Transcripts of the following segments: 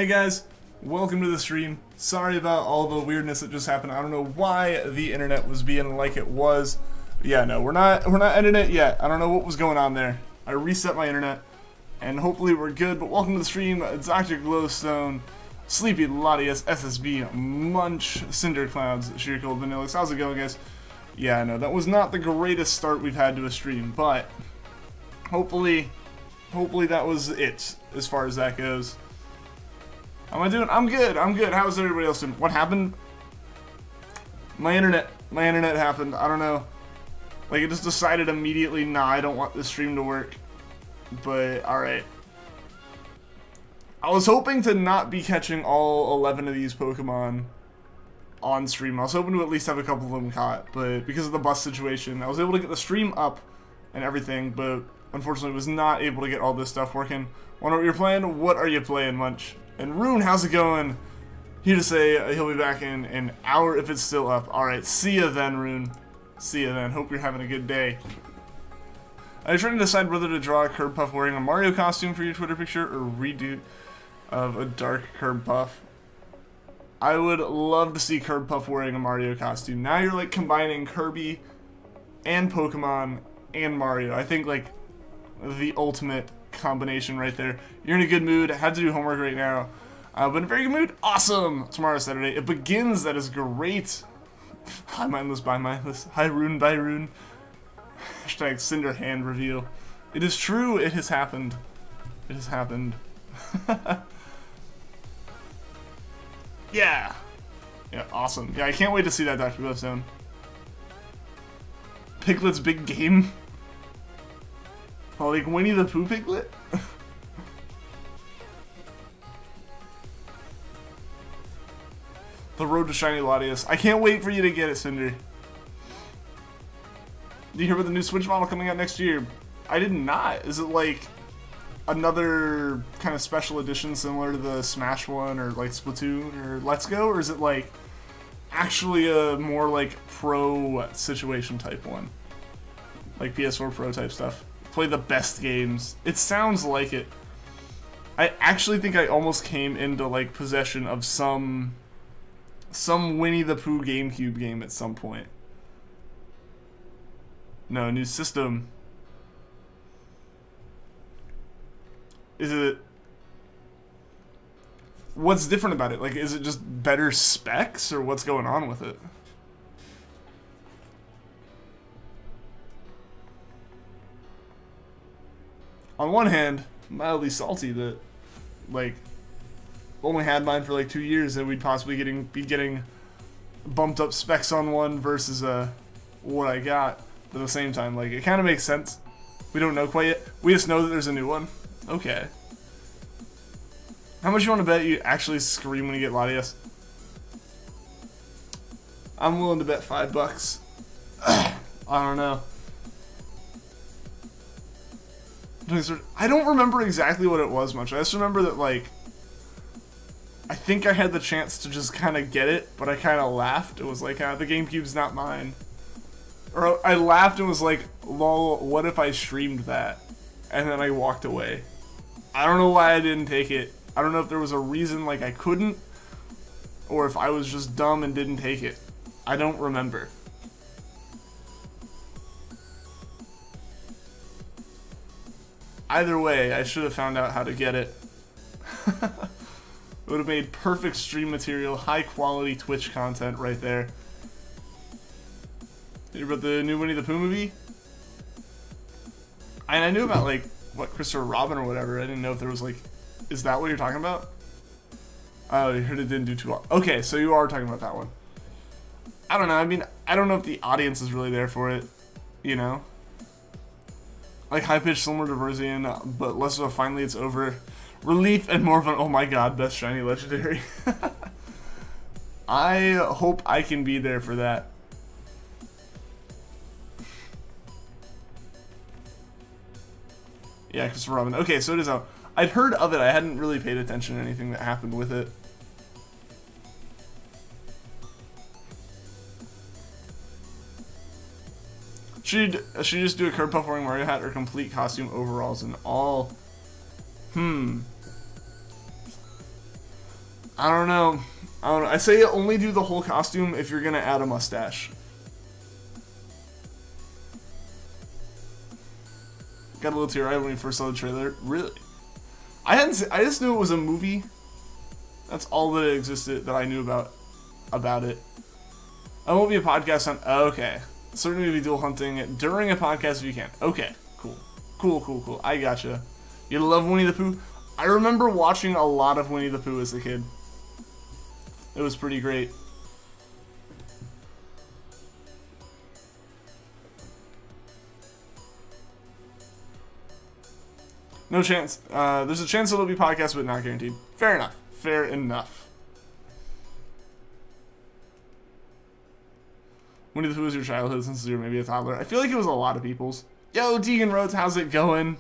Hey guys, welcome to the stream. Sorry about all the weirdness that just happened. I don't know why the internet was being like it was. Yeah, no, we're not ending it yet. I don't know what was going on there. I reset my internet, and hopefully we're good. But welcome to the stream, Dr. Glowstone, Sleepy Latias, SSB, Munch, Cinder Clouds, Sheer Cold Vanillix. How's it going, guys? Yeah, no, that was not the greatest start we've had to a stream, but hopefully that was it as far as that goes. How am I doing? I'm good. How's everybody else doing? What happened? My internet happened. I don't know. Like, it just decided immediately, nah, I don't want this stream to work. But, alright. I was hoping to not be catching all 11 of these Pokemon on stream. I was hoping to at least have a couple of them caught, but because of the bus situation, I was able to get the stream up and everything, but unfortunately was not able to get all this stuff working. Wonder what you're playing? What are you playing, Munch? And Rune, how's it going? Here to say he'll be back in an hour if it's still up. Alright, see ya then, Rune. See ya then. Hope you're having a good day. I was trying to decide whether to draw a Curb Puff wearing a Mario costume for your Twitter picture or redo of a dark Curb Puff. I would love to see Curb Puff wearing a Mario costume. Now you're like combining Kirby and Pokemon and Mario. I think like the ultimate combination right there. You're in a good mood. I had to do homework right now. But in a very good mood. Awesome! Tomorrow's Saturday. It begins. That is great. Hi, mindless by mindless. Hi, Rune by Rune. Hashtag Cinder hand reveal. It is true. It has happened. It has happened. Yeah. Yeah, awesome. Yeah, I can't wait to see that Dr. Glowstone. Piglet's big game. Oh, like Winnie the Pooh Piglet? The road to Shiny Latias. I can't wait for you to get it, Cinder. Did you hear about the new Switch model coming out next year? I did not. Is it like another kind of special edition similar to the Smash one or like Splatoon or Let's Go? Or is it like actually a more like pro situation type one? Like PS4 Pro type stuff? Play the best games. It sounds like it. I actually think I almost came into like possession of some Winnie the Pooh GameCube game at some point. No, new system. Is it... What's different about it? Like, is it just better specs, or what's going on with it? On one hand, mildly salty that, like, only had mine for like 2 years and we'd possibly be getting bumped up specs on one versus what I got. But at the same time, like, it kind of makes sense. We don't know quite yet. We just know that there's a new one. Okay. How much you want to bet you actually scream when you get Latias? I'm willing to bet $5. I don't know. I don't remember exactly what it was much. I just remember that, like, I think I had the chance to just kind of get it, but I kind of laughed. It was like, the GameCube's not mine. Or I laughed and was like, lol, what if I streamed that? And then I walked away. I don't know why I didn't take it. I don't know if there was a reason like I couldn't, or if I was just dumb and didn't take it. I don't remember. Either way, I should have found out how to get it. It would have made perfect stream material, high quality Twitch content right there. Did you hear about the new Winnie the Pooh movie? And I knew about like, what, Christopher Robin or whatever. I didn't know if there was like, is that what you're talking about? Oh, you heard it didn't do too well. Okay, so you are talking about that one. I don't know, I mean, I don't know if the audience is really there for it, you know? Like high-pitched similar to Verzian, but less of a finally it's over. Relief and more of an oh my god, best shiny legendary. I hope I can be there for that. Yeah, Christopher Robin. Okay, so it is out. I'd heard of it, I hadn't really paid attention to anything that happened with it. Should just do a Curb Puff wearing Mario hat or complete costume overalls and all? I don't know. I say only do the whole costume if you're gonna add a mustache. Got a little tear-eyed when we first saw the trailer. Really? I just knew it was a movie. That's all that existed that I knew about it. I won't be a podcast on. Okay. Certainly be dual hunting during a podcast if you can. Okay. Cool. Cool. I gotcha. You love Winnie the Pooh? I remember watching a lot of Winnie the Pooh as a kid. It was pretty great. No chance. There's a chance it'll be podcast, but not guaranteed. Fair enough. Fair enough. Winnie the Pooh was your childhood since you were maybe a toddler. I feel like it was a lot of people's. Yo, Deegan Rhodes, how's it going?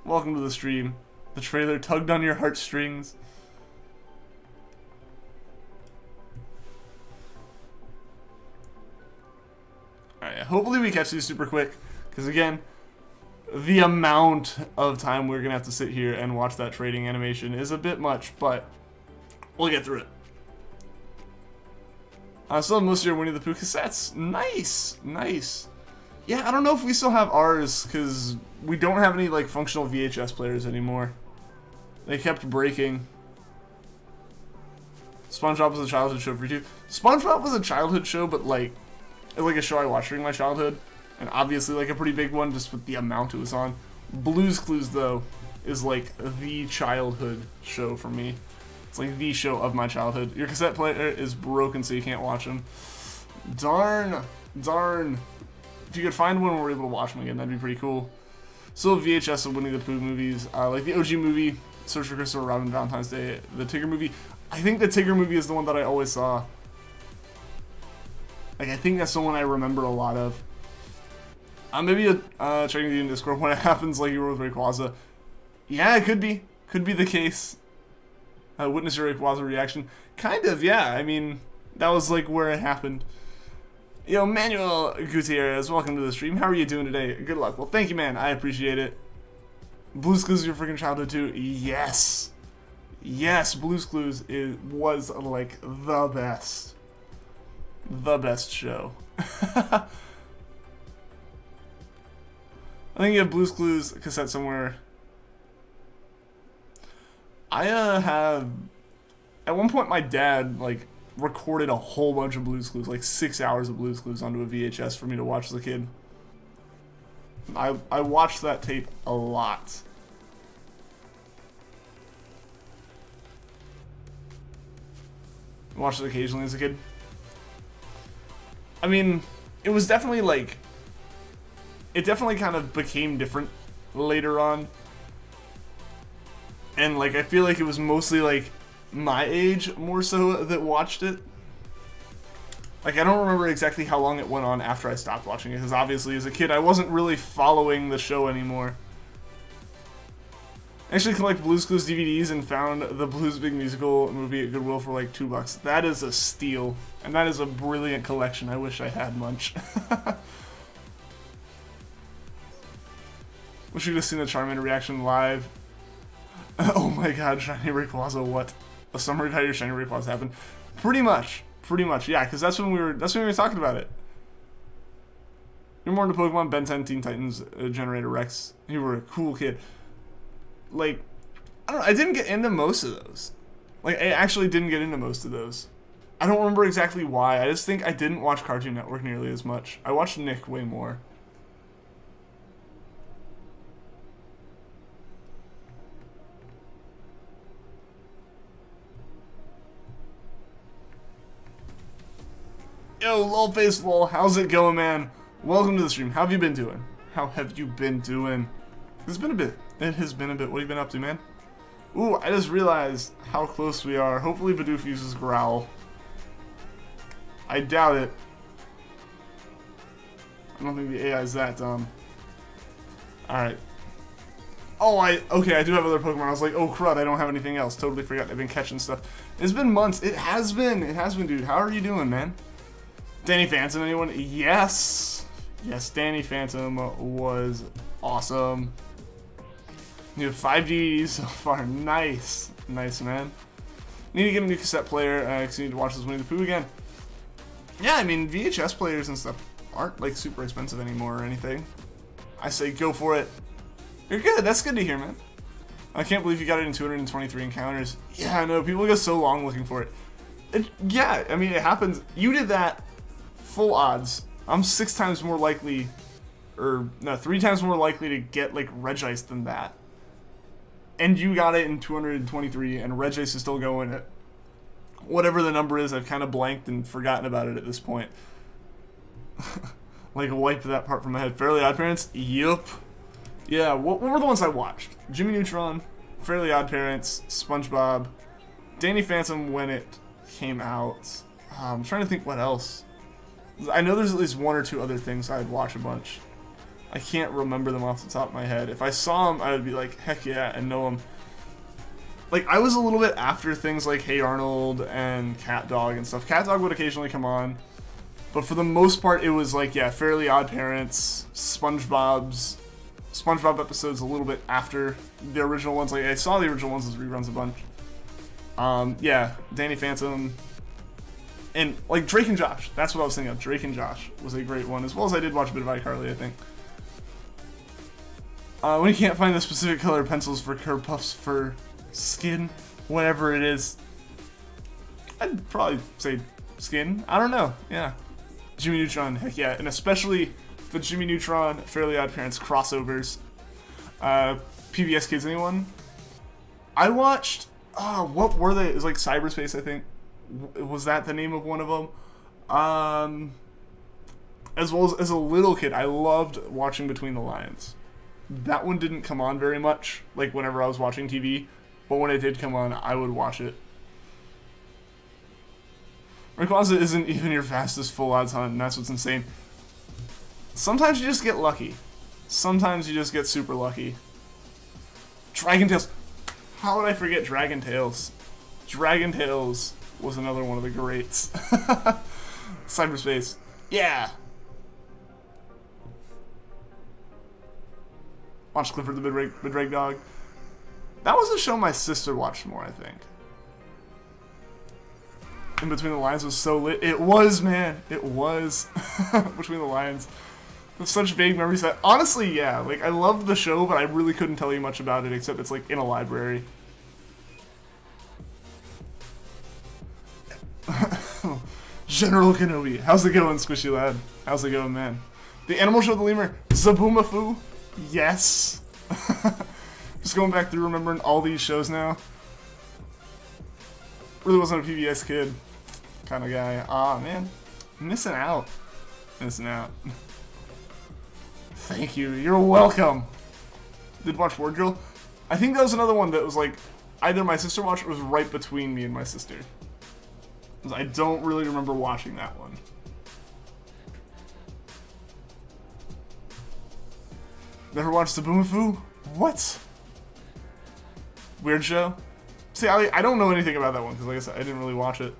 Welcome to the stream. The trailer tugged on your heartstrings. Alright, hopefully we catch these super quick. Because again, the amount of time we're going to have to sit here and watch that trading animation is a bit much, but we'll get through it. I still have most of your Winnie the Pooh cassettes. Nice. Yeah, I don't know if we still have ours, because we don't have any, like, functional VHS players anymore. They kept breaking. SpongeBob was a childhood show for you too. SpongeBob was a childhood show, but, like a show I watched during my childhood. And obviously, like, a pretty big one, just with the amount it was on. Blue's Clues, though, is, like, the childhood show for me. It's like the show of my childhood. Your cassette player is broken, so you can't watch them. Darn. If you could find one where we're able to watch them again, that'd be pretty cool. Still VHS of Winnie the Pooh movies. Like the OG movie, Search for Christopher Robin, Valentine's Day. The Tigger movie. I think the Tigger movie is the one that I always saw. Like, I think that's the one I remember a lot of. Maybe checking the Discord when it happens like you were with Rayquaza. Yeah, it could be. Could be the case. Witness your Rayquaza reaction. Kind of, yeah. I mean, that was like where it happened. Yo, Manuel Gutierrez, welcome to the stream. How are you doing today? Good luck. Well, thank you, man. I appreciate it. Blue's Clues is your freaking childhood too? Yes. Yes, Blue's Clues was like the best. The best show. I think you have Blue's Clues cassette somewhere. I have... At one point, my dad, like, recorded a whole bunch of Blue's Clues, like 6 hours of Blue's Clues onto a VHS for me to watch as a kid. I watched that tape a lot. Watched it occasionally as a kid. I mean, it was definitely like... It definitely kind of became different later on. And, like, I feel like it was mostly, like, my age more so that watched it. Like, I don't remember exactly how long it went on after I stopped watching it, because obviously as a kid I wasn't really following the show anymore. I actually collect Blue's Clues DVDs and found the Blues Big Musical movie at Goodwill for like $2. That is a steal, and that is a brilliant collection. I wish I had much. Wish you'd have seen the Charmander reaction live. Oh my god, Shiny Rayquaza, what? A summary of how your Shiny Rayquaza happened. Pretty much, yeah, because that's when we were talking about it. You're more into Pokemon, Ben 10, Teen Titans, Generator Rex. You were a cool kid. Like, I don't know, I didn't get into most of those. Like, I actually didn't get into most of those. I don't remember exactly why. I just think I didn't watch Cartoon Network nearly as much. I watched Nick way more. Yo, lolface lol, how's it going, man? Welcome to the stream. How have you been doing? How have you been doing? It's been a bit. It has been a bit. What have you been up to, man? Ooh, I just realized how close we are. Hopefully Bidoof uses Growl. I doubt it. I don't think the AI is that dumb. Alright. Oh, okay, I do have other Pokemon. I was like, oh crud, I don't have anything else. Totally forgot. I've been catching stuff. It's been months. It has been, dude. How are you doing, man? Danny Phantom, anyone? Yes. Yes, Danny Phantom was awesome. You have 5 DVDs so far. Nice. Nice, man. Need to get a new cassette player, because I need to watch this Winnie the Pooh again. Yeah, I mean, VHS players and stuff aren't, like, super expensive anymore or anything. I say go for it. You're good, that's good to hear, man. I can't believe you got it in 223 encounters. Yeah, I know, people go so long looking for it. Yeah, I mean, it happens. You did that, full odds. I'm 6 times more likely, or no, 3 times more likely to get, like, Regice than that. And you got it in 223, and Regice is still going at whatever the number is. I've kind of blanked and forgotten about it at this point. Like, wiped that part from my head. Fairly Odd Parents? Yup. Yeah, what were the ones I watched? Jimmy Neutron, Fairly Odd Parents, SpongeBob, Danny Phantom when it came out. I'm trying to think what else. I know there's at least 1 or 2 other things I'd watch a bunch. I can't remember them off the top of my head. If I saw them, I would be like, heck yeah, and know them. Like, I was a little bit after things like Hey Arnold and Cat Dog and stuff. Cat Dog would occasionally come on. But for the most part, it was like, yeah, Fairly Odd Parents, SpongeBob episodes a little bit after the original ones. Like, I saw the original ones as reruns a bunch. Yeah, Danny Phantom. And, like, Drake and Josh. That's what I was thinking of. Drake and Josh was a great one. As well as I did watch a bit of iCarly, I think. When you can't find the specific color pencils for curb puffs for skin, whatever it is. I'd probably say skin. I don't know. Yeah. Jimmy Neutron, heck yeah. And especially the Jimmy Neutron, Fairly Odd Parents crossovers. PBS Kids, anyone? I watched, what were they? It was like Cyberspace, I think. Was that the name of one of them? As well as a little kid, I loved watching Between the Lions. That one didn't come on very much, like whenever I was watching TV, but when it did come on, I would watch it. Rayquaza isn't even your fastest full odds hunt, and that's what's insane. Sometimes you just get lucky. Sometimes you just get super lucky. Dragon Tails. How would I forget Dragon Tails? Dragon Tails was another one of the greats. Cyberspace. Yeah. Watch Clifford the Big Dog. That was a show my sister watched more, I think. In Between the Lines was so lit. It was, man. It was. Between the Lines. With such vague memories that, honestly, yeah. Like, I loved the show, but I really couldn't tell you much about it, except it's, like, in a library. General Kenobi. How's it going, Squishy Lad? How's it going, man? The Animal Show, the Lemur. Zaboomafoo. Yes. Just going back through remembering all these shows now. Really wasn't a PBS kid kind of guy. Ah, man. Missing out. Missing out. Thank you. You're welcome. Did watch Word Girl? I think that was another one that was like, either my sister watched or it was right between me and my sister. I don't really remember watching that one. Never watched Zaboomafoo? What? Weird show? See, I don't know anything about that one, because like I said, I didn't really watch it.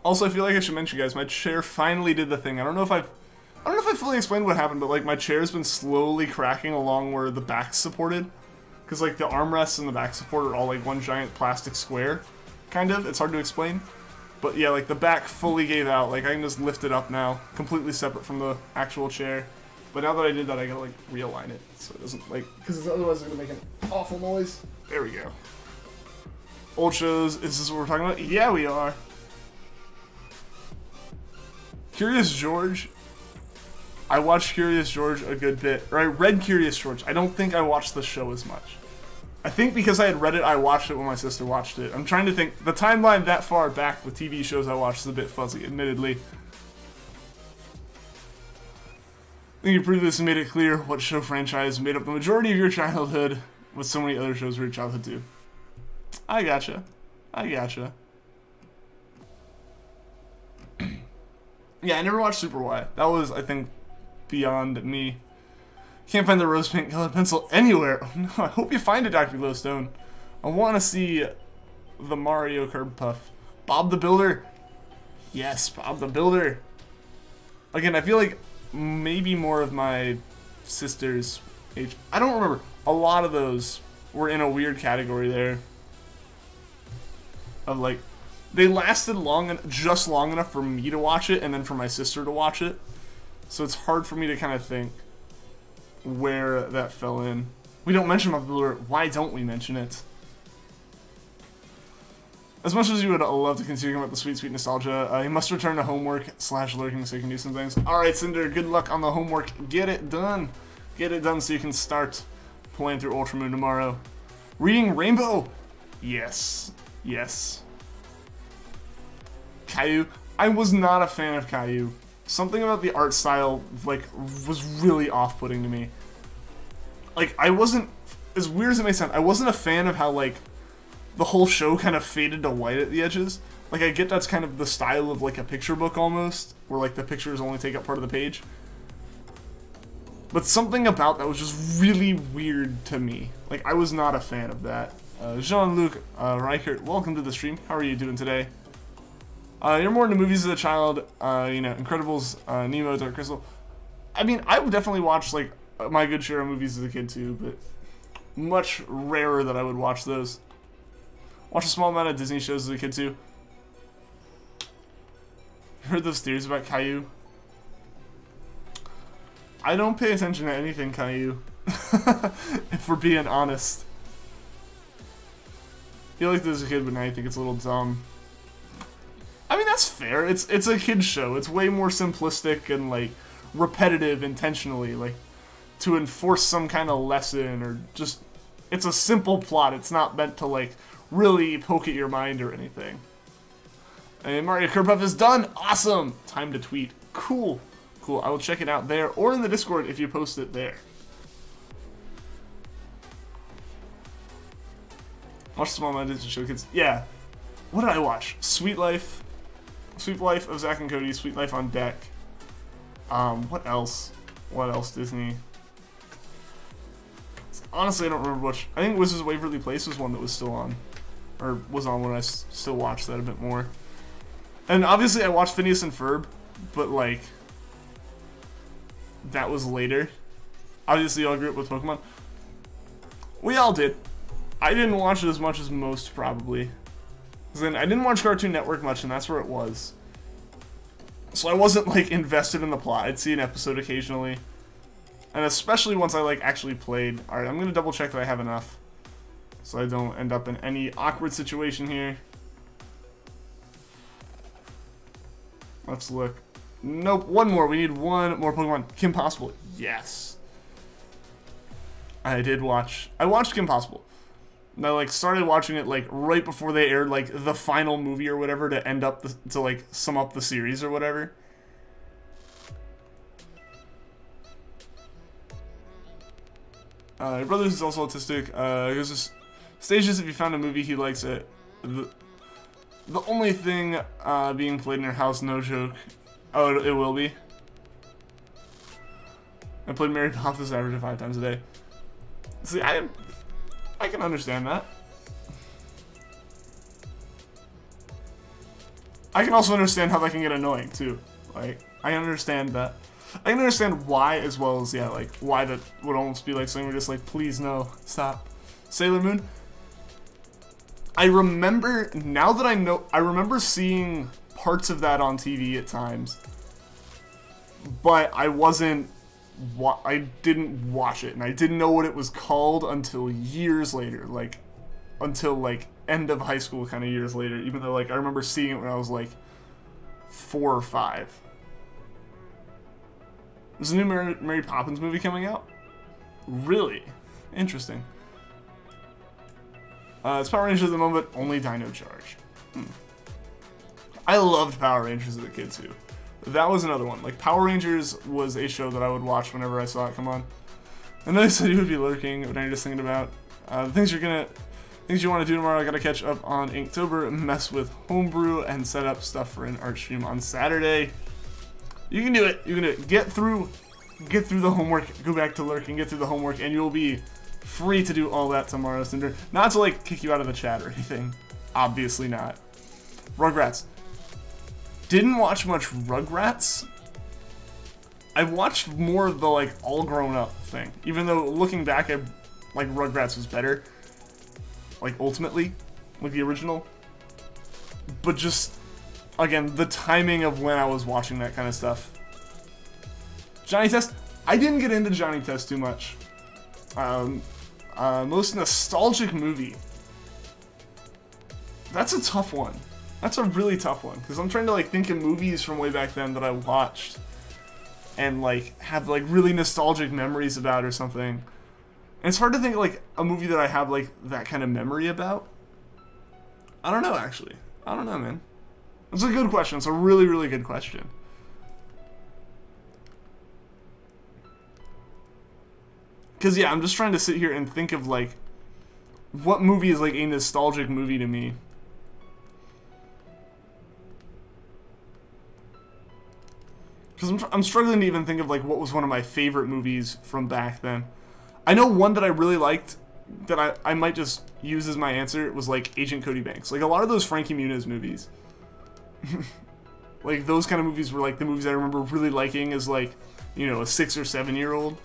Also, I feel like I should mention, guys, my chair finally did the thing. I don't know if I fully explained what happened, but like my chair's been slowly cracking along where the back's supported. Because like the armrests and the back support are all like one giant plastic square, kind of. It's hard to explain. But yeah, like the back fully gave out. Like I can just lift it up now, completely separate from the actual chair. But now that I did that, I gotta like realign it so it doesn't like, because otherwise it's gonna make an awful noise. There we go. Old shows. Is this what we're talking about? Yeah, we are. Curious George. I watched Curious George a good bit, or I read Curious George. I don't think I watched the show as much. I think because I had read it, I watched it when my sister watched it. I'm trying to think. The timeline that far back with TV shows I watched is a bit fuzzy, admittedly. I think you previously made it clear what show franchise made up the majority of your childhood, with so many other shows for your childhood too. I gotcha. I gotcha. Yeah, I never watched Super Y. That was, I think, beyond me. Can't find the rose pink colored pencil anywhere. Oh no, I hope you find it, Dr. Glowstone. I want to see the Mario Curb Puff. Bob the Builder. Yes, Bob the Builder. Again, I feel like maybe more of my Sisters age. I don't remember. A lot of those were in a weird category there. Of like, they lasted just long enough for me to watch it and then for my sister to watch it. So it's hard for me to kind of think where that fell in. We don't mention Muppet Builder. Why don't we mention it? As much as you would love to continue about the sweet, sweet nostalgia, you must return to homework / lurking so you can do some things. Alright, Cinder, good luck on the homework. Get it done. Get it done so you can start playing through Ultra Moon tomorrow. Reading Rainbow? Yes. Yes. Caillou? I was not a fan of Caillou. Something about the art style, like, was really off-putting to me. Like, I wasn't, as weird as it may sound, I wasn't a fan of how, like, the whole show kind of faded to white at the edges. Like, I get that's kind of the style of, like, a picture book almost, where, like, the pictures only take up part of the page. But something about that was just really weird to me. Like, I was not a fan of that. Jean-Luc Reichert, welcome to the stream. How are you doing today? You're more into movies as a child, you know, Incredibles, Nemo, Dark Crystal. I mean, I would definitely watch, like, my good share of movies as a kid, too, but much rarer that I would watch those. Watch a small amount of Disney shows as a kid, too. Heard those theories about Caillou? I don't pay attention to anything Caillou, if we're being honest. I liked it as a kid, but now I think it's a little dumb. I mean, that's fair. It's a kid's show. It's way more simplistic and, like, repetitive intentionally, like, to enforce some kind of lesson or just... It's a simple plot. It's not meant to, like, really poke at your mind or anything. And Mario Kerpuff is done! Awesome! Time to tweet. Cool. Cool. I will check it out there or in the Discord if you post it there. Watch Small Minded to show kids. Yeah. What did I watch? Sweet Life. Sweet Life of Zack and Cody. Sweet Life on Deck. What else? What else, Disney? Honestly, I don't remember which. I think Wizards of Waverly Place was one that was still on. Or was on when I still watched that a bit more. And obviously I watched Phineas and Ferb, but like... that was later. Obviously y'all grew up with Pokemon. We all did. I didn't watch it as much as most, probably. Then I didn't watch Cartoon Network much, and that's where it was. So I wasn't, like, invested in the plot. I'd see an episode occasionally. And especially once I, like, actually played. Alright, I'm gonna double check that I have enough. So I don't end up in any awkward situation here. Let's look. Nope, one more. We need one more Pokemon. Kim Possible. Yes. I watched Kim Possible. And I, like, started watching it, like, right before they aired, like, the final movie or whatever to end up, to, like, sum up the series or whatever. Your brother is also autistic. He goes to stages if you found a movie he likes it. The only thing being played in your house, no joke. Oh, it will be. I played Mary Poppins average of 5 times a day. See, I can understand that. I can also understand how that can get annoying, too. Like, I understand that. I can understand why, as well as, yeah, like, why that would almost be like saying we're just like, please, no, stop. Sailor Moon. I remember, now that I know, I remember seeing parts of that on TV at times. But I didn't watch it, and I didn't know what it was called until years later, like, until, like, end of high school kind of years later, even though, like, I remember seeing it when I was, like, 4 or 5. There's a new Mary Poppins movie coming out? Really? Interesting. It's Power Rangers at the moment, only Dino Charge. I loved Power Rangers as a kid, too. That was another one. Like, Power Rangers was a show that I would watch whenever I saw it come on. And then I said you would be lurking, what are you just thinking about? The things you want to do tomorrow, I gotta catch up on Inktober, mess with Homebrew, and set up stuff for an art stream on Saturday. You can do it. You can do it. Get through the homework, go back to lurking, get through the homework, and you'll be free to do all that tomorrow, Cinder. Not to, like, kick you out of the chat or anything. Obviously not. Rugrats. Didn't watch much Rugrats. I watched more of the, like, all grown up thing. Even though, looking back, like, Rugrats was better. Like, ultimately. Like, the original. But just, again, the timing of when I was watching that kind of stuff. Johnny Test. I didn't get into Johnny Test too much. Most nostalgic movie. That's a tough one. That's a really tough one. Because I'm trying to, like, think of movies from way back then that I watched. And, like, have, like, really nostalgic memories about or something. And it's hard to think of, like, a movie that I have, like, that kind of memory about. I don't know, actually. I don't know, man. It's a good question. It's a really, really good question. Because, yeah, I'm just trying to sit here and think of, like, what movie is, like, a nostalgic movie to me. Because I'm struggling to even think of, like, what was one of my favorite movies from back then. I know one that I really liked, that I might just use as my answer, was, like, Agent Cody Banks. Like, a lot of those Frankie Muniz movies. Like, those kind of movies were, like, the movies I remember really liking as, like, you know, a 6 or 7-year-old.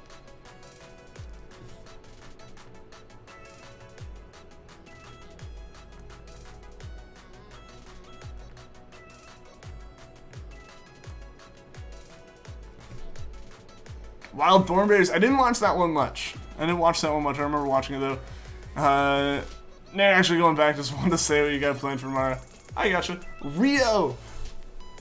Wild Thornberries. I didn't watch that one much. I remember watching it though. Actually going back, just wanted to say what you got planned for tomorrow. I gotcha. Rio!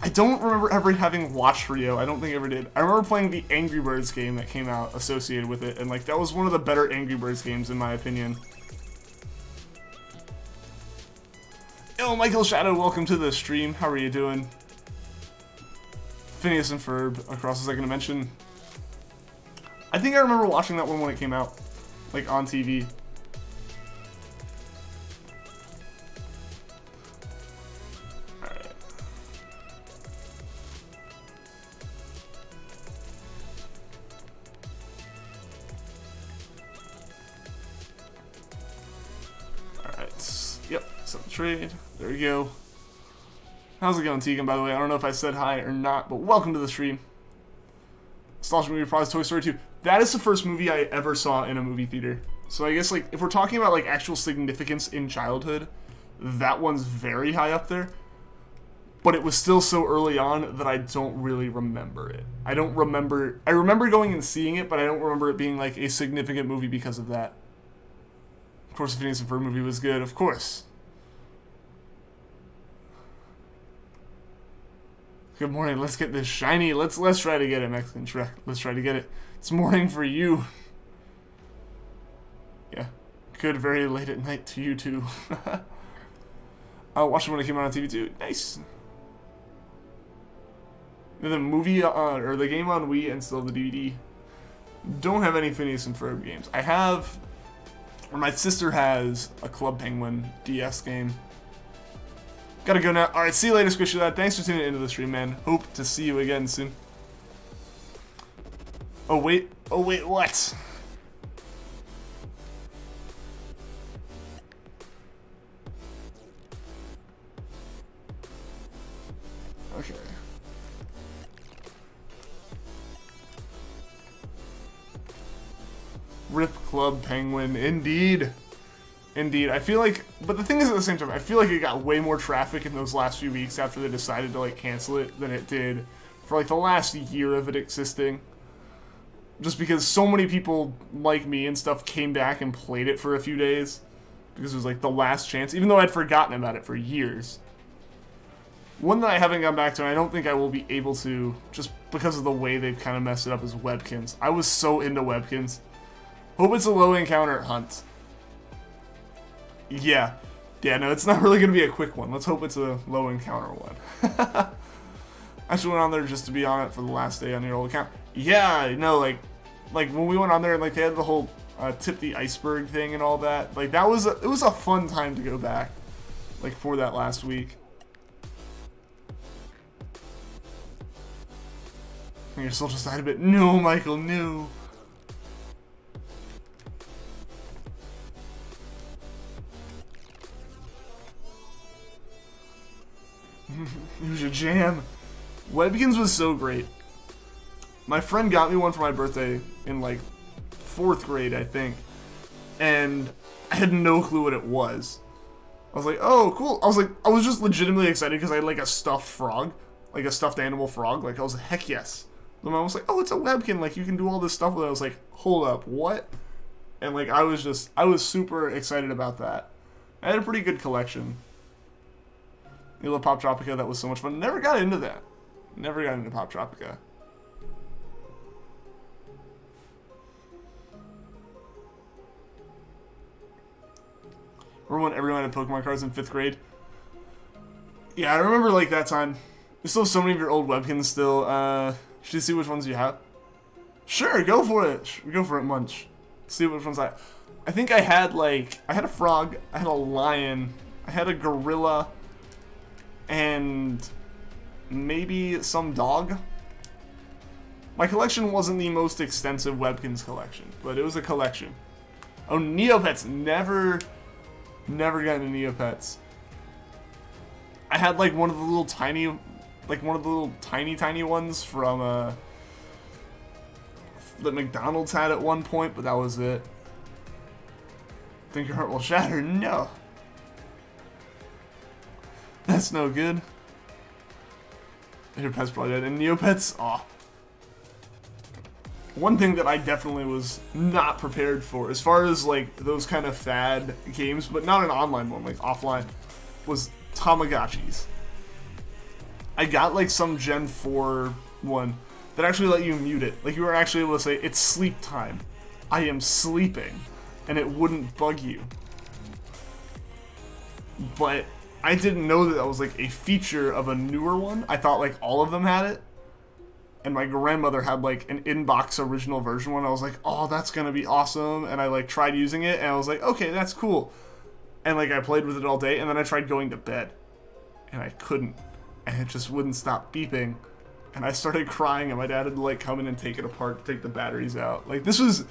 I don't remember ever having watched Rio. I don't think I ever did. I remember playing the Angry Birds game that came out associated with it, and like that was one of the better Angry Birds games in my opinion. Yo, Michael Shadow, welcome to the stream. How are you doing? Phineas and Ferb, across a second to mention. I think I remember watching that one when it came out, like on TV. Alright. Alright. Yep, set the trade. There we go. How's it going, Tegan, by the way? I don't know if I said hi or not, but welcome to the stream. Nostalgia movie, probably Toy Story 2. That is the first movie I ever saw in a movie theater. So I guess, like, if we're talking about, like, actual significance in childhood, that one's very high up there. But it was still so early on that I don't really remember it. I remember going and seeing it, but I don't remember it being, like, a significant movie because of that. Of course, the Phineas and Ferb movie was good, of course. Good morning, let's get this shiny. Let's try to get it, Mexican Shrek. Let's try to get it. It's morning for you. Yeah. Good, very late at night to you too. I watched it when it came out on TV too. Nice. The movie, or the game on Wii and still the DVD. Don't have any Phineas and Ferb games. I have, or my sister has, a Club Penguin DS game. Gotta go now. Alright, see you later, Squishy Lad. Thanks for tuning into the stream, man. Hope to see you again soon. Oh, wait. Oh, wait, what? Okay. Rip Club Penguin, indeed. Indeed, I feel like, but the thing is at the same time, I feel like it got way more traffic in those last few weeks after they decided to, like, cancel it than it did for, like, the last year of it existing. Just because so many people like me and stuff came back and played it for a few days. Because it was, like, the last chance, even though I'd forgotten about it for years. One that I haven't gone back to, and I don't think I will be able to, just because of the way they've kind of messed it up, is Webkins. I was so into Webkins. Hope it's a low encounter hunt. Yeah. Yeah, no, it's not really going to be a quick one. Let's hope it's a low encounter one. I actually went on there just to be on it for the last day on your old account. Yeah, no, like when we went on there and, like, they had the whole tip the iceberg thing and all that. Like, it was a fun time to go back, like, for that last week. And your soul just died a bit. No, Michael, no. It was your jam. Webkins was so great. My friend got me one for my birthday in like 4th grade, I think, and I had no clue what it was. I was like, oh, cool. I was just legitimately excited because I had like a stuffed frog, like a stuffed animal frog. Like I was like, heck yes. The mom was like, oh, it's a webkin. Like you can do all this stuff with it. I was like, hold up, what? And like I was super excited about that. I had a pretty good collection. You love Pop Tropica, that was so much fun. Never got into that. Never got into Pop Tropica. Remember when everyone had Pokemon cards in 5th grade? Yeah, I remember like that time. There's still so many of your old webkins still. Should you see which ones you have? Sure, go for it. Go for it, Munch. See which ones I think I had a frog, I had a lion, I had a gorilla, and maybe some dog. My collection wasn't the most extensive webkins collection, but it was a collection. Oh, Neopets, never got into Neopets. I had like one of the little tiny ones from that McDonald's had at one point, but that was it. Think your heart will shatter? No. That's no good. Your pet's probably dead. And Neopets, aw. One thing that I definitely was not prepared for, as far as like those kind of fad games, but not an online one, like offline, was Tamagotchis. I got like some Gen 4 one that actually let you mute it. Like you were actually able to say, it's sleep time. I am sleeping. And it wouldn't bug you. But I didn't know that that was like a feature of a newer one. I thought like all of them had it. And my grandmother had like an in-box original version one. I was like, oh, that's gonna be awesome. And I like tried using it and I was like, okay, that's cool. And like I played with it all day and then I tried going to bed. And I couldn't. And it just wouldn't stop beeping. And I started crying and my dad had to like come in and take it apart, take the batteries out. Like this was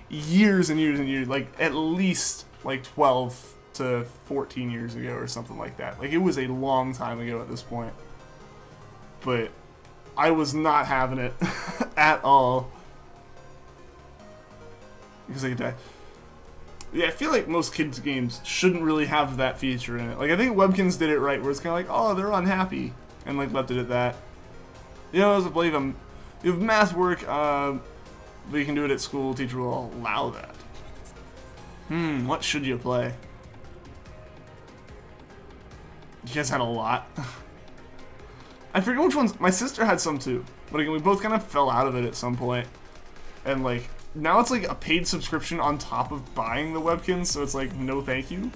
years and years and years, like at least like 12 to 14 years ago or something like that. Like it was a long time ago at this point. But I was not having it at all. Because I could die. Yeah, I feel like most kids' games shouldn't really have that feature in it. Like I think Webkins did it right, where it's kind of like, oh, they're unhappy, and like left it at that. You know, I believe you have math work, but you can do it at school. Teacher will allow that. What should you play? You guys had a lot. I forget which ones. My sister had some too, but again, we both kind of fell out of it at some point. And like, now it's like a paid subscription on top of buying the Webkins, so it's like, no thank you.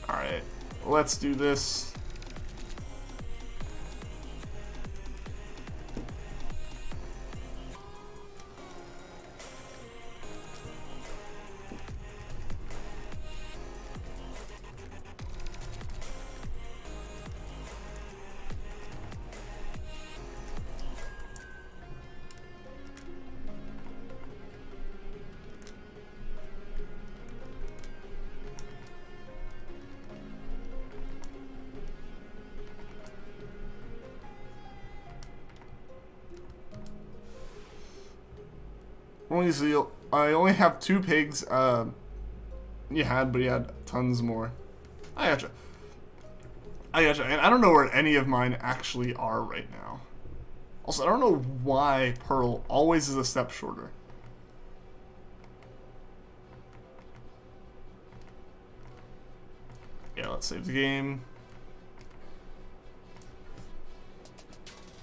Alright, let's do this. I only have 2 pigs. You had, but you had tons more. I gotcha. And I don't know where any of mine actually are right now. Also, I don't know why Pearl always is a step shorter. Yeah, let's save the game.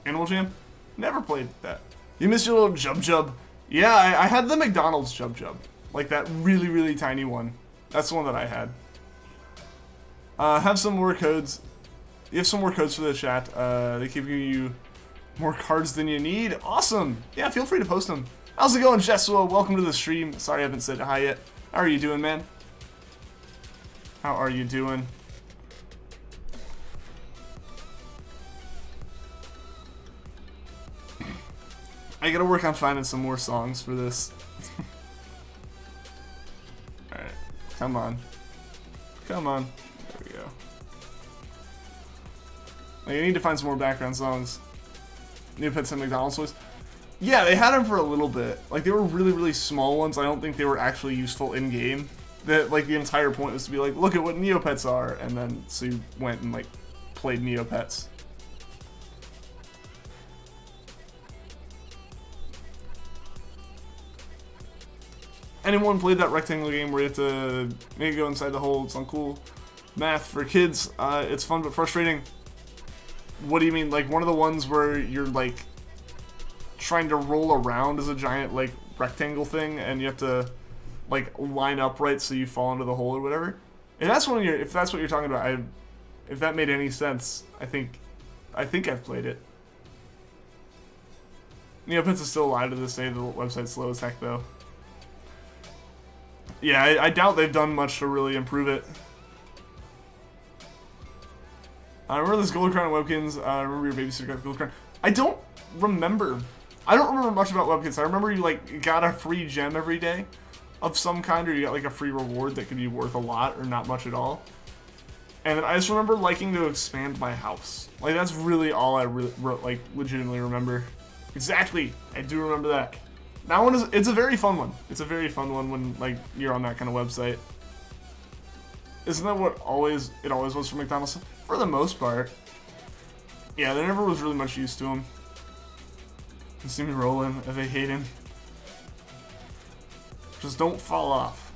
Animal Jam? Never played that. You missed your little Jub. Yeah, I had the McDonald's Jub. Like that really, really tiny one. That's the one that I had. Have some more codes. You have some more codes for the chat. They keep giving you more cards than you need. Awesome. Yeah, feel free to post them. How's it going, Jesua? Welcome to the stream. Sorry I haven't said hi yet. How are you doing, man? How are you doing? I gotta work on finding some more songs for this. Alright, come on. Come on. There we go. Like, I need to find some more background songs. Neopets and McDonald's toys. Yeah, they had them for a little bit. Like, they were really, really small ones. I don't think they were actually useful in-game. That, like, the entire point was to be like, look at what Neopets are. And then, so you went and, like, played Neopets. Anyone played that rectangle game where you have to make it go inside the hole? It's uncool. Math for kids. It's fun but frustrating. What do you mean? Like, one of the ones where you're, like, trying to roll around as a giant, like, rectangle thing, and you have to, like, line up right so you fall into the hole or whatever. If that's what you're talking about, if that made any sense, I think I've played it. Neopets is still alive to this day. The website's slow as heck, though. Yeah, I doubt they've done much to really improve it. I remember this Gold Crown and Webkins. I remember your babysitter got the Gold Crown. I don't remember much about Webkins. I remember you, like, got a free gem every day of some kind, or you got, like, a free reward that could be worth a lot or not much at all. And then I just remember liking to expand my house. Like, that's really all I like, legitimately remember. Exactly! I do remember that. That one it's a very fun one. It's a very fun one when, like, you're on that kind of website. Isn't that what it always was for McDonald's? For the most part. Yeah, there never was really much use to them. You see me rolling if they hate him. Just don't fall off.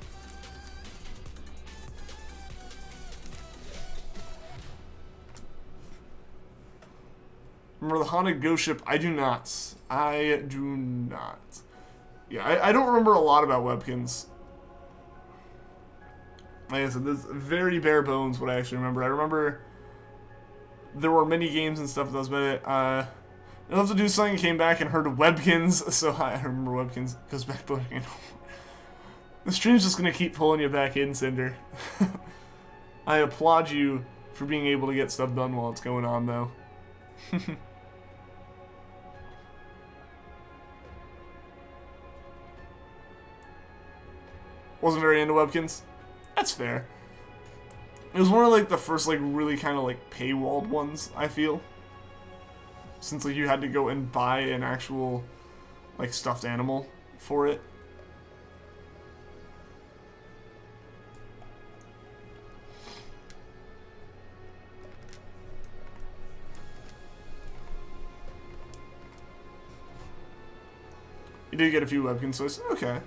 Remember the haunted ghost ship? I do not. I do not. Yeah, I don't remember a lot about Webkins. Like I said, this is very bare bones what I actually remember. I remember there were mini games and stuff that was about it. I love to do something, came back and heard of Webkins, so I remember Webkins goes back to you know. The stream's just gonna keep pulling you back in, Cinder. I applaud you for being able to get stuff done while it's going on, though. Wasn't very into Webkins. That's fair. It was one of, like, the first, like, really kind of, like, paywalled ones, I feel. Since, like, you had to go and buy an actual, like, stuffed animal for it. You did get a few Webkins, so I said, okay.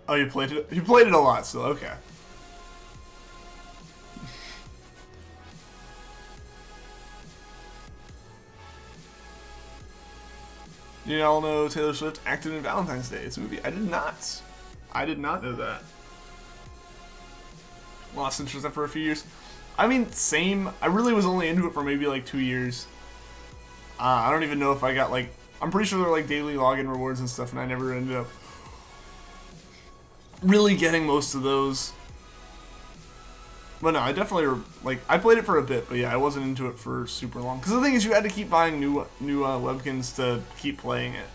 Oh, you played it? You played it a lot, so okay. You all know Taylor Swift acted in Valentine's Day. It's a movie. I did not. I did not know that. Lost interest in it for a few years. I mean, same. I really was only into it for maybe like 2 years. I don't even know if I got like... I'm pretty sure there were like daily login rewards and stuff, and I never ended up really getting most of those. But no, I definitely, like, I played it for a bit, but yeah, I wasn't into it for super long. Because the thing is, you had to keep buying new Webkins to keep playing it.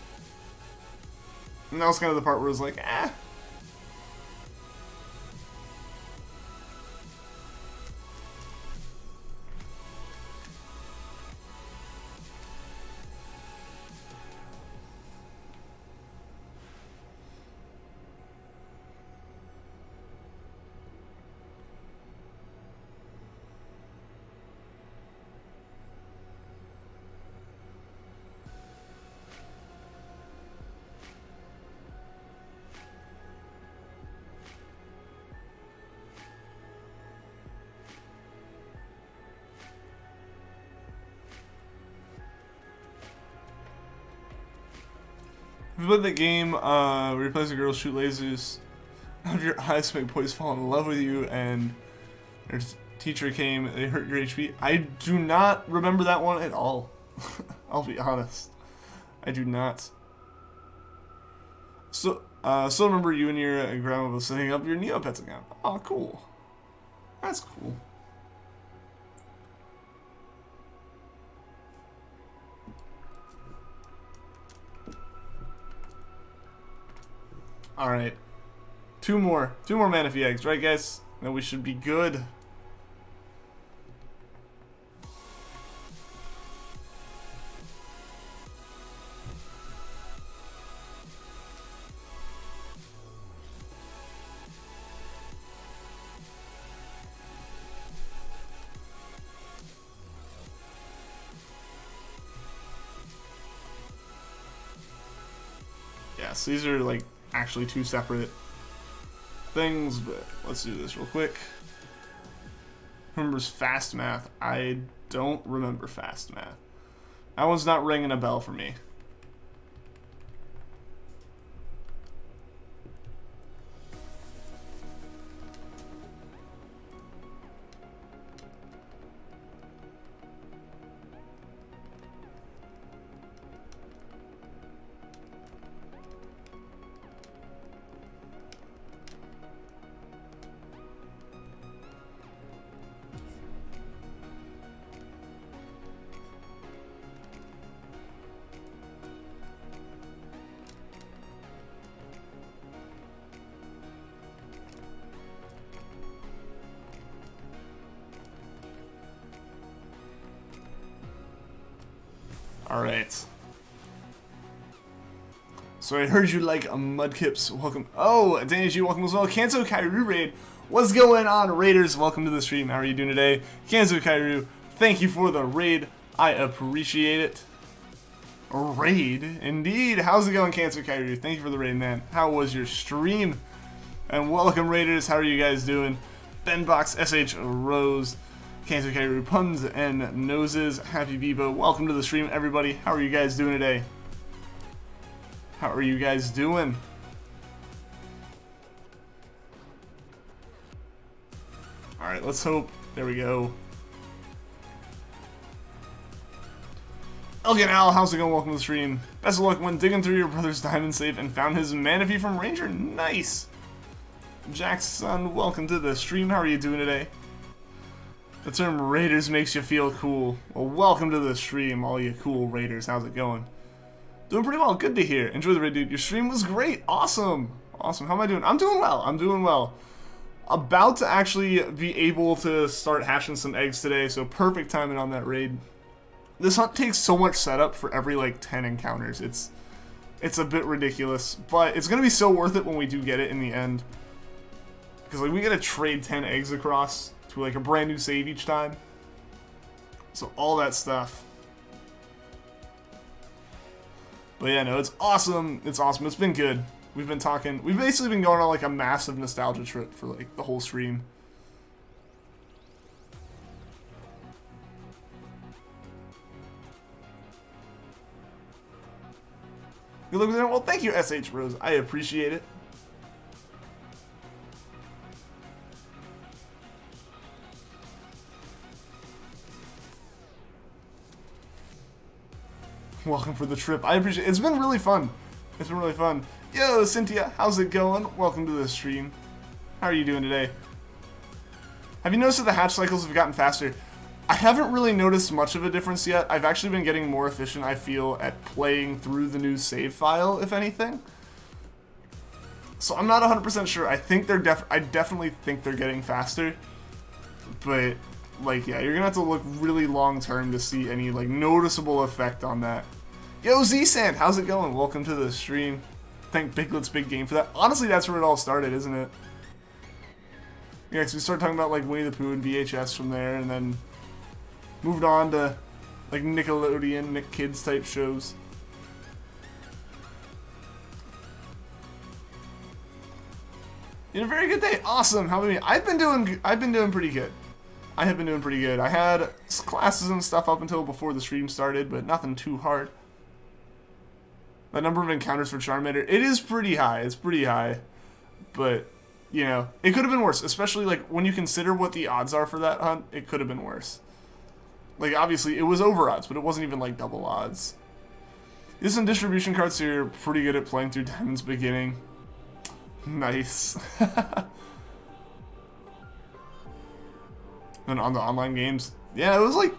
And that was kind of the part where it was like, eh. If you played the game where you play as a girl, shoot lasers out of your eyes to make boys fall in love with you, and their teacher came, they hurt your HP. I do not remember that one at all. I'll be honest. I do not. So, still remember you and your grandma was setting up your Neopets account. Oh, cool. That's cool. Alright. Two more Manaphy Eggs, right guys? Then we should be good. maths. These are like actually two separate things, but let's do this real quick. Remembers fast math? I don't remember fast math. That one's not ringing a bell for me. Alright. So I heard you like Mudkips. Welcome. Oh, Danny G, welcome as well. Kanto Kairu raid. What's going on, Raiders? Welcome to the stream. How are you doing today? Kanto Kairu, thank you for the raid. I appreciate it. Raid? Indeed. How's it going, Kanto Kairu? Thank you for the raid, man. How was your stream? And welcome, Raiders. How are you guys doing? Benbox, SH Rose, Kanto Kairu, Puns and Noses, Happy Bebo. Welcome to the stream, everybody. How are you guys doing today? How are you guys doing? Alright, let's hope. There we go. Elgin Al, how's it going? Welcome to the stream. Best of luck when digging through your brother's diamond safe and found his Manaphy from Ranger. Nice! Jackson, welcome to the stream. How are you doing today? The term Raiders makes you feel cool. Well, welcome to the stream, all you cool Raiders. How's it going? Doing pretty well. Good to hear. Enjoy the raid, dude. Your stream was great. Awesome. Awesome. How am I doing? I'm doing well. I'm doing well. About to actually be able to start hatching some eggs today, so perfect timing on that raid. This hunt takes so much setup for every, like, 10 encounters. It's a bit ridiculous, but it's going to be so worth it when we do get it in the end. Because, like, we got to trade 10 eggs across to, like, a brand new save each time. So, all that stuff. But yeah, no, it's awesome. It's awesome. It's been good. We've been talking. We've basically been going on, like, a massive nostalgia trip for, like, the whole stream. Good luck with it. Well, thank you, SH Rose. I appreciate it. Welcome for the trip. I appreciate it. It's been really fun. It's been really fun. Yo, Cynthia, how's it going? Welcome to the stream. How are you doing today? Have you noticed that the hatch cycles have gotten faster? I haven't really noticed much of a difference yet. I've actually been getting more efficient, I feel, at playing through the new save file, if anything. So I'm not 100% sure. I think I definitely think they're getting faster. But, like, yeah, you're gonna have to look really long term to see any, like, noticeable effect on that. Yo, Z-Sand, how's it going? Welcome to the stream. Thank Biglet's Big Game for that. Honestly, that's where it all started, isn't it? Yeah, because we started talking about, like, Winnie the Pooh and VHS from there, and then moved on to, like, Nickelodeon, Nick Kids type shows. You had a very good day. Awesome. How about me? I've been doing pretty good. I have been doing pretty good. I had classes and stuff up until before the stream started, but nothing too hard. The number of encounters for Charmander, it is pretty high. It's pretty high. But, you know, it could have been worse. Especially, like, when you consider what the odds are for that hunt, it could have been worse. Like, obviously, it was over odds, but it wasn't even, like, double odds. There's some distribution cards, so you're pretty good at playing through Diamond's beginning. Nice. And on the online games, yeah, it was like,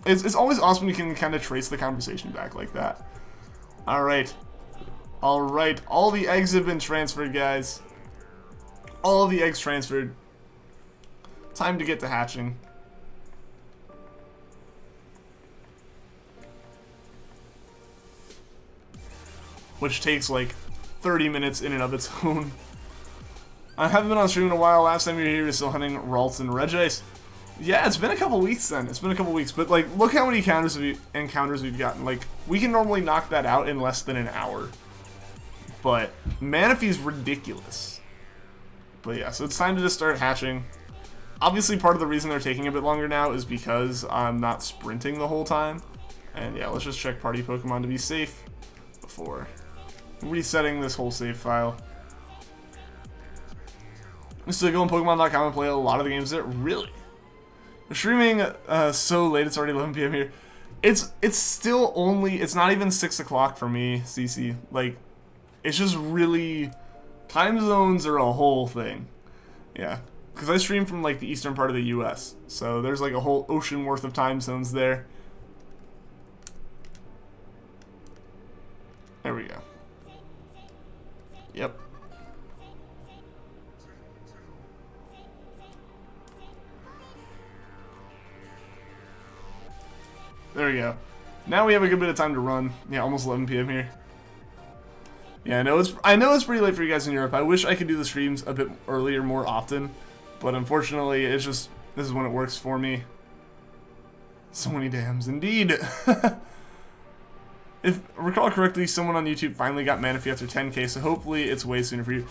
it's always awesome when you can kind of trace the conversation back like that. Alright. Alright, all the eggs have been transferred, guys. All of the eggs transferred. Time to get to hatching. Which takes like 30 minutes in and of its own. I haven't been on stream in a while. Last time you were here, you're still hunting Ralts and Regice. Yeah, it's been a couple weeks then. It's been a couple weeks, but like, look how many encounters we've gotten. Like, we can normally knock that out in less than an hour. But Manaphy's ridiculous. But yeah, so it's time to just start hatching. Obviously, part of the reason they're taking a bit longer now is because I'm not sprinting the whole time. And yeah, let's just check party Pokemon to be safe before resetting this whole save file. I'm still go on Pokemon.com and play a lot of the games there. Really? We're streaming so late, it's already 11 p.m. here. It's still only, it's not even 6 o'clock for me, CC. Like, it's just really, time zones are a whole thing. Yeah. Because I stream from, like, the eastern part of the U.S. So there's, like, a whole ocean worth of time zones there. There we go. Yep. There we go. Now we have a good bit of time to run. Yeah, almost 11 p.m. here. Yeah, I know it's pretty late for you guys in Europe. I wish I could do the streams a bit earlier, more often. But unfortunately, it's just, this is when it works for me. So many dams, indeed. If I recall correctly, someone on YouTube finally got Manaphy after 10k, so hopefully it's way sooner for you.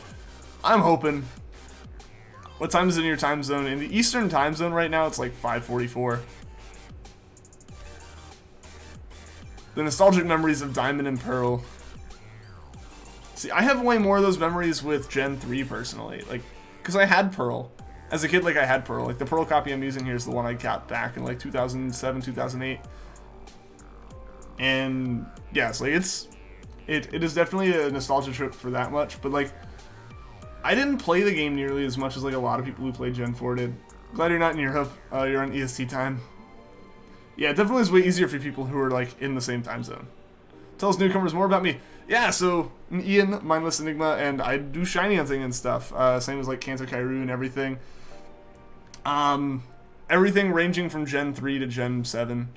I'm hoping. What time is it in your time zone? In the Eastern time zone right now, it's like 5:44. The nostalgic memories of Diamond and Pearl. See, I have way more of those memories with Gen 3 personally. Like, because I had Pearl. As a kid, like, I had Pearl. Like, the Pearl copy I'm using here is the one I got back in, like, 2007, 2008. And, yeah, it's like, it is definitely a nostalgia trip for that much. But, like, I didn't play the game nearly as much as, like, a lot of people who played Gen 4 did. Glad you're not in Europe. You're on EST time. Yeah, it definitely is way easier for people who are, like, in the same time zone. Tell us newcomers more about me. Yeah, so, I'm Ian, Mindless Enigma, and I do shiny hunting and stuff. Same as, like, Kanto Kairu and everything. Everything ranging from Gen 3 to Gen 7.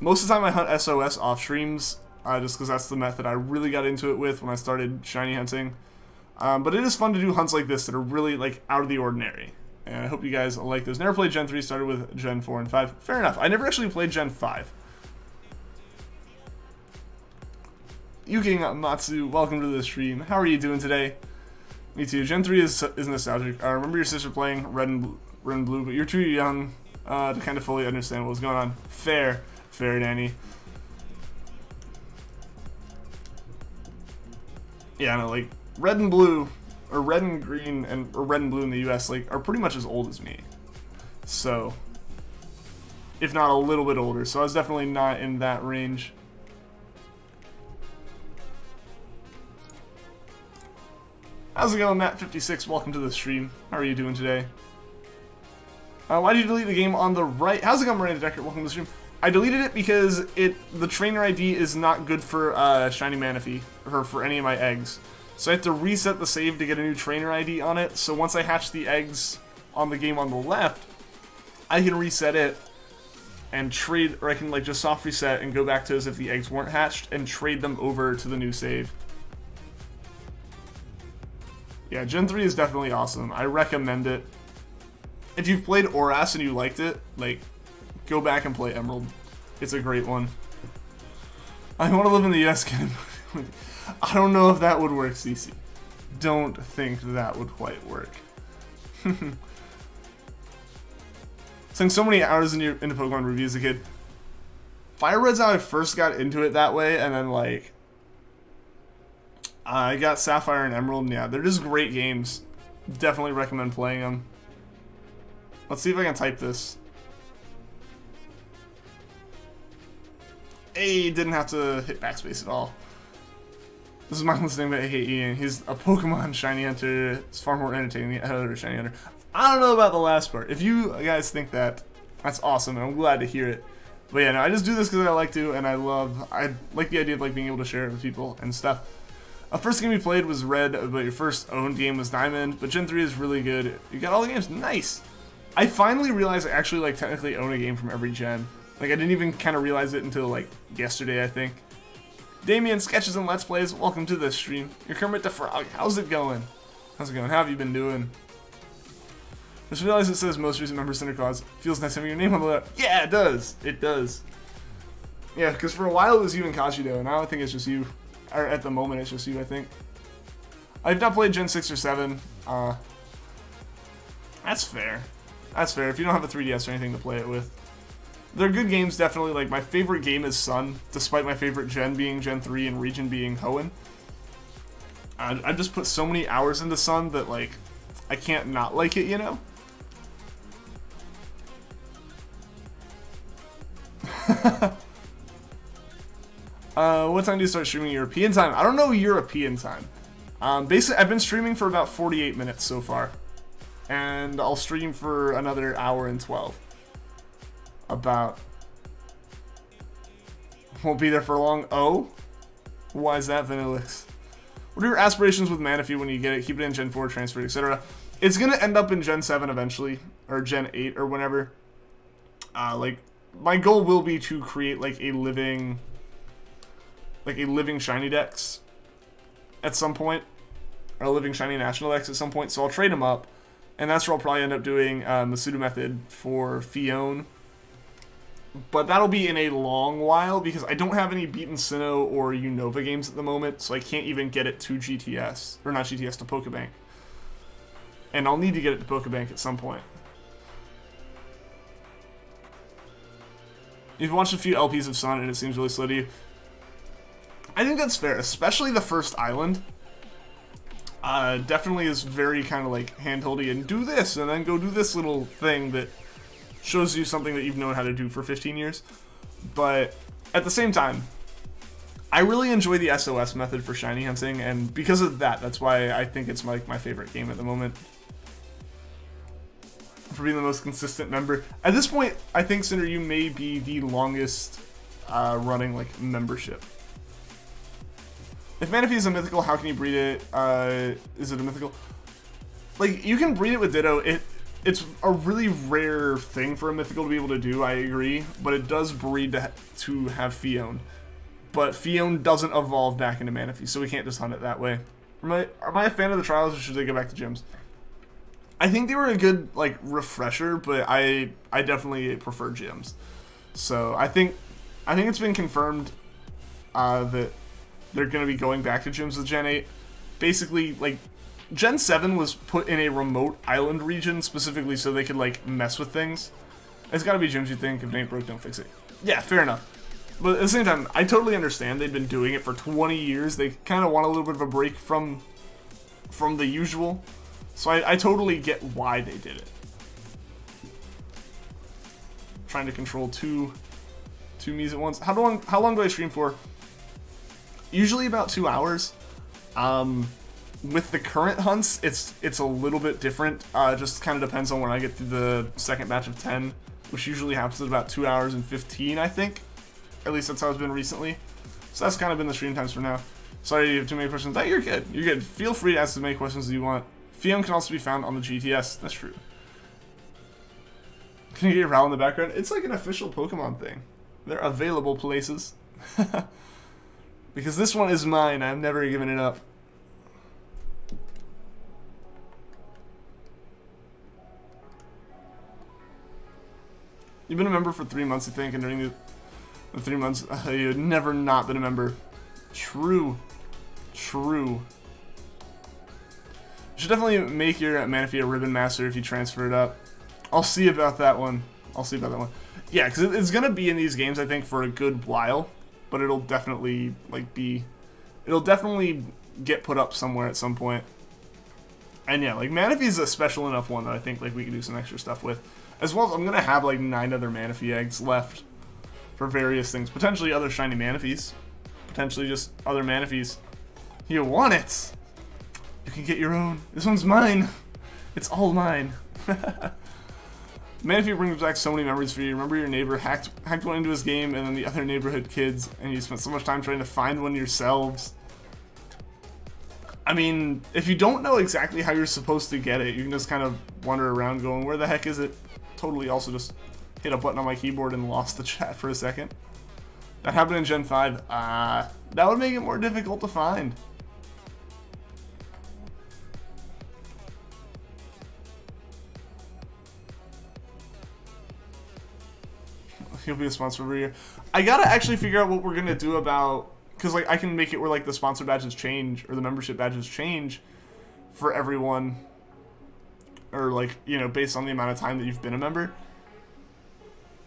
Most of the time I hunt SOS off streams, just because that's the method I really got into it with when I started shiny hunting. But it is fun to do hunts like this that are really, like, out of the ordinary. And I hope you guys like this. Never played Gen 3, started with Gen 4 and 5. Fair enough. I never actually played Gen 5. Yuking Matsu, welcome to the stream. How are you doing today? Me too. Gen 3 is nostalgic. I remember your sister playing Red and Blue, but you're too young to kind of fully understand what was going on. Fair, Danny. Yeah, no, like, Red and Blue, or Red and Green, or Red and Blue in the US, like, are pretty much as old as me. So, if not a little bit older. So I was definitely not in that range. How's it going, Matt56? Welcome to the stream. How are you doing today? Why did you delete the game on the right? How's it going, Miranda Decker? Welcome to the stream. I deleted it because the trainer ID is not good for Shiny Manaphy, or for any of my eggs. So I have to reset the save to get a new trainer ID on it. So once I hatch the eggs on the game on the left, I can reset it and trade, or I can like just soft reset and go back to as if the eggs weren't hatched and trade them over to the new save. Yeah, Gen 3 is definitely awesome. I recommend it. If you've played Oras and you liked it, like, go back and play Emerald. It's a great one. I want to live in the US, kid. I don't know if that would work, CC. Don't think that would quite work. Spent so many hours into Pokemon reviews as a kid. Fire Red's how I first got into it that way, and then, like, I got Sapphire and Emerald, and yeah, they're just great games. Definitely recommend playing them. Let's see if I can type this. Hey, didn't have to hit backspace at all. This is my listening, but I hate Ian. He's a Pokemon shiny hunter. It's far more entertaining than other shiny hunter. I don't know about the last part. If you guys think that, that's awesome, and I'm glad to hear it. But yeah, no, I just do this because I like to, and I like the idea of like being able to share it with people and stuff. First game we played was Red, but your first owned game was Diamond. But Gen 3 is really good. You got all the games. Nice. I finally realized I actually like technically own a game from every gen. Like I didn't even kind of realize it until like yesterday, I think. Damien, Sketches and Let's Plays, welcome to the stream. You're Kermit the Frog. How's it going? How's it going? How have you been doing? Just realized it says most recent member Center Claus. Feels nice having your name on the left. Yeah, it does. It does. Yeah, because for a while it was you and Kashido, and now I think it's just you. Or at the moment, it's just you, I think. I've not played Gen 6 or 7. That's fair. That's fair. If you don't have a 3DS or anything to play it with. They're good games, definitely. Like, my favorite game is Sun, despite my favorite gen being Gen 3 and region being Hoenn. I just put so many hours into Sun that, like, I can't not like it, you know? What time do you start streaming European time? I don't know European time. Basically, I've been streaming for about 48 minutes so far. And I'll stream for another hour and 12. Won't be there for long. Oh? Why is that, Vanillix? What are your aspirations with Manaphy when you get it? Keep it in Gen 4, transfer, etc. It's gonna end up in Gen 7 eventually. Or Gen 8 or whenever. Like, my goal will be to create, like, a living Shiny Dex at some point. Or a living Shiny National Dex at some point. So I'll trade them up. And that's where I'll probably end up doing the pseudo method for Phione. But that'll be in a long while because I don't have any Beaten Sinnoh or Unova games at the moment, so I can't even get it to GTS. Or not GTS, to Pokebank. And I'll need to get it to Pokebank at some point. You've watched a few LPs of Sun and it seems really slow to you. I think that's fair, especially the first island. Definitely is very kind of like hand-holdy and do this and then go do this little thing that shows you something that you've known how to do for 15 years. But at the same time, I really enjoy the SOS method for shiny hunting, and because of that, that's why I think it's like my favorite game at the moment. For being the most consistent member. At this point, I think, Cinder, you may be the longest running like membership. If Manaphy is a mythical, how can you breed it? Is it a mythical? Like, you can breed it with Ditto. It's a really rare thing for a mythical to be able to do, I agree. But it does breed to have Phione. But Phione doesn't evolve back into Manaphy, so we can't just hunt it that way. Am I a fan of the trials, or should they go back to gyms? I think they were a good, like, refresher, but I definitely prefer gyms. So, I think it's been confirmed that they're going to be going back to gyms with Gen 8. Basically, like, Gen 7 was put in a remote island region specifically so they could, like, mess with things. It's got to be gyms, you think. If it ain't broke, don't fix it. Yeah, fair enough. But at the same time, I totally understand. They've been doing it for 20 years. They kind of want a little bit of a break from the usual. So I totally get why they did it. Trying to control two Miis at once. How long do I stream for? Usually about 2 hours. With the current hunts, it's a little bit different. Just kind of depends on when I get through the second batch of 10, which usually happens at about 2 hours and 15, I think. At least that's how it's been recently. So that's kind of been the stream times for now. Sorry you have too many questions. Oh, you're good. You're good. Feel free to ask as many questions as you want. Phione can also be found on the GTS. That's true. Can you get your Rowlet in the background? It's like an official Pokemon thing. They're available places. Because this one is mine. I'm never giving it up. You've been a member for 3 months, I think, and during the 3 months, you've never not been a member. True. True. You should definitely make your Manaphy a Ribbon Master if you transfer it up. I'll see about that one. I'll see about that one. Yeah, because it's going to be in these games, I think, for a good while. But it'll definitely, like, it'll definitely get put up somewhere at some point. And yeah, like, Manaphy's a special enough one that I think, like, we can do some extra stuff with. As well as I'm going to have, like, 9 other Manaphy eggs left for various things. Potentially other shiny Manaphys. Potentially just other Manaphys. You want it! You can get your own. This one's mine. It's all mine. Manaphy brings back so many memories for you. Remember your neighbor hacked one into his game and then the other neighborhood kids, and you spent so much time trying to find one yourselves. I mean, if you don't know exactly how you're supposed to get it, you can just kind of wander around going, where the heck is it? Totally also just hit a button on my keyboard and lost the chat for a second. That happened in Gen 5. That would make it more difficult to find. He'll be a sponsor every year. I gotta actually figure out what we're gonna do about because like I can make it where like the sponsor badges change or the membership badges change for everyone, or like, you know, based on the amount of time that you've been a member.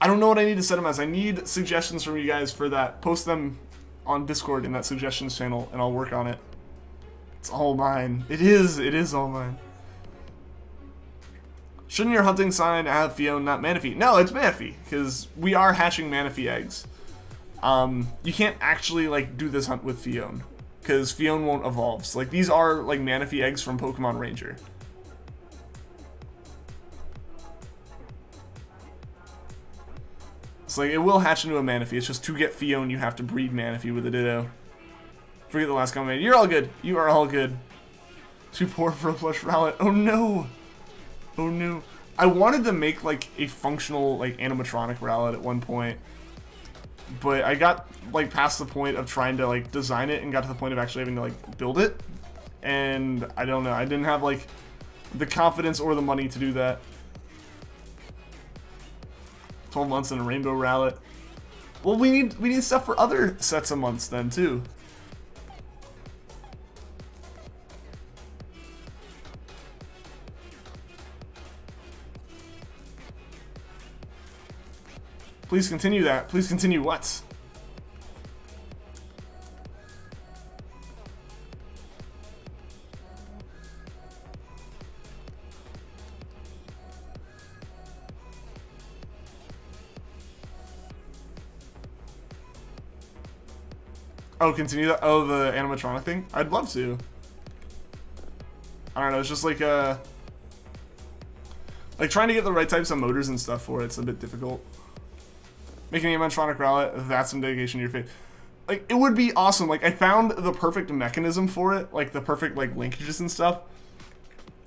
I don't know what I need to set them as. I need suggestions from you guys for that. Post them on Discord in that suggestions channel, and I'll work on it. It's all mine. It is all mine. Shouldn't your hunting sign have Fion, not Manaphy? No, it's Manaphy, because we are hatching Manaphy eggs. You can't actually, like, do this hunt with Fion, because Fion won't evolve. So, like, these are, like, Manaphy eggs from Pokemon Ranger. So, like, it will hatch into a Manaphy. It's just to get Fion, you have to breed Manaphy with a Ditto. Forget the last comment. You're all good. You are all good. Too poor for a plush Rowlet. Oh, no. Oh, no. I wanted to make, like, a functional, like, animatronic Rowlet at one point. But I got, like, past the point of trying to, like, design it and got to the point of actually having to, like, build it. And I don't know. I didn't have, like, the confidence or the money to do that. 12 months in a Rainbow Rowlet. Well, we need stuff for other sets of months then, too. Please continue that. Please continue what? Oh, continue that? Oh, the animatronic thing? I'd love to. I don't know, it's just like trying to get the right types of motors and stuff for it's a bit difficult. Making an animatronic Rowlet, that's some dedication to your faith. Like, it would be awesome. Like, I found the perfect mechanism for it, like the perfect, like, linkages and stuff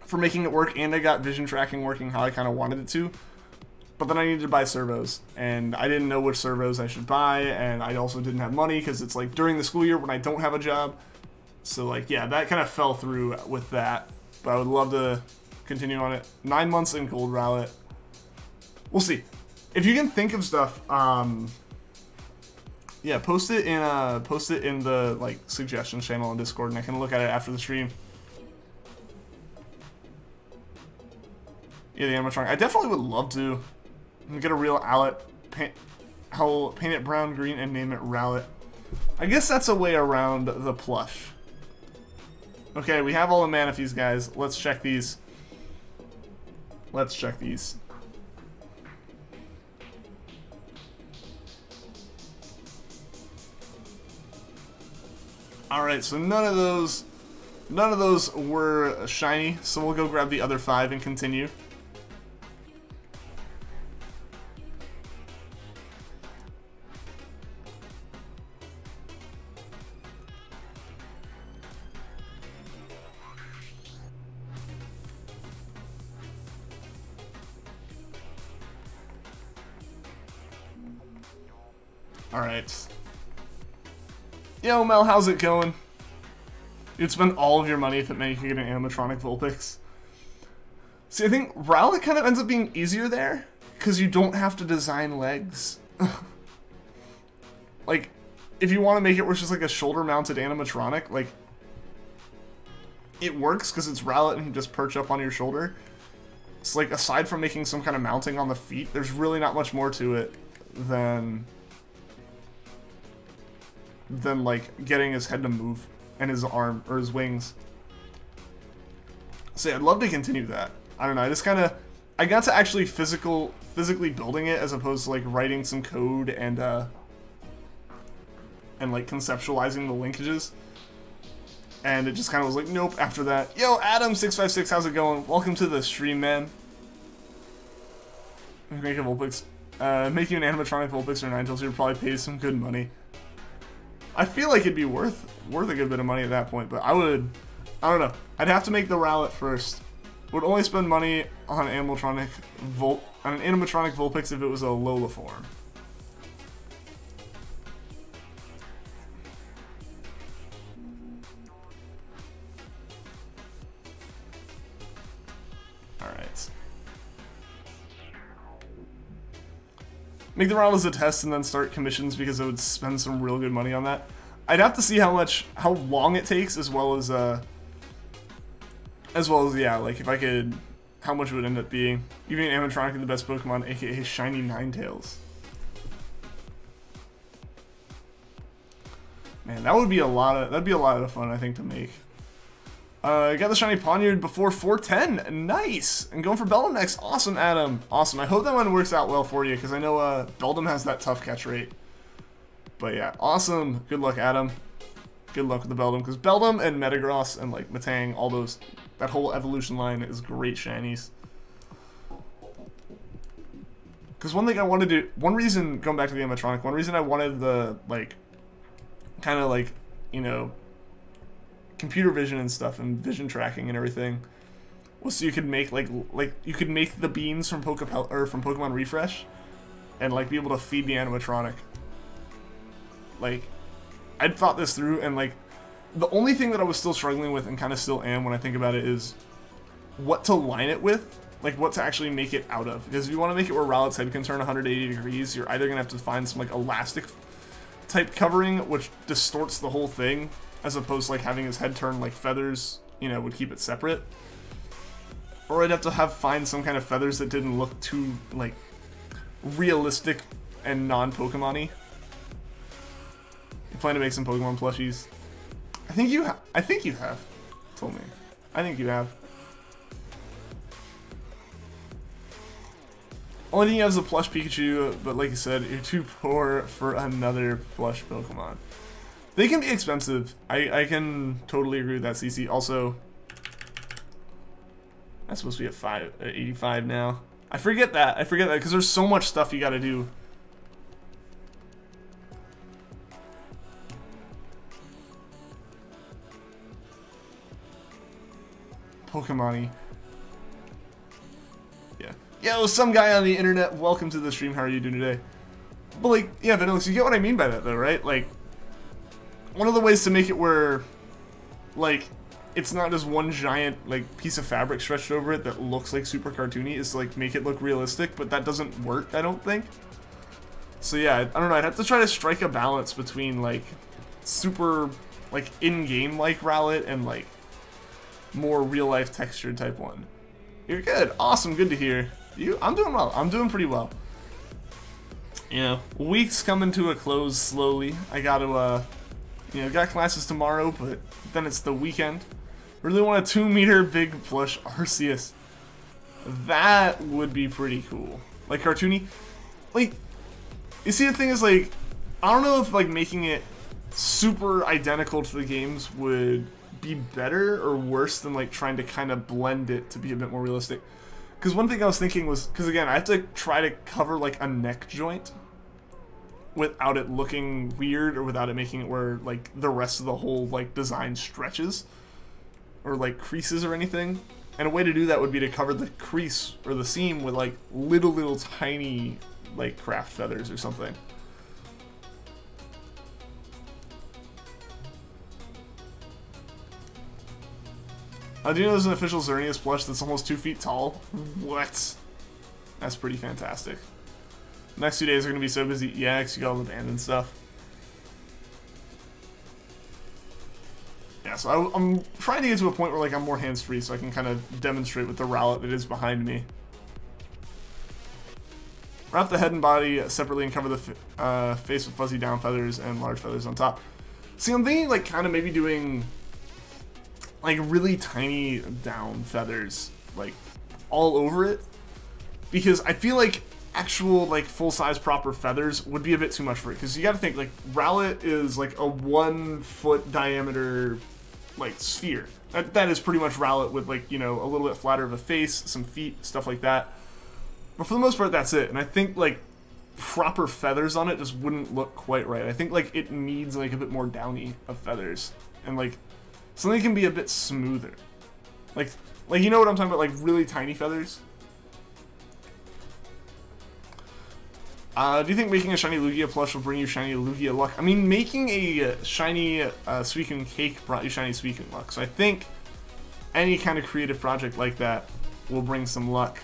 for making it work, and I got vision tracking working how I kind of wanted it to. But then I needed to buy servos, and I didn't know which servos I should buy, and I also didn't have money, because it's, like, during the school year when I don't have a job. So, like, yeah, that kind of fell through with that. But I would love to continue on it. 9 months in Gold Rowlet. We'll see. If you can think of stuff, yeah, post it in the, like, suggestions channel on Discord, and I can look at it after the stream. Yeah, the animatronic. I definitely would love to get a real Owlet, paint it brown, green, and name it Rowlet. I guess that's a way around the plush. Okay, we have all the Manaphies, guys. Let's check these. Let's check these. Alright, so none of those were shiny, so we'll go grab the other 5 and continue. Alright. Yo, Mel, how's it going? You'd spend all of your money if it meant you could get an animatronic Vulpix. See, I think Rowlet kind of ends up being easier there, because you don't have to design legs. Like, if you want to make it where it's just like a shoulder-mounted animatronic, like, it works because it's Rowlet and you just perch up on your shoulder. It's like, aside from making some kind of mounting on the feet, there's really not much more to it than like getting his head to move and his arm or his wings. So yeah, I'd love to continue that. I don't know, I got to actually physically building it as opposed to like writing some code and like conceptualizing the linkages. And it just kind of was like, nope, after that. Yo, Adam656, how's it going? Welcome to the stream, man. Make a Vulpix. Making an animatronic Vulpix or Ninetales would probably pay some good money. I feel like it'd be worth a good bit of money at that point, but I don't know. I'd have to make the Rowlet first. Would only spend money on an animatronic Vulpix if it was a Lola form. Alright. Make the Rowlet as a test and then start commissions because I would spend some real good money on that. I'd have to see how long it takes, as well as yeah, like if I could, how much it would end up being. Even animatronically the best Pokemon, aka Shiny Ninetales. Man, that'd be a lot of fun, I think, to make. Got the shiny Poniard before 410. Nice! And going for Beldum next. Awesome, Adam. Awesome. I hope that one works out well for you, because I know Beldum has that tough catch rate. But yeah, awesome. Good luck, Adam. Good luck with the Beldum, because Beldum and Metagross and like Metang, all those, that whole evolution line is great shinies. Because one thing I wanted to, one reason, going back to the animatronic, one reason I wanted the, like, kind of like, you know, computer vision and stuff and vision tracking and everything was so you could make like you could make the beans from Pokemon Refresh and like be able to feed the animatronic. Like, I'd thought this through, and like the only thing that I was still struggling with, and kind of still am when I think about it, is what to line it with, like what to actually make it out of. Because if you want to make it where Rowlet's head can turn 180 degrees, you're either gonna have to find some like elastic type covering, which distorts the whole thing, as opposed to like having his head turn like feathers, you know, would keep it separate. Or I'd have to find some kind of feathers that didn't look too like realistic and non-Pokemon-y. You plan to make some Pokemon plushies? I think you have told me. I think you have. Only thing you have is a plush Pikachu, but like you said, you're too poor for another plush Pokemon. They can be expensive. I can totally agree with that, CC. Also, that's supposed to be at 85 now. I forget that because there's so much stuff you gotta do. Pokemon-y. Yeah. Yo, some guy on the internet, welcome to the stream, how are you doing today? But like, yeah, Vanillix, you get what I mean by that though, right? Like, one of the ways to make it where, like, it's not just one giant, like, piece of fabric stretched over it that looks like super cartoony is to, like, make it look realistic, but that doesn't work, I don't think. So yeah, I don't know, I'd have to try to strike a balance between, like, super, like, in-game-like Rowlet and, like, more real-life textured type one. You're good. Awesome, good to hear. I'm doing well. I'm doing pretty well. You know, week's coming to a close slowly. I gotta, you know, got classes tomorrow, but then it's the weekend. Really want a 2-meter big plush Arceus. That would be pretty cool. Like, cartoony. Like, you see, the thing is, like, I don't know if, like, making it super identical to the games would be better or worse than, like, trying to kind of blend it to be a bit more realistic. Because one thing I was thinking was, because, again, I have to try to cover, like, a neck joint without it looking weird, or without it making it where, like, the rest of the whole, like, design stretches or, like, creases or anything. And a way to do that would be to cover the crease or the seam with, like, little tiny, like, craft feathers or something. Do you know there's an official Xerneas plush that's almost 2 feet tall? What? That's pretty fantastic. Next 2 days are going to be so busy. Yeah, because you got all the band and stuff. Yeah, so I'm trying to get to a point where, like, I'm more hands-free so I can kind of demonstrate with the Rowlet that is behind me. Wrap the head and body separately and cover the face with fuzzy down feathers and large feathers on top. See, I'm thinking, like, kind of maybe doing, like, really tiny down feathers, like, all over it. Because I feel like actual, like, full-size proper feathers would be a bit too much for it. Because you gotta think, like, Rowlet is, like, a 1-foot diameter, like, sphere. That is pretty much Rowlet with, like, you know, a little bit flatter of a face, some feet, stuff like that. But for the most part, that's it. And I think, like, proper feathers on it just wouldn't look quite right. I think, like, it needs, like, a bit more downy of feathers. And, like, something can be a bit smoother. Like, you know what I'm talking about? Like, really tiny feathers? Do you think making a shiny Lugia plush will bring you shiny Lugia luck? I mean, making a shiny Suicune cake brought you shiny Suicune luck. So I think any kind of creative project like that will bring some luck.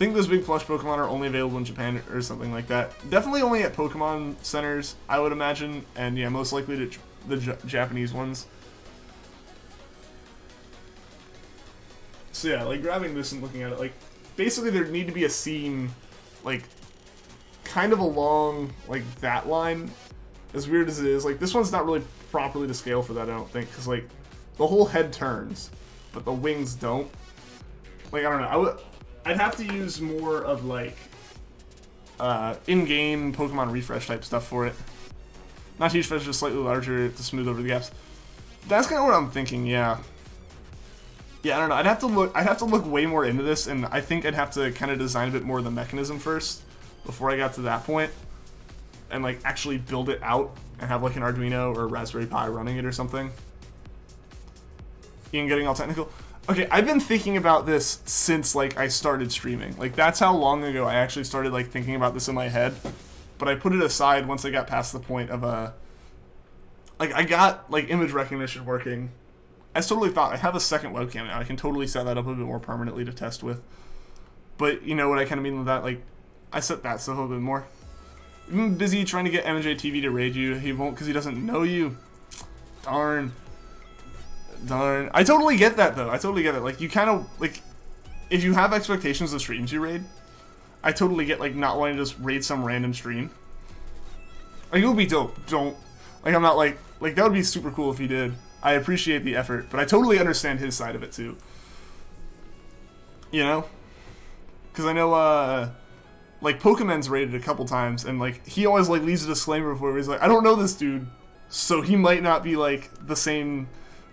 think those big plush Pokemon are only available in Japan or something like that. Definitely only at Pokemon centers, I would imagine, and yeah, most likely to the Japanese ones. So yeah, like grabbing this and looking at it, like basically there need to be a scene, like kind of along like that line. As weird as it is, like this one's not really properly to scale for that, I don't think, because like the whole head turns, but the wings don't. Like I don't know, I'd have to use more of like in-game Pokemon refresh type stuff for it. Not huge fetch, just slightly larger to smooth over the gaps. That's kind of what I'm thinking, yeah. Yeah, I don't know. I'd have to look way more into this, and I think I'd have to kind of design a bit more of the mechanism first before I got to that point, and like actually build it out and have like an Arduino or a Raspberry Pi running it or something. Ian getting all technical. Okay, I've been thinking about this since like I started streaming. Like that's how long ago I actually started like thinking about this in my head. But I put it aside once I got past the point of like I got like image recognition working. I totally thought I have a second webcam now. I can totally set that up a bit more permanently to test with. But you know what I kind of mean with that? Like I set that stuff up a bit more. I've been busy trying to get MJ TV to raid you. He won't because he doesn't know you. Darn. Darn. I totally get that though. I totally get it. Like you kind of like if you have expectations of streams you raid, I totally get like not wanting to just raid some random stream. Like it would be dope. Don't like I'm not like that would be super cool if he did. I appreciate the effort, but I totally understand his side of it too. You know? Because I know like Pokemon's raided a couple times and like he always like leaves a disclaimer before he's like, I don't know this dude, so he might not be like the same.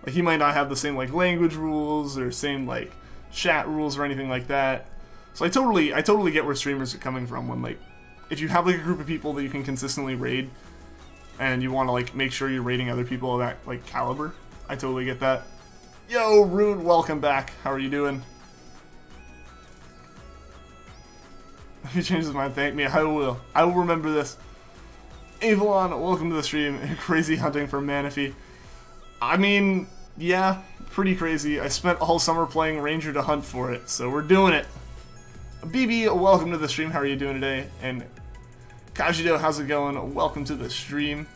Like he might not have the same like language rules or same like chat rules or anything like that. So I totally get where streamers are coming from when like if you have like a group of people that you can consistently raid and you want to like make sure you're raiding other people of that like caliber. I totally get that. Yo, Rune, welcome back. How are you doing? If he changes his mind, thank me. I will. I will remember this. Avalon, welcome to the stream. Crazy hunting for Manaphy. I mean, yeah, pretty crazy. I spent all summer playing Ranger to hunt for it, so we're doing it. BB, welcome to the stream. How are you doing today? And Kajido, how's it going? Welcome to the stream.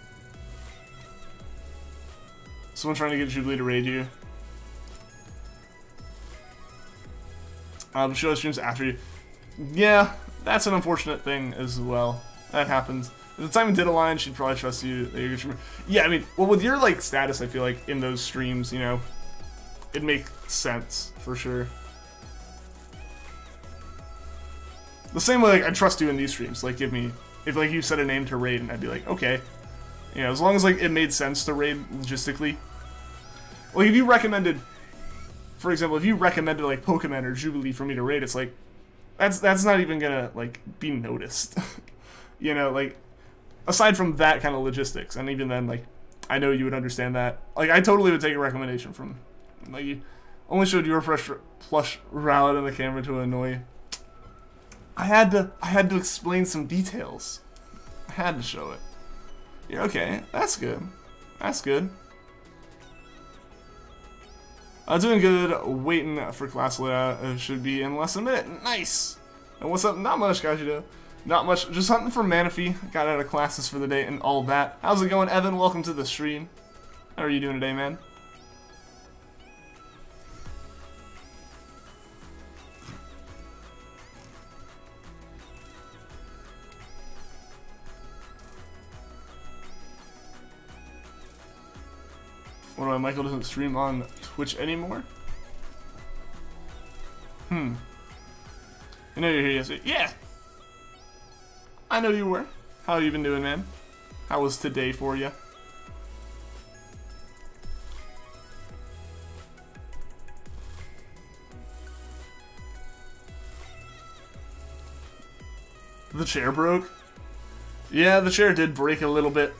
Someone trying to get Jubilee to raid you. Show streams after you. Yeah, that's an unfortunate thing as well. That happens. If the time did align, she'd probably trust you that you're a good streamer. Yeah, I mean, well, with your like status, I feel like in those streams, you know, it makes sense for sure. The same way, like I trust you in these streams. Like, give me if like you said a name to raid, and I'd be like, okay, you know, as long as like it made sense to raid logistically. Like if you recommended, for example, if you recommended like Pokemon or Jubilee for me to raid, it's like that's not even gonna like be noticed. You know, like aside from that kind of logistics, and even then, like I know you would understand that. Like I totally would take a recommendation from like you only showed your plush Rowlet in the camera to annoy you. I had to explain some details. I had to show it. Yeah, okay, that's good. That's good. Doing good. Waiting for class layout. Should be in less than a minute. Nice. And what's up? Not much, guys. You know, not much. Just hunting for Manaphy. Got out of classes for the day and all that. How's it going, Evan? Welcome to the stream. How are you doing today, man? What do I? Michael doesn't stream on Twitch anymore? I know you're here yesterday. Yeah! I know you were. How have you been doing, man? How was today for you? The chair broke? Yeah, the chair did break a little bit.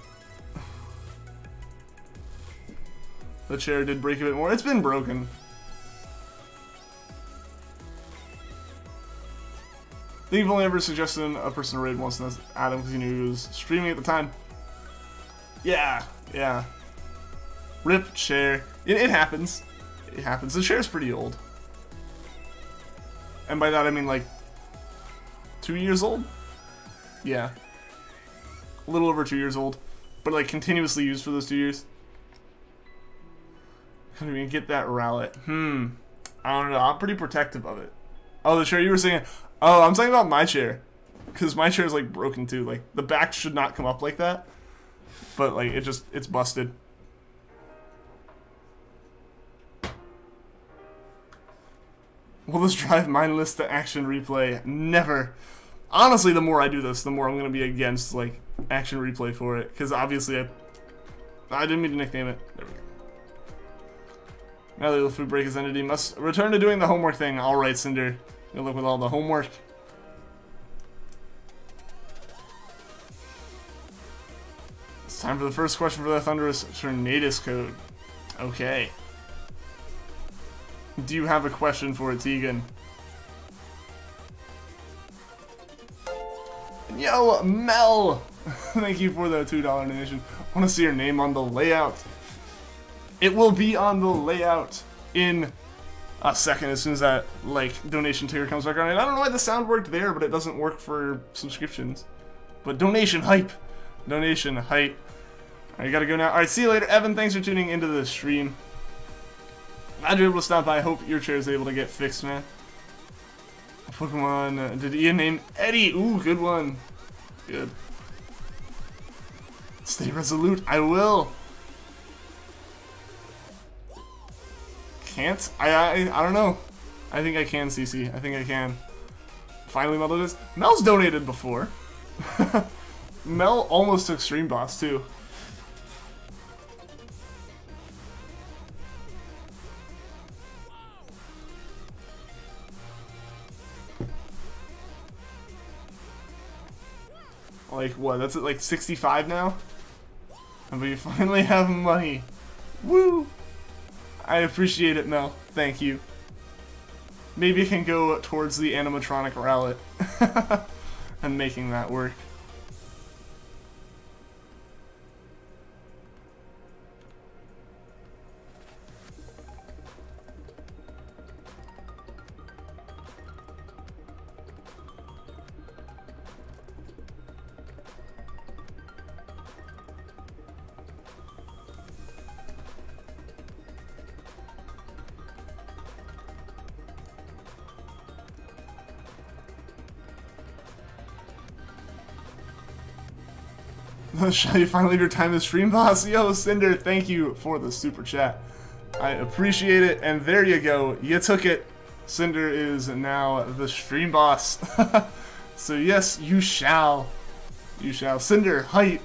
The chair did break a bit more. It's been broken. I think you've only ever suggested a person to raid once, and that's Adam, because he knew he was streaming at the time. Yeah, yeah. Rip chair. It happens. It happens. The chair's pretty old. And by that I mean, like, 2 years old? Yeah. A little over 2 years old. But like continuously used for those 2 years. How do we get that Rowlet? I don't know. I'm pretty protective of it. Oh, the chair you were saying. Oh, I'm talking about my chair. Because my chair is like broken too. Like the back should not come up like that. But like it's busted. Will this drive mindless to action replay? Never. Honestly, the more I do this, the more I'm going to be against like action replay for it. Because obviously I didn't mean to nickname it. There we go. Now that the food break is ended, he must return to doing the homework thing. Alright, Cinder. Good luck with all the homework. It's time for the first question for the Thunderous Tornadus code. Okay. Do you have a question for it, Tegan? Yo, Mel! Thank you for the $2 donation. I want to see your name on the layout. It will be on the layout in a second as soon as that, like, donation ticker comes back on. And I don't know why the sound worked there, but it doesn't work for subscriptions. But donation hype. Donation hype. Alright, you gotta go now. Alright, see you later. Evan, thanks for tuning into the stream. Glad you're able to stop by. I hope your chair is able to get fixed, man. Pokemon, did Ian name Eddie? Ooh, good one. Good. Stay resolute. I will. Can't? I don't know. I think I can, CC. I think I can. Finally, Mel did this. Mel's donated before. Mel almost took Stream Boss, too. Like, what? That's at like 65 now? And we finally have money. Woo! I appreciate it, Mel. Thank you. Maybe it can go towards the animatronic Rowlet. And making that work. Shall you finally leave your time as Stream Boss? Yo, Cinder, thank you for the super chat. I appreciate it, and there you go. You took it. Cinder is now the Stream Boss. So yes, you shall. You shall. Cinder, hype.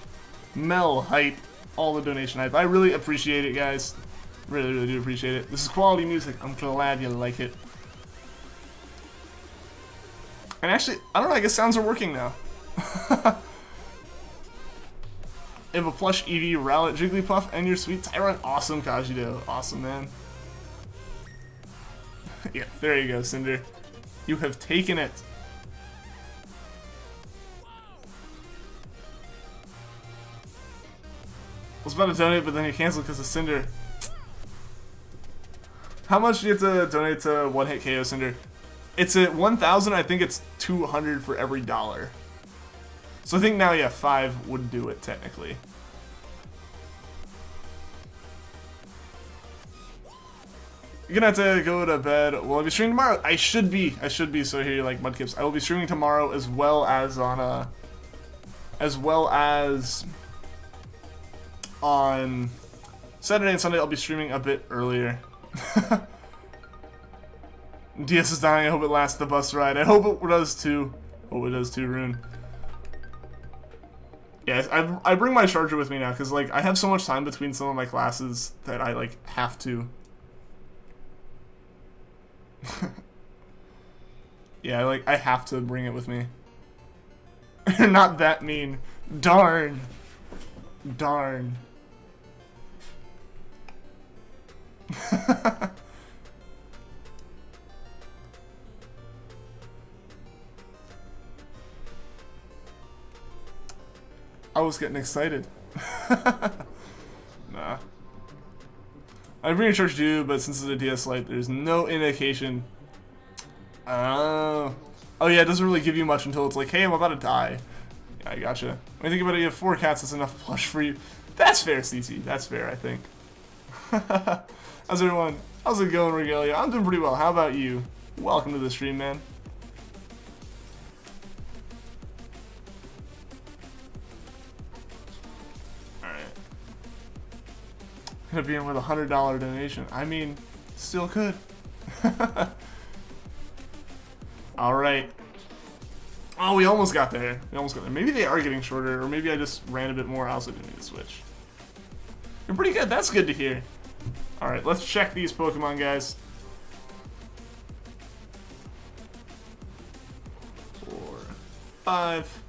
Mel, hype. All the donation hype. I really appreciate it, guys. Really, really do appreciate it. This is quality music. I'm glad you like it. And actually, I don't know, I guess sounds are working now. You have a plush Eevee, Rowlet, Jigglypuff, and your sweet Tyrant. Awesome, Kajido. Awesome, man. Yeah, there you go, Cinder. You have taken it. I was about to donate, but then you canceled because of Cinder. How much do you have to donate to One Hit KO, Cinder? It's at 1,000. I think it's 200 for every dollar. So I think now, yeah, 5 would do it, technically. You're gonna have to go to bed. Will I be streaming tomorrow? I should be, so here you like Mudkips. I will be streaming tomorrow as well as on, on Saturday and Sunday. I'll be streaming a bit earlier. DS is dying. I hope it lasts the bus ride. I hope it does too. Hope it does too, Rune. Yeah, I bring my charger with me now because like I have so much time between some of my classes that I like have to. Yeah, I have to bring it with me. You're not that mean. Darn. Darn. I was getting excited. Nah. I bring a charge too, but since it's a DS Lite, there's no indication. Oh. Oh yeah, it doesn't really give you much until it's like, hey, I'm about to die. Yeah, I gotcha. When you think about it, you have 4 cats, that's enough plush for you. That's fair, CC. That's fair, I think. How's everyone? How's it going, Regalia? I'm doing pretty well. How about you? Welcome to the stream, man. Alright. Gonna be in with a $100 donation. I mean, still could. Alright. Oh, we almost got there. We almost got there. Maybe they are getting shorter, or maybe I just ran a bit more. I also didn't need to switch. You're pretty good. That's good to hear. Alright, let's check these Pokemon, guys. 4, 5.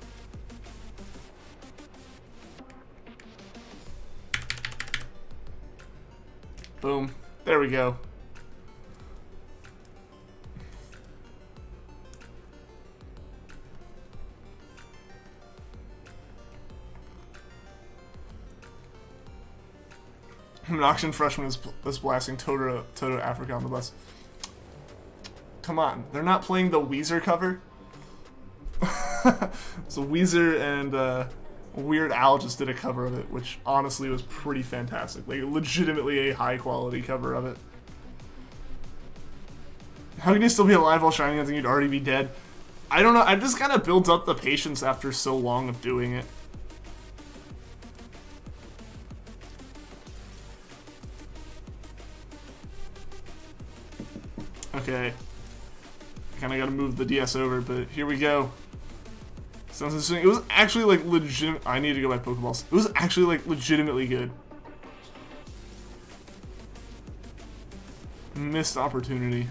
Boom. There we go. An auction freshman is blasting Toto Africa on the bus. Come on, they're not playing the Weezer cover? So Weezer and Weird Al just did a cover of it, which honestly was pretty fantastic. Like, legitimately a high-quality cover of it. How can you still be alive while shining? I think you'd already be dead. I don't know, I've just kind of built up the patience after so long of doing it. Okay. I kind of got to move the DS over, but here we go. Sounds interesting. It was actually like legit. I need to go buy Pokeballs. It was actually like legitimately good. Missed opportunity.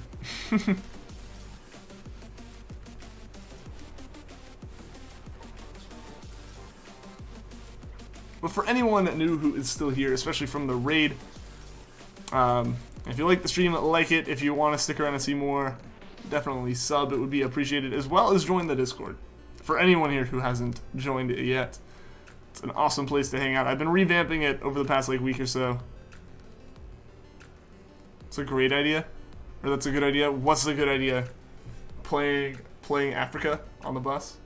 But for anyone new who is still here, especially from the raid, if you like the stream, like it. If you want to stick around and see more, definitely sub. It would be appreciated, as well as join the Discord. For anyone here who hasn't joined it yet, it's an awesome place to hang out. I've been revamping it over the past like week or so. It's a great idea, or that's a good idea. What's a good idea? Playing Africa on the bus.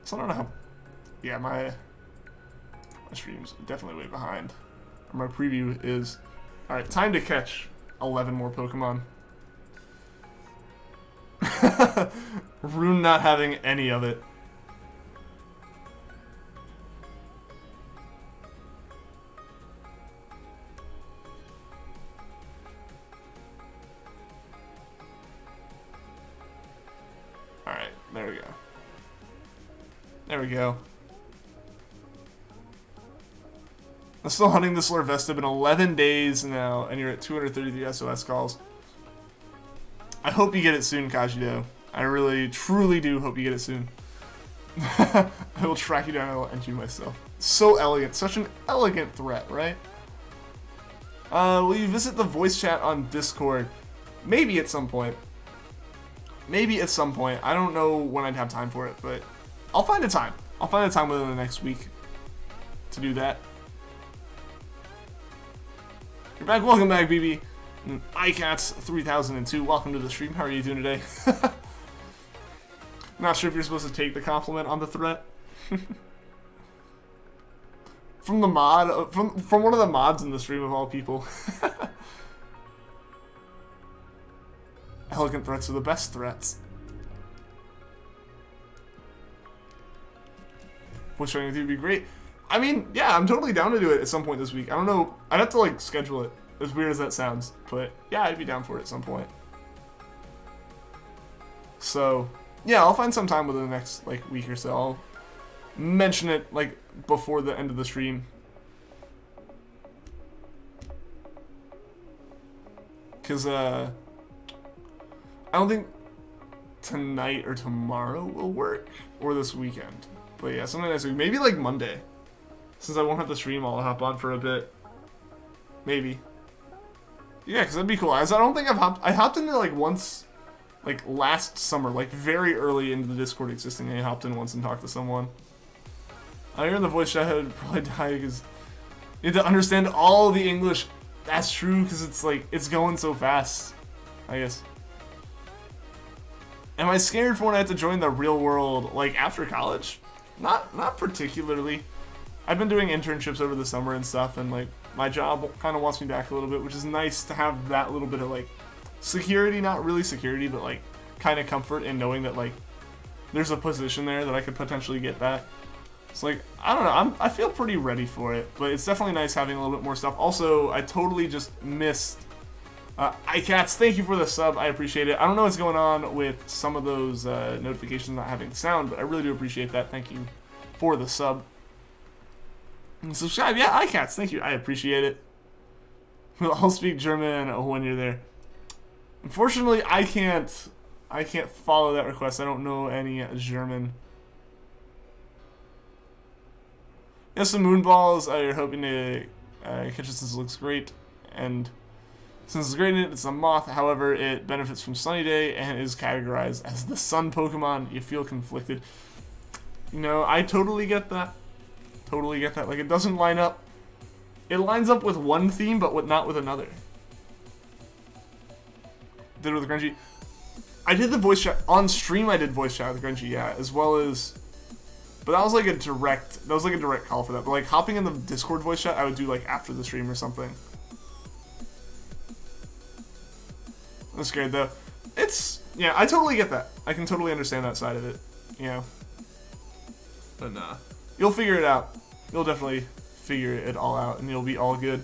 So I don't know how. Yeah, my stream's definitely way behind. My preview is... Alright, time to catch 11 more Pokemon. Rune not having any of it. Alright, there we go. There we go. I'm still hunting this Larvesta, been 11 days now, and you're at 233 SOS calls. I hope you get it soon, Kajido. I really, truly do hope you get it soon. I will track you down and I will end you myself. So elegant. Such an elegant threat, right? Will you visit the voice chat on Discord? Maybe at some point. Maybe at some point. I don't know when I'd have time for it, but I'll find a time. I'll find a time within the next week to do that. You're back. Welcome back, BB. iCats3002. Welcome to the stream. How are you doing today? Not sure if you're supposed to take the compliment on the threat. From the mod, from one of the mods in the stream of all people. Elegant threats are the best threats. What's trying to do would be great. I mean, yeah, I'm totally down to do it at some point this week. I don't know. I'd have to, like, schedule it, as weird as that sounds. But, yeah, I'd be down for it at some point. So, yeah, I'll find some time within the next, like, week or so. I'll mention it, like, before the end of the stream. Because, I don't think tonight or tomorrow will work. Or this weekend. But, yeah, sometime next week. Maybe, like, Monday. Since I won't have to stream, I'll hop on for a bit. Maybe. Yeah, because that'd be cool. As I don't think I hopped into like once, like last summer, like very early into the Discord existing. I hopped in once and talked to someone. I hear in the voice chat I would probably die because You have to understand all the English. That's true, because it's like, it's going so fast, I guess. Am I scared for when I have to join the real world, like, after college? Not particularly. I've been doing internships over the summer and stuff, and, like, my job kind of wants me back a little bit, which is nice to have that little bit of, like, security, not really security, but, like, kind of comfort in knowing that, like, there's a position there that I could potentially get back. It's like, I don't know, I feel pretty ready for it, but it's definitely nice having a little bit more stuff. Also, I totally just missed iCats, thank you for the sub, I appreciate it. I don't know what's going on with some of those notifications not having sound, but I really do appreciate that. Thank you for the sub. And subscribe, yeah, iCats, thank you, I appreciate it. I'll speak German when you're there. Unfortunately, I can't follow that request. I don't know any German. Yes, some moonballs. You're hoping to catch it since it looks great, and since it's great in it, it's a moth. However, it benefits from Sunny Day and is categorized as the sun Pokemon. You feel conflicted. You know, I totally get that. Totally get that. Like, it doesn't line up. It lines up with one theme, but not with another. Did it with Grungy. I did the voice chat on stream. I did voice chat with Grungy, yeah, as well as. But that was like a direct. That was like a direct call for that. But like hopping in the Discord voice chat, I would do like after the stream or something. I'm scared though. It's yeah. I totally get that. I can totally understand that side of it. You know. But nah, you'll figure it out. You'll definitely figure it all out, and you'll be all good.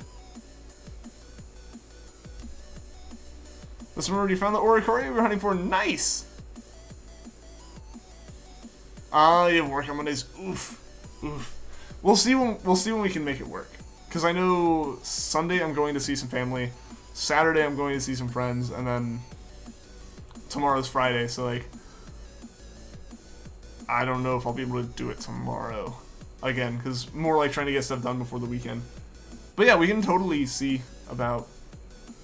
This one already found the Oricori we're hunting for. Nice! Ah, you have work on Mondays. Oof. Oof. We'll see when we can make it work. Because I know Sunday I'm going to see some family. Saturday I'm going to see some friends. And then tomorrow's Friday. So, like, I don't know if I'll be able to do it tomorrow. Again, because more like trying to get stuff done before the weekend. But yeah, we can totally see about...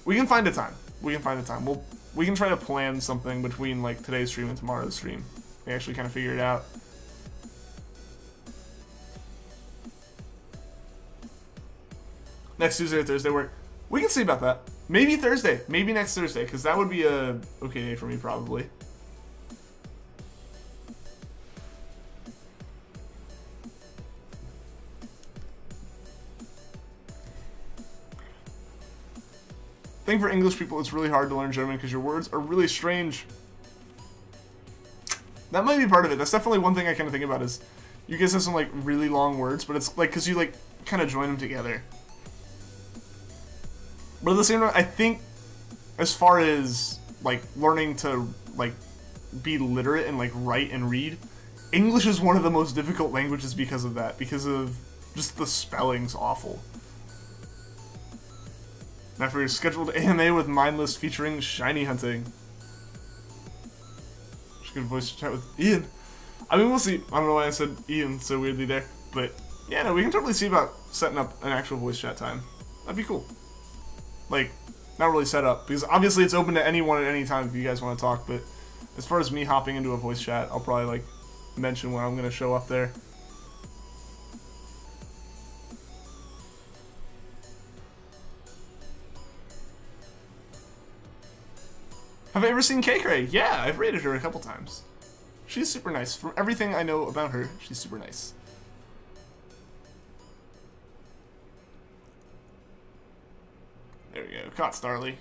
We can find a time. We can find a time. We can try to plan something between like today's stream and tomorrow's stream. We actually kind of figure it out. Next Tuesday or Thursday work. We can see about that. Maybe Thursday. Maybe next Thursday, because that would be a okay day for me probably. I think for English people, it's really hard to learn German because your words are really strange. That might be part of it. That's definitely one thing I kind of think about is you guys have some like really long words, but it's like because you like kind of join them together. But at the same time, I think as far as like learning to like be literate and like write and read, English is one of the most difficult languages because of that, because of just the spelling's awful. Now for your scheduled AMA with Mindless featuring shiny hunting. Just gonna voice chat with Ian. I mean, we'll see. I don't know why I said Ian so weirdly there. But yeah, no, we can totally see about setting up an actual voice chat time. That'd be cool. Like, not really set up, because obviously it's open to anyone at any time if you guys want to talk, but as far as me hopping into a voice chat, I'll probably like mention when I'm gonna show up there. Have I ever seen K-Cray? Yeah, I've rated her a couple times. She's super nice. From everything I know about her, she's super nice. There we go. Caught Starly.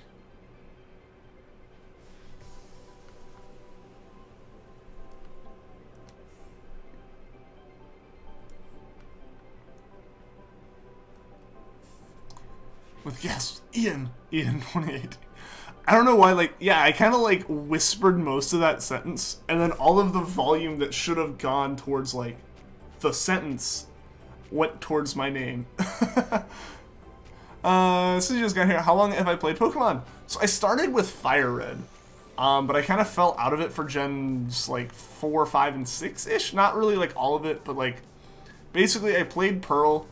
With guests, Ian 28. I don't know why, like, yeah, I kind of, like, whispered most of that sentence, and then all of the volume that should have gone towards, like, the sentence went towards my name. So you just got here. How long have I played Pokemon? So I started with Fire Red, but I kind of fell out of it for gens, like, 4, 5, and 6-ish. Not really, like, all of it, but, like, basically I played Pearl,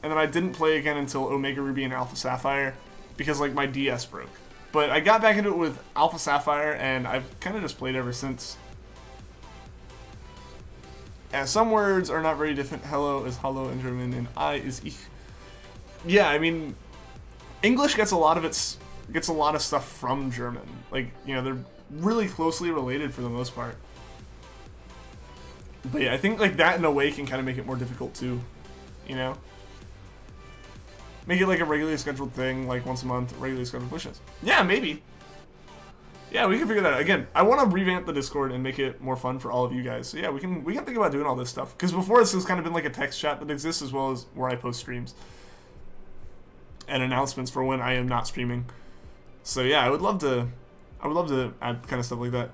and then I didn't play again until Omega Ruby and Alpha Sapphire, because, like, my DS broke. But I got back into it with Alpha Sapphire, and I've kind of just played ever since. Yeah, some words are not very different. Hello is hallo in German, and I is ich. yeah, I mean, English gets a lot of stuff from German. Like, you know, they're really closely related for the most part. But yeah, I think like that in a way can kind of make it more difficult too, you know? Make it like a regularly scheduled thing, like once a month, regularly scheduled wishes. Yeah, maybe. Yeah, we can figure that out. Again, I want to revamp the Discord and make it more fun for all of you guys. So yeah, we can think about doing all this stuff. Because before it's just kind of been like a text chat that exists, as well as where I post streams and announcements for when I am not streaming. So yeah, I would love to add kind of stuff like that.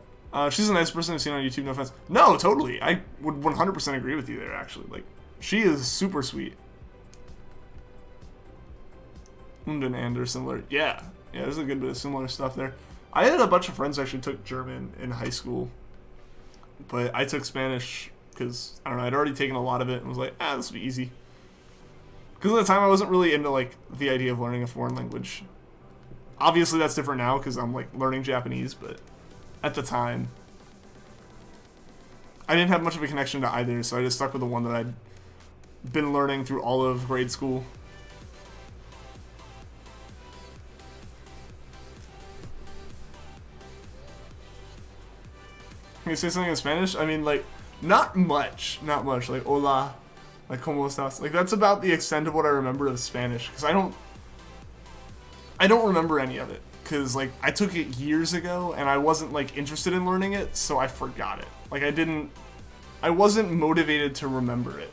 She's a nice person I've seen on YouTube, no offense. No, totally. I would 100% agree with you there, actually. Like, she is super sweet. And or similar. Yeah, there's a good bit of similar stuff there. I had a bunch of friends who actually took German in high school, but I took Spanish because, I don't know, I'd already taken a lot of it and was like, this will be easy. Because at the time I wasn't really into like the idea of learning a foreign language. Obviously that's different now because I'm like learning Japanese, but at the time I didn't have much of a connection to either, so I just stuck with the one that I'd been learning through all of grade school. Can you say something in Spanish? I mean, like, not much. Like, hola, like, como estás? Like, that's about the extent of what I remember of Spanish. Because I don't remember any of it. Because, like, I took it years ago, and I wasn't, like, interested in learning it, so I forgot it. Like, I wasn't motivated to remember it.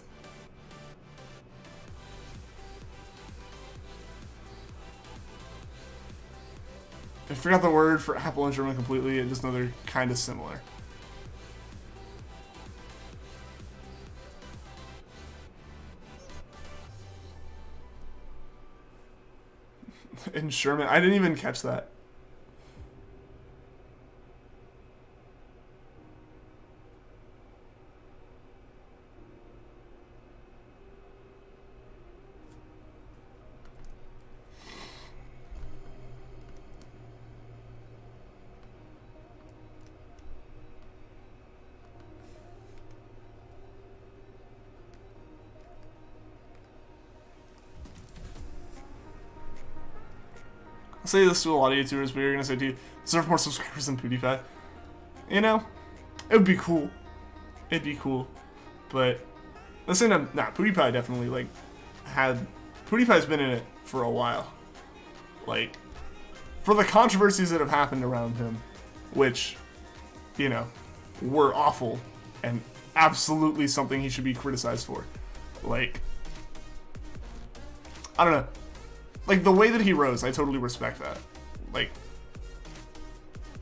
I forgot the word for apple in German completely, I just know they're kind of similar. In Sherman, I didn't even catch that. I say this to a lot of YouTubers, but you're gonna say to you, deserve more subscribers than PewDiePie. You know, it would be cool. It'd be cool, but listen, PewDiePie definitely like PewDiePie's been in it for a while. Like, for the controversies that have happened around him, which, you know, were awful and absolutely something he should be criticized for. Like, I don't know. Like, the way that he rose, I totally respect that. Like,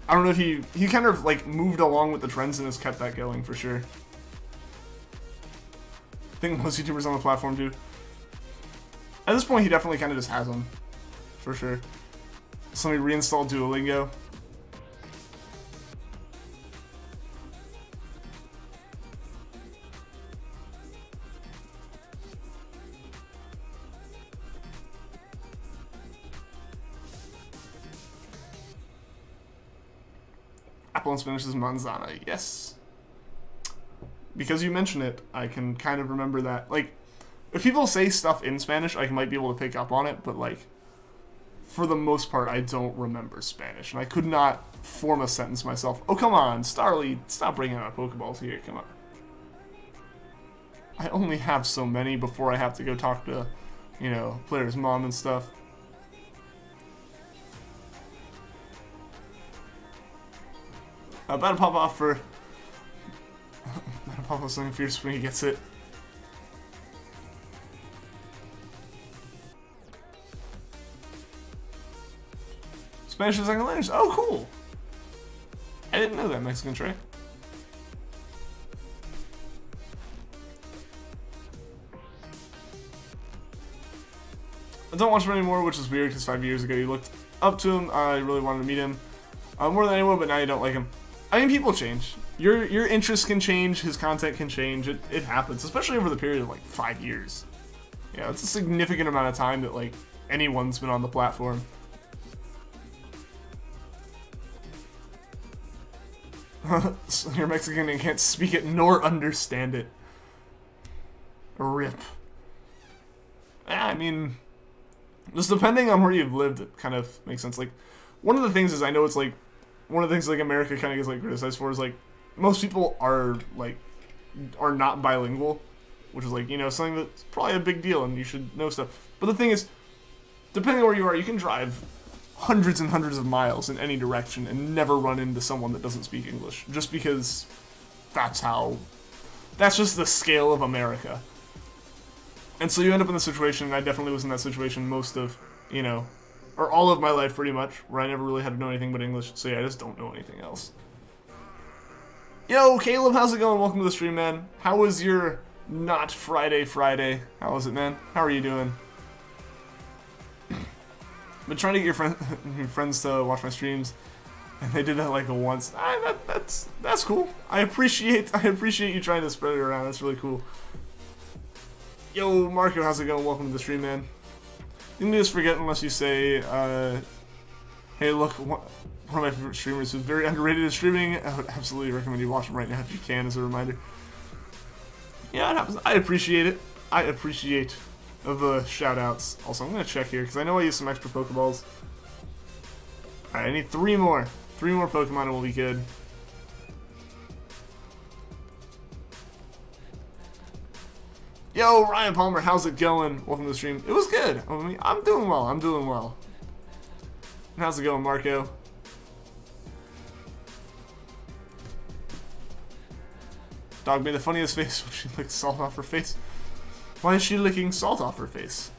I don't know if he kind of, like, moved along with the trends and has kept that going, for sure. I think most YouTubers on the platform do. At this point, he definitely kind of just has them, for sure. So let me reinstall Duolingo. Apple in Spanish is manzana, yes. Because you mention it, I can kind of remember that. Like, if people say stuff in Spanish, I might be able to pick up on it, but like, for the most part, I don't remember Spanish, and I could not form a sentence myself. Oh, come on, Starly, stop bringing out Pokeballs here, come on. I only have so many before I have to go talk to, you know, player's mom and stuff. About to pop off for... about to pop off something fierce when he gets it. Spanish is second language. Oh, cool! I didn't know that, Mexican Trey. I don't watch him anymore, which is weird because 5 years ago you looked up to him. I really wanted to meet him more than anyone, but now you don't like him. I mean, people change. Your interests can change. His content can change. It happens, especially over the period of like 5 years. Yeah, it's a significant amount of time that like anyone's been on the platform. You're Mexican and can't speak it nor understand it. RIP. Yeah, I mean, Just depending on where you've lived, it kind of makes sense. Like, one of the things is, I know it's like, one of the things like America kind of gets like criticized for is like, most people are not bilingual, which is like, you know, something that's probably a big deal and you should know stuff. But the thing is, depending on where you are, you can drive hundreds and hundreds of miles in any direction and never run into someone that doesn't speak English, just because that's just the scale of America. And so you end up in the situation, and I definitely was in that situation most of, you know, or all of my life pretty much, where I never really had to know anything but English, so yeah, I just don't know anything else. Yo, Caleb, how's it going? Welcome to the stream, man. How was your not Friday? How was it, man? How are you doing? Been trying to get your friends to watch my streams, and they did that like once. That's cool. I appreciate you trying to spread it around. That's really cool. Yo, Marco, how's it going? Welcome to the stream, man. You can just forget unless you say, hey, look, one of my favorite streamers who's very underrated in streaming. I would absolutely recommend you watch him right now if you can, as a reminder. Yeah, it happens. I appreciate it. I appreciate the shout-outs. Also, I'm going to check here, because I know I used some extra Pokeballs. Alright, I need 3 more. 3 more Pokemon and we'll be good. Yo, Ryan Palmer, how's it going? Welcome to the stream. It was good. I mean, I'm doing well. I'm doing well. And how's it going, Marco? Dog made the funniest face when she licked salt off her face. Why is she licking salt off her face?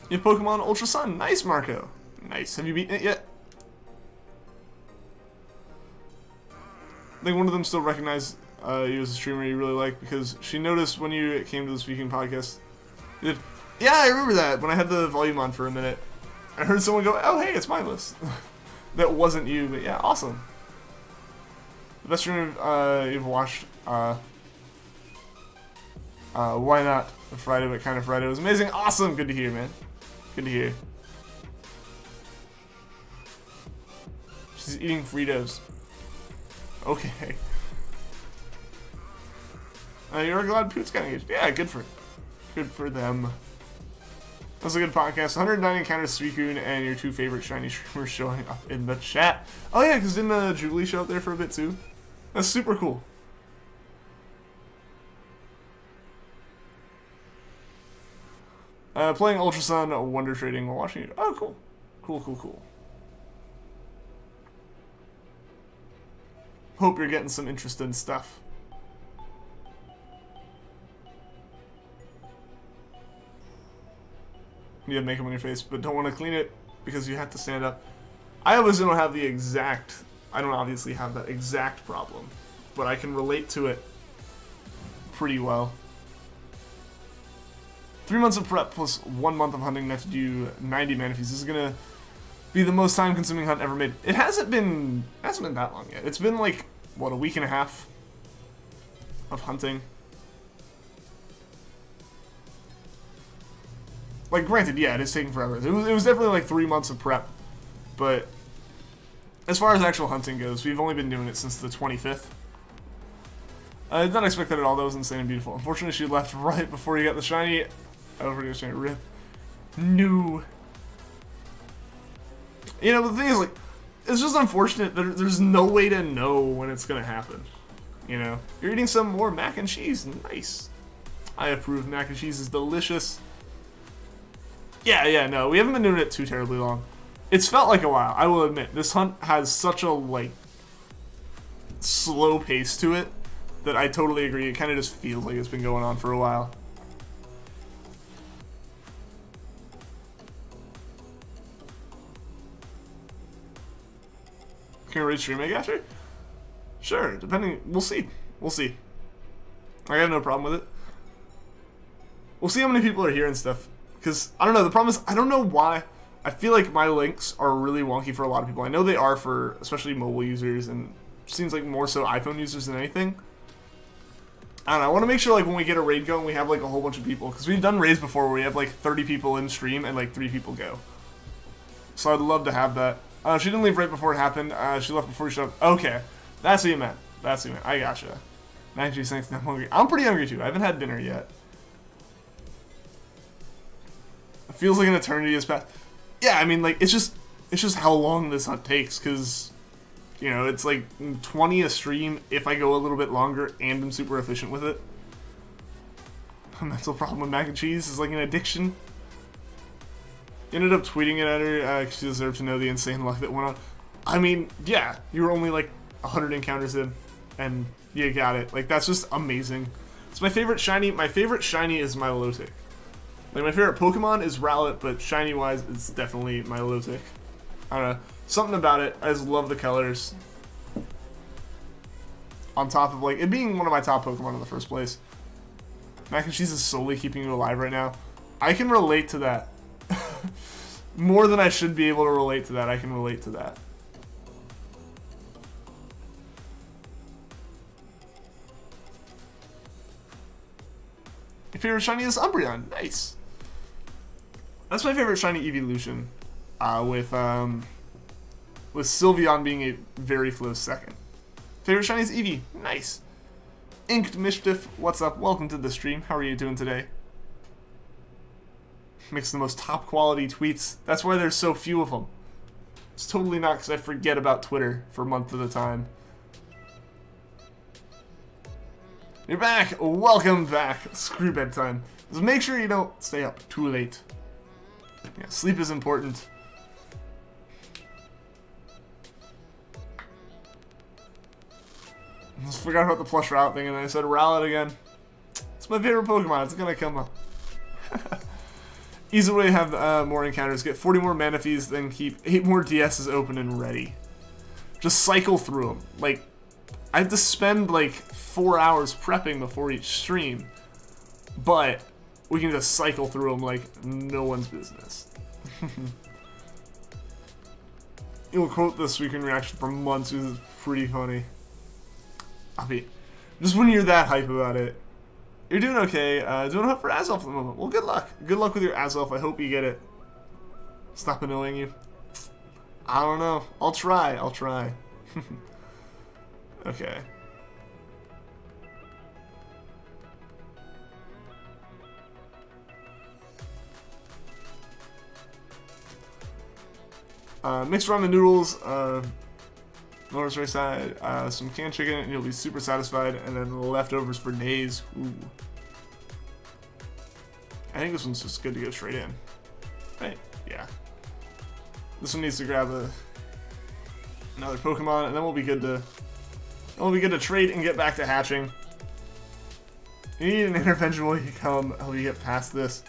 You have Pokemon Ultra Sun. Nice, Marco. Nice. Have you beaten it yet? I think one of them still recognized you as a streamer you really like, because she noticed when you came to the speaking podcast. Yeah, I remember that when I had the volume on for a minute. I heard someone go, "Oh, hey, it's mindless." That wasn't you, but yeah, awesome. The best streamer you've watched. Why not? The Friday, but kind of Friday was amazing. Awesome. Good to hear, man. Good to hear. She's eating Fritos. Okay. You're glad Poots got engaged. Yeah, good for them. That was a good podcast. 109 encounters Suicune and your 2 favorite shiny streamers showing up in the chat. Oh yeah, because didn't Jubilee show up there for a bit too? That's super cool. Playing Ultra Sun, Wonder Trading while watching it. Oh, cool. Cool. Hope you're getting some interesting stuff. You have makeup on your face, but don't want to clean it because you have to stand up. I obviously don't have the exact... I don't obviously have that exact problem, but I can relate to it pretty well. 3 months of prep plus 1 month of hunting enough to do 90 Manaphy's. This is gonna be the most time-consuming hunt ever made. It hasn't been that long yet. It's been like, what, a week and a half of hunting. Like, granted, yeah, it is taking forever. It was definitely like 3 months of prep, but as far as actual hunting goes, we've only been doing it since the 25th. I did not expect that at all. That was insane and beautiful. Unfortunately, she left right before you got the shiny. Over to shiny rip. No. You know, the thing is, like, it's just unfortunate that there's no way to know when it's gonna happen. You know, you're eating some more mac and cheese. Nice. I approve. Mac and cheese is delicious. Yeah, no, we haven't been doing it too terribly long. It's felt like a while, I will admit. This hunt has such a, like, slow pace to it that I totally agree. It kind of just feels like it's been going on for a while. Can we raid stream egg after? Sure, depending. We'll see. We'll see. I have no problem with it. We'll see how many people are here and stuff. Because, I don't know, the problem is, I don't know why. I feel like my links are really wonky for a lot of people. I know they are for, especially mobile users, and seems like more so iPhone users than anything. I don't know, I want to make sure, like, when we get a raid going, we have, like, a whole bunch of people. Because we've done raids before where we have, like, 30 people in stream and, like, 3 people go. So I'd love to have that. She didn't leave right before it happened. She left before she showed up. Okay, that's what you meant. That's what you meant. I gotcha. 9 thanks, I'm hungry. I'm pretty hungry, too. I haven't had dinner yet. Feels like an eternity has passed. Yeah, I mean, like, it's just how long this hunt takes, because, you know, it's like 20 a stream if I go a little bit longer and I'm super efficient with it. A mental problem with mac and cheese is like an addiction. Ended up tweeting it at her, because she deserved to know the insane luck that went on. I mean, yeah, you were only like 100 encounters in, and you got it. Like, that's just amazing. It's my favorite shiny. My favorite shiny is Milotic. Like, my favorite Pokemon is Rowlet, but shiny-wise, it's definitely Milotic. I don't know. Something about it. I just love the colors. On top of, like, it being one of my top Pokemon in the first place. Mac and cheese is solely keeping you alive right now. I can relate to that. More than I should be able to relate to that. I can relate to that. Your favorite shiny is Umbreon. Nice. That's my favorite shiny evolution. With Sylveon being a very close second. Favorite shiny is Eevee. Nice. Inked Mischief, what's up? Welcome to the stream. How are you doing today? Makes the most top quality tweets. That's why there's so few of them. It's totally not because I forget about Twitter for months at a time. You're back! Welcome back! Screw bedtime. Just make sure you don't stay up too late. Yeah, sleep is important. I just forgot about the plush Rowlet thing and then I said Rowlet again. It's my favorite Pokemon. It's gonna come up. Easy way to have more encounters. Get 40 more Manaphy's, then keep 8 more DSs open and ready. Just cycle through them. Like, I have to spend like 4 hours prepping before each stream, but we can just cycle through them like no one's business. You'll quote the Suicune reaction for months, which is pretty funny. I mean, just when you're that hype about it. You're doing okay. Doing a hunt for Azelf at the moment. Well, good luck. Good luck with your Azelf. I hope you get it. Stop annoying you. I don't know. I'll try. I'll try. Okay. Mixed ramen noodles, Moltres right side, some canned chicken, and you'll be super satisfied, and then the leftovers for days. Ooh. I think this one's just good to go straight in. Right? Yeah. This one needs to grab another Pokemon, and then we'll be good to trade and get back to hatching. You need an intervention while you help you get past this.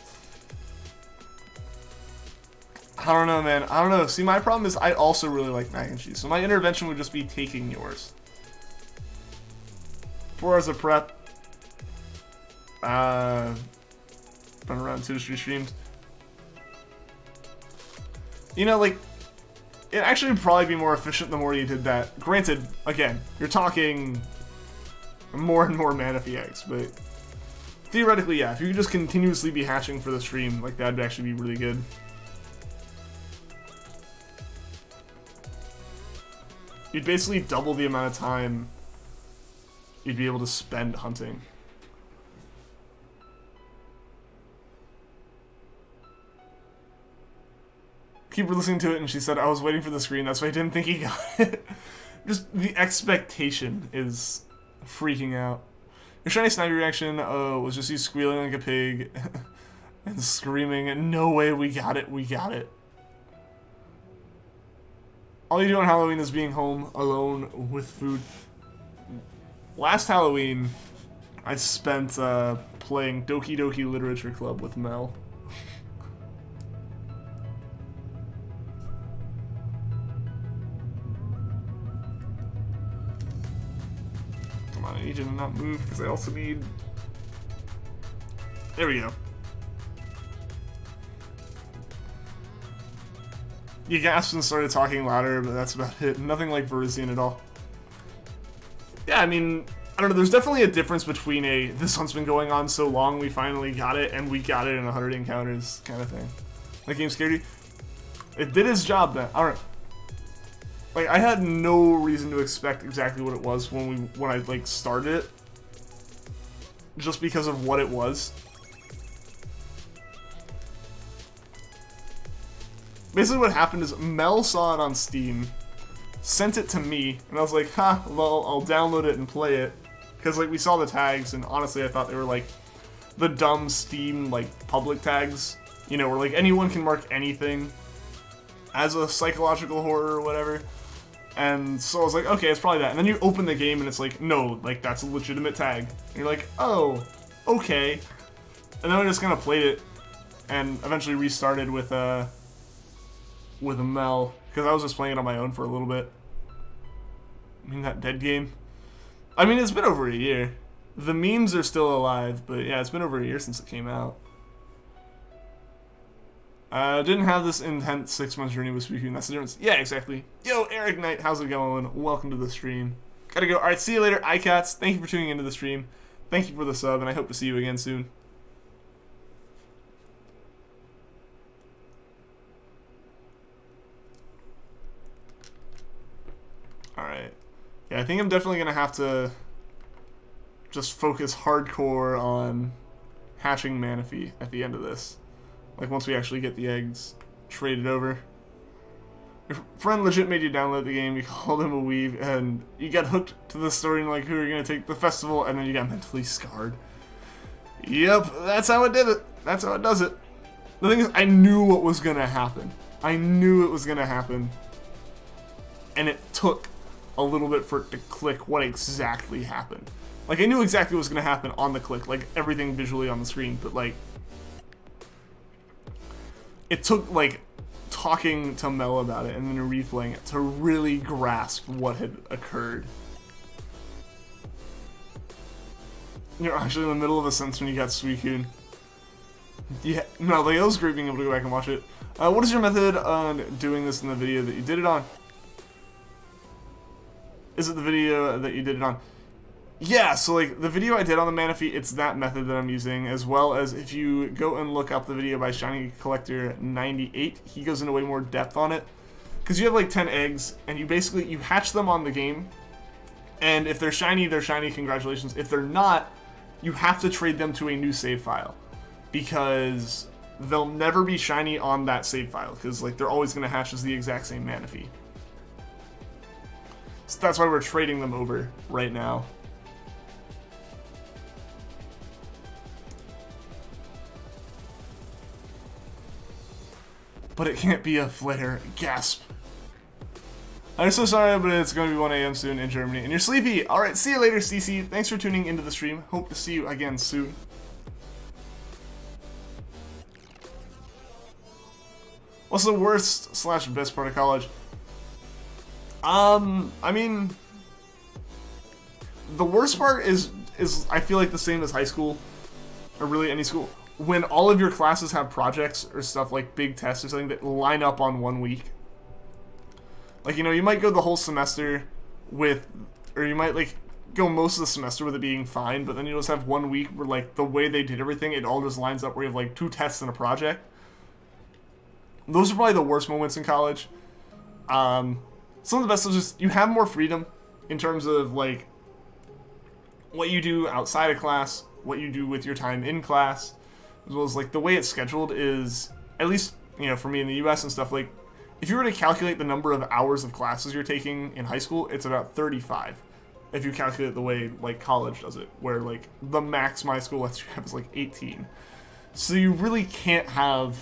I don't know, man. I don't know. See, my problem is I also really like mac and cheese, so my intervention would just be taking yours. 4 hours of prep. Been around 2 to 3 streams. You know, like, it actually would probably be more efficient the more you did that. Granted, again, you're talking more and more Manaphy Eggs, but theoretically, yeah, if you could just continuously be hatching for the stream, like, that'd actually be really good. You'd basically double the amount of time you'd be able to spend hunting. Keep listening to it, and she said, I was waiting for the screen, that's why I didn't think he got it. Just the expectation is freaking out. Your shiny snipey reaction was just you squealing like a pig and screaming, no way, we got it, we got it. All you do on Halloween is being home alone with food. Last Halloween, I spent playing Doki Doki Literature Club with Mel. Come on, I need you to not move because I also need... There we go. You gasped and started talking louder, but that's about it. Nothing like Venusian at all. Yeah, I mean, I don't know, there's definitely a difference between a, this hunt's been going on so long, we finally got it, and we got it in 100 encounters kind of thing. That game scared you? It did its job then. Alright. Like, I had no reason to expect exactly what it was when I, like, started it. Just because of what it was. basically what happened is Mel saw it on Steam, sent it to me, and I was like, ha, lol, I'll download it and play it. Because, like, we saw the tags, and honestly, I thought they were, like, the dumb Steam, like, public tags. You know, where, like, anyone can mark anything as a psychological horror or whatever. And so I was like, okay, it's probably that. And then you open the game, and it's like, no, like, that's a legitimate tag. And you're like, oh, okay. And then I just kind of played it, and eventually restarted with a Mel, because I was just playing it on my own for a little bit. I mean, that dead game. I mean, it's been over a year. The memes are still alive, but yeah, it's been over a year since it came out. Didn't have this intense 6 months journey with Suicune. That's the difference. Yeah, exactly. Yo, Eric Knight, how's it going? Welcome to the stream. Gotta go. Alright, see you later, iCats. Thank you for tuning into the stream. Thank you for the sub, and I hope to see you again soon. Alright. Yeah, I think I'm definitely gonna have to just focus hardcore on hatching Manaphy at the end of this. Like, once we actually get the eggs traded over. Your friend legit made you download the game, you called him a weeb, and you got hooked to the story and like, who are you gonna take the festival, and then you got mentally scarred. Yep, that's how it did it. That's how it does it. The thing is, I knew what was gonna happen. I knew it was gonna happen. And it took a little bit for it to click what exactly happened. Like, I knew exactly what was gonna happen on the click, like, everything visually on the screen, but, like, it took, like, talking to Mel about it and then replaying it to really grasp what had occurred. You're actually in the middle of a sentence when you got Suicune. Yeah, no, like, it was great being able to go back and watch it. What is your method on doing this in the video that you did it on? Is it the video that you did it on? Yeah, so like the video I did on the Manaphy, it's that method that I'm using, as well as if you go and look up the video by Shiny Collector 98, he goes into way more depth on it. Because you have like 10 eggs, and you hatch them on the game, and if they're shiny, congratulations. If they're not, you have to trade them to a new save file, because they'll never be shiny on that save file, because like they're always going to hatch as the exact same Manaphy. So that's why we're trading them over right now. But it can't be a flare. Gasp. I'm so sorry, but it's going to be 1 AM soon in Germany. And you're sleepy. Alright, see you later, CC. Thanks for tuning into the stream. Hope to see you again soon. What's the worst / best part of college? I mean, the worst part is I feel like the same as high school, or really any school. When all of your classes have projects or stuff like big tests or something that line up on 1 week. Like, you know, you might go the whole semester with, or you might like go most of the semester with it being fine, but then you just have 1 week where like the way they did everything, it all just lines up where you have like 2 tests and a project. Those are probably the worst moments in college. Some of the best is just, you have more freedom in terms of, like, what you do outside of class, what you do with your time in class, as well as, like, the way it's scheduled is, at least, you know, for me in the US and stuff, like, if you were to calculate the number of hours of classes you're taking in high school, it's about 35, if you calculate the way, like, college does it, where, like, the max my school lets you have is, like, 18. So you really can't have,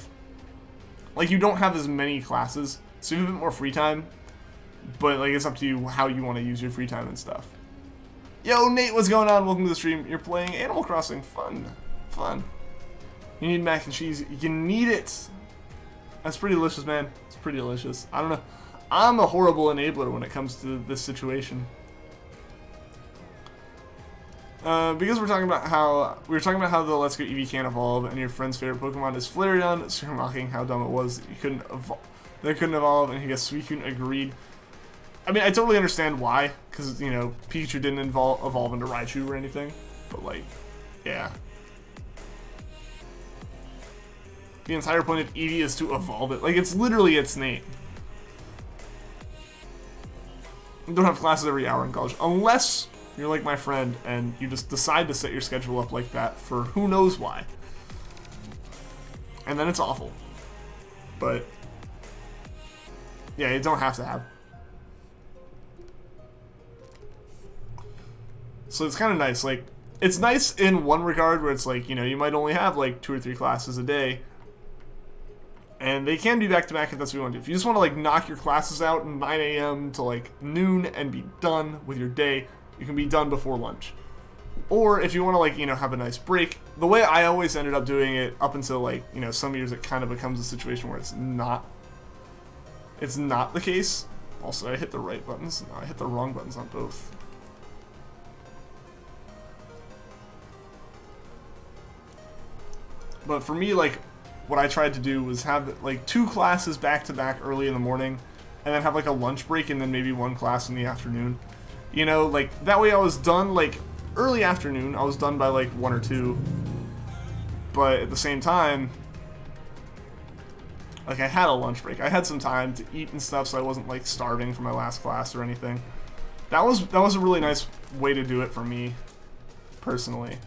like, you don't have as many classes, so you have a bit more free time. But, like, it's up to you how you want to use your free time and stuff. Yo, Nate, what's going on? Welcome to the stream. You're playing Animal Crossing. Fun. Fun. You need mac and cheese. You need it. That's pretty delicious, man. It's pretty delicious. I don't know. I'm a horrible enabler when it comes to this situation. Because we're talking about how the Let's Go Eevee can't evolve, and your friend's favorite Pokemon is Flareon, so you're mocking how dumb it was that you couldn't evolve, and he gets Suicune agreed. I mean, I totally understand why, because, you know, Pikachu didn't evolve into Raikou or anything, but, like, yeah. The entire point of Eevee is to evolve it. Like, it's literally its name. You don't have classes every hour in college, unless you're like my friend and you just decide to set your schedule up like that for who knows why. And then it's awful. But Yeah, you don't have to have. So it's kind of nice. Like, it's nice in one regard where it's like, you know, you might only have like 2 or 3 classes a day. And they can be back-to-back if that's what you want to do. If you just want to, like, knock your classes out in 9 a.m. to, like, noon and be done with your day, you can be done before lunch. Or if you want to, like, you know, have a nice break. The way I always ended up doing it up until, like, you know, some years it kind of becomes a situation where it's not the case. Also, I hit the right buttons. No, I hit the wrong buttons on both. But for me, like, what I tried to do was have, like, 2 classes back-to-back early in the morning, and then have, like, a lunch break, and then maybe 1 class in the afternoon. You know, like, that way I was done, like, early afternoon. I was done by, like, 1 or 2. But at the same time, like, I had a lunch break. I had some time to eat and stuff, so I wasn't, like, starving for my last class or anything. That was a really nice way to do it for me, personally.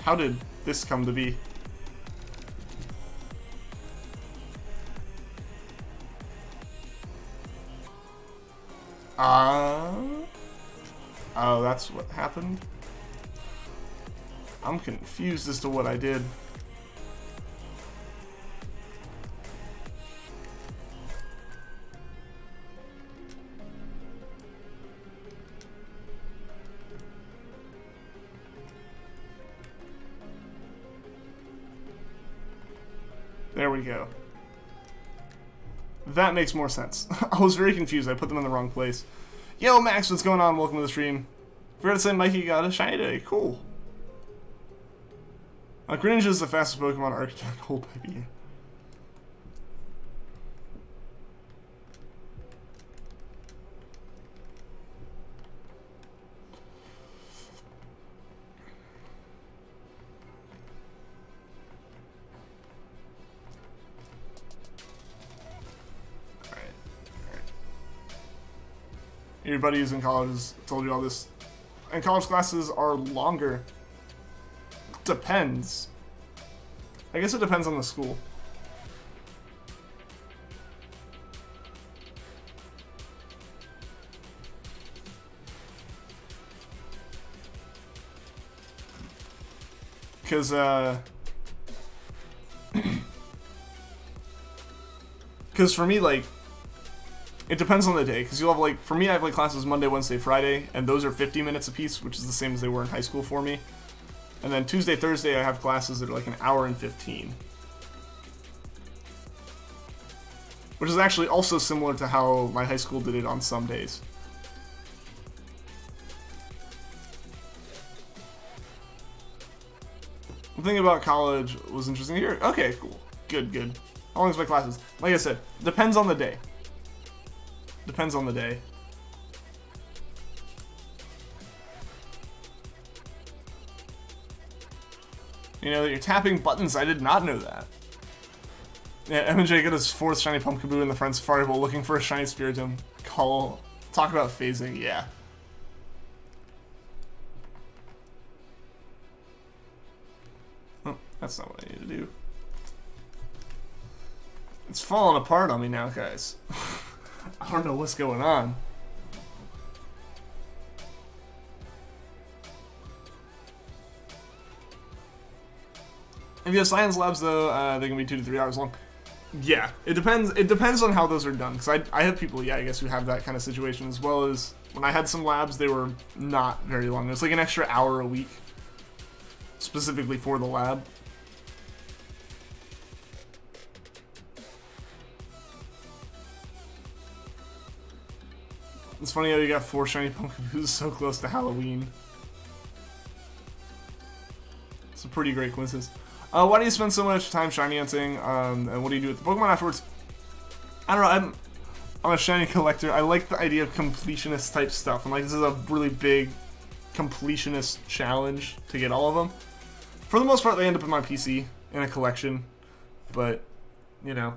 How did this come to be? Oh, that's what happened? I'm confused as to what I did. There we go. That makes more sense. I was very confused. I put them in the wrong place. Yo, Max, what's going on? Welcome to the stream. Forgot to say Mikey got a shiny today. Cool. Greninja is the fastest Pokemon archetype. Hold baby. Your buddy who's in college has told you all this. And college classes are longer. Depends. I guess it depends on the school. Because, because for me, like, it depends on the day, because you'll have, like, for me, I have, like, classes Monday, Wednesday, Friday, and those are 50 minutes apiece, which is the same as they were in high school for me. And then Tuesday, Thursday, I have classes that are, like, an hour and 15. Which is actually also similar to how my high school did it on some days. The thing about college was interesting here. Okay, cool. Good, good. How long is my classes? Like I said, depends on the day. Depends on the day. You know that you're tapping buttons. I did not know that. Yeah, MJ got his 4th shiny Pumpkaboo in the front Safari Bowl looking for a shiny Spiritomb. Talk about phasing, yeah. Oh, that's not what I need to do. It's falling apart on me now, guys. I don't know what's going on. If you have science labs, though, they can be 2 to 3 hours long. Yeah, it depends. It depends on how those are done. Because I have people, yeah, I guess, who have that kind of situation, as well as when I had some labs, they were not very long. It was like an extra hour a week, specifically for the lab. It's funny how you got 4 shiny Pumpkaboos so close to Halloween. It's a pretty great coincidence. Why do you spend so much time shiny hunting? And what do you do with the Pokemon afterwards? I don't know. I'm a shiny collector. I like the idea of completionist type stuff. I'm like, this is a really big completionist challenge to get all of them. For the most part, they end up in my PC in a collection, but you know.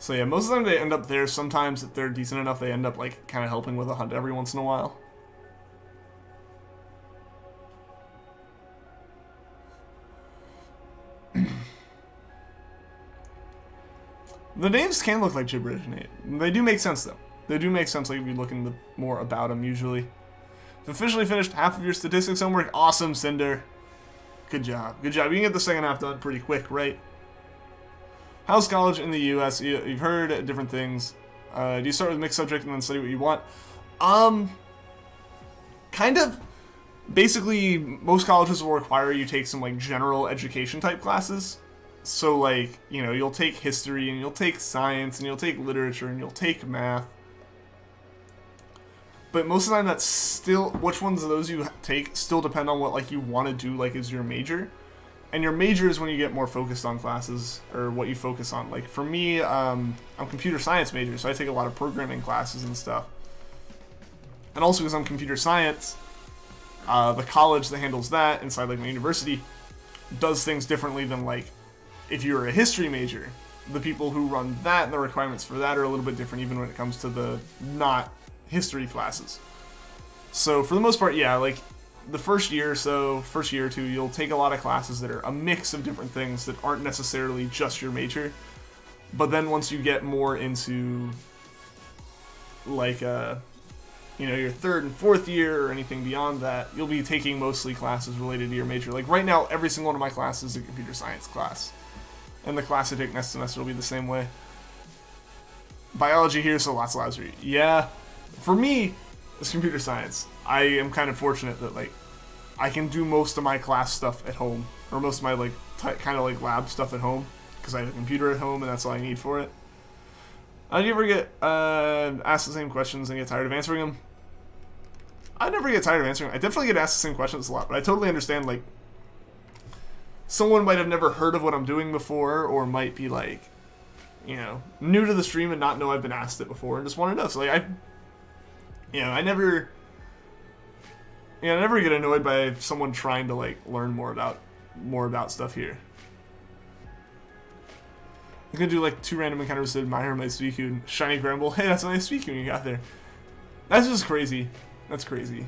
So yeah, most of the time they end up there. Sometimes if they're decent enough, they end up like kind of helping with a hunt every once in a while. The names can look like gibberish. They do make sense though. They do make sense like if you're looking more about them usually. You've officially finished half of your statistics homework. Awesome, Cinder. Good job. Good job. You can get the second half done pretty quick, right? How's college in the U.S.? You've heard different things. Do you start with mixed subject and then study what you want? Kind of. Basically, most colleges will require you take some like general education type classes. So like, you know, you'll take history and you'll take science and you'll take literature and you'll take math. But most of the time that's still, which ones of those you take still depend on what like you want to do like is your major. And your major is when you get more focused on classes or what you focus on. Like for me, I'm computer science major, so I take a lot of programming classes and stuff. And also because I'm computer science, the college that handles that inside like my university does things differently than like if you're a history major. The people who run that and the requirements for that are a little bit different even when it comes to the not history classes. So for the most part, yeah, like the first year or so, first year or two, you'll take a lot of classes that are a mix of different things that aren't necessarily just your major. But then once you get more into like you know, your third and fourth year or anything beyond that, you'll be taking mostly classes related to your major. Like right now, every single one of my classes is a computer science class. And the class I take next semester will be the same way. Biology here, so lots of labs. Yeah, for me, it's computer science. I am kind of fortunate that like I can do most of my class stuff at home, or most of my like kind of like lab stuff at home, because I have a computer at home and that's all I need for it. Do you ever get asked the same questions and get tired of answering them? I never get tired of answering them. I definitely get asked the same questions a lot, but I totally understand like someone might have never heard of what I'm doing before, or might be like, you know, new to the stream and not know I've been asked it before and just want to know. So like I never get annoyed by someone trying to like learn more about stuff here. I'm gonna do like 2 random encounters to admire my Suicune and shiny Gramble. Hey, that's a nice Suicune you got there. That's just crazy. That's crazy.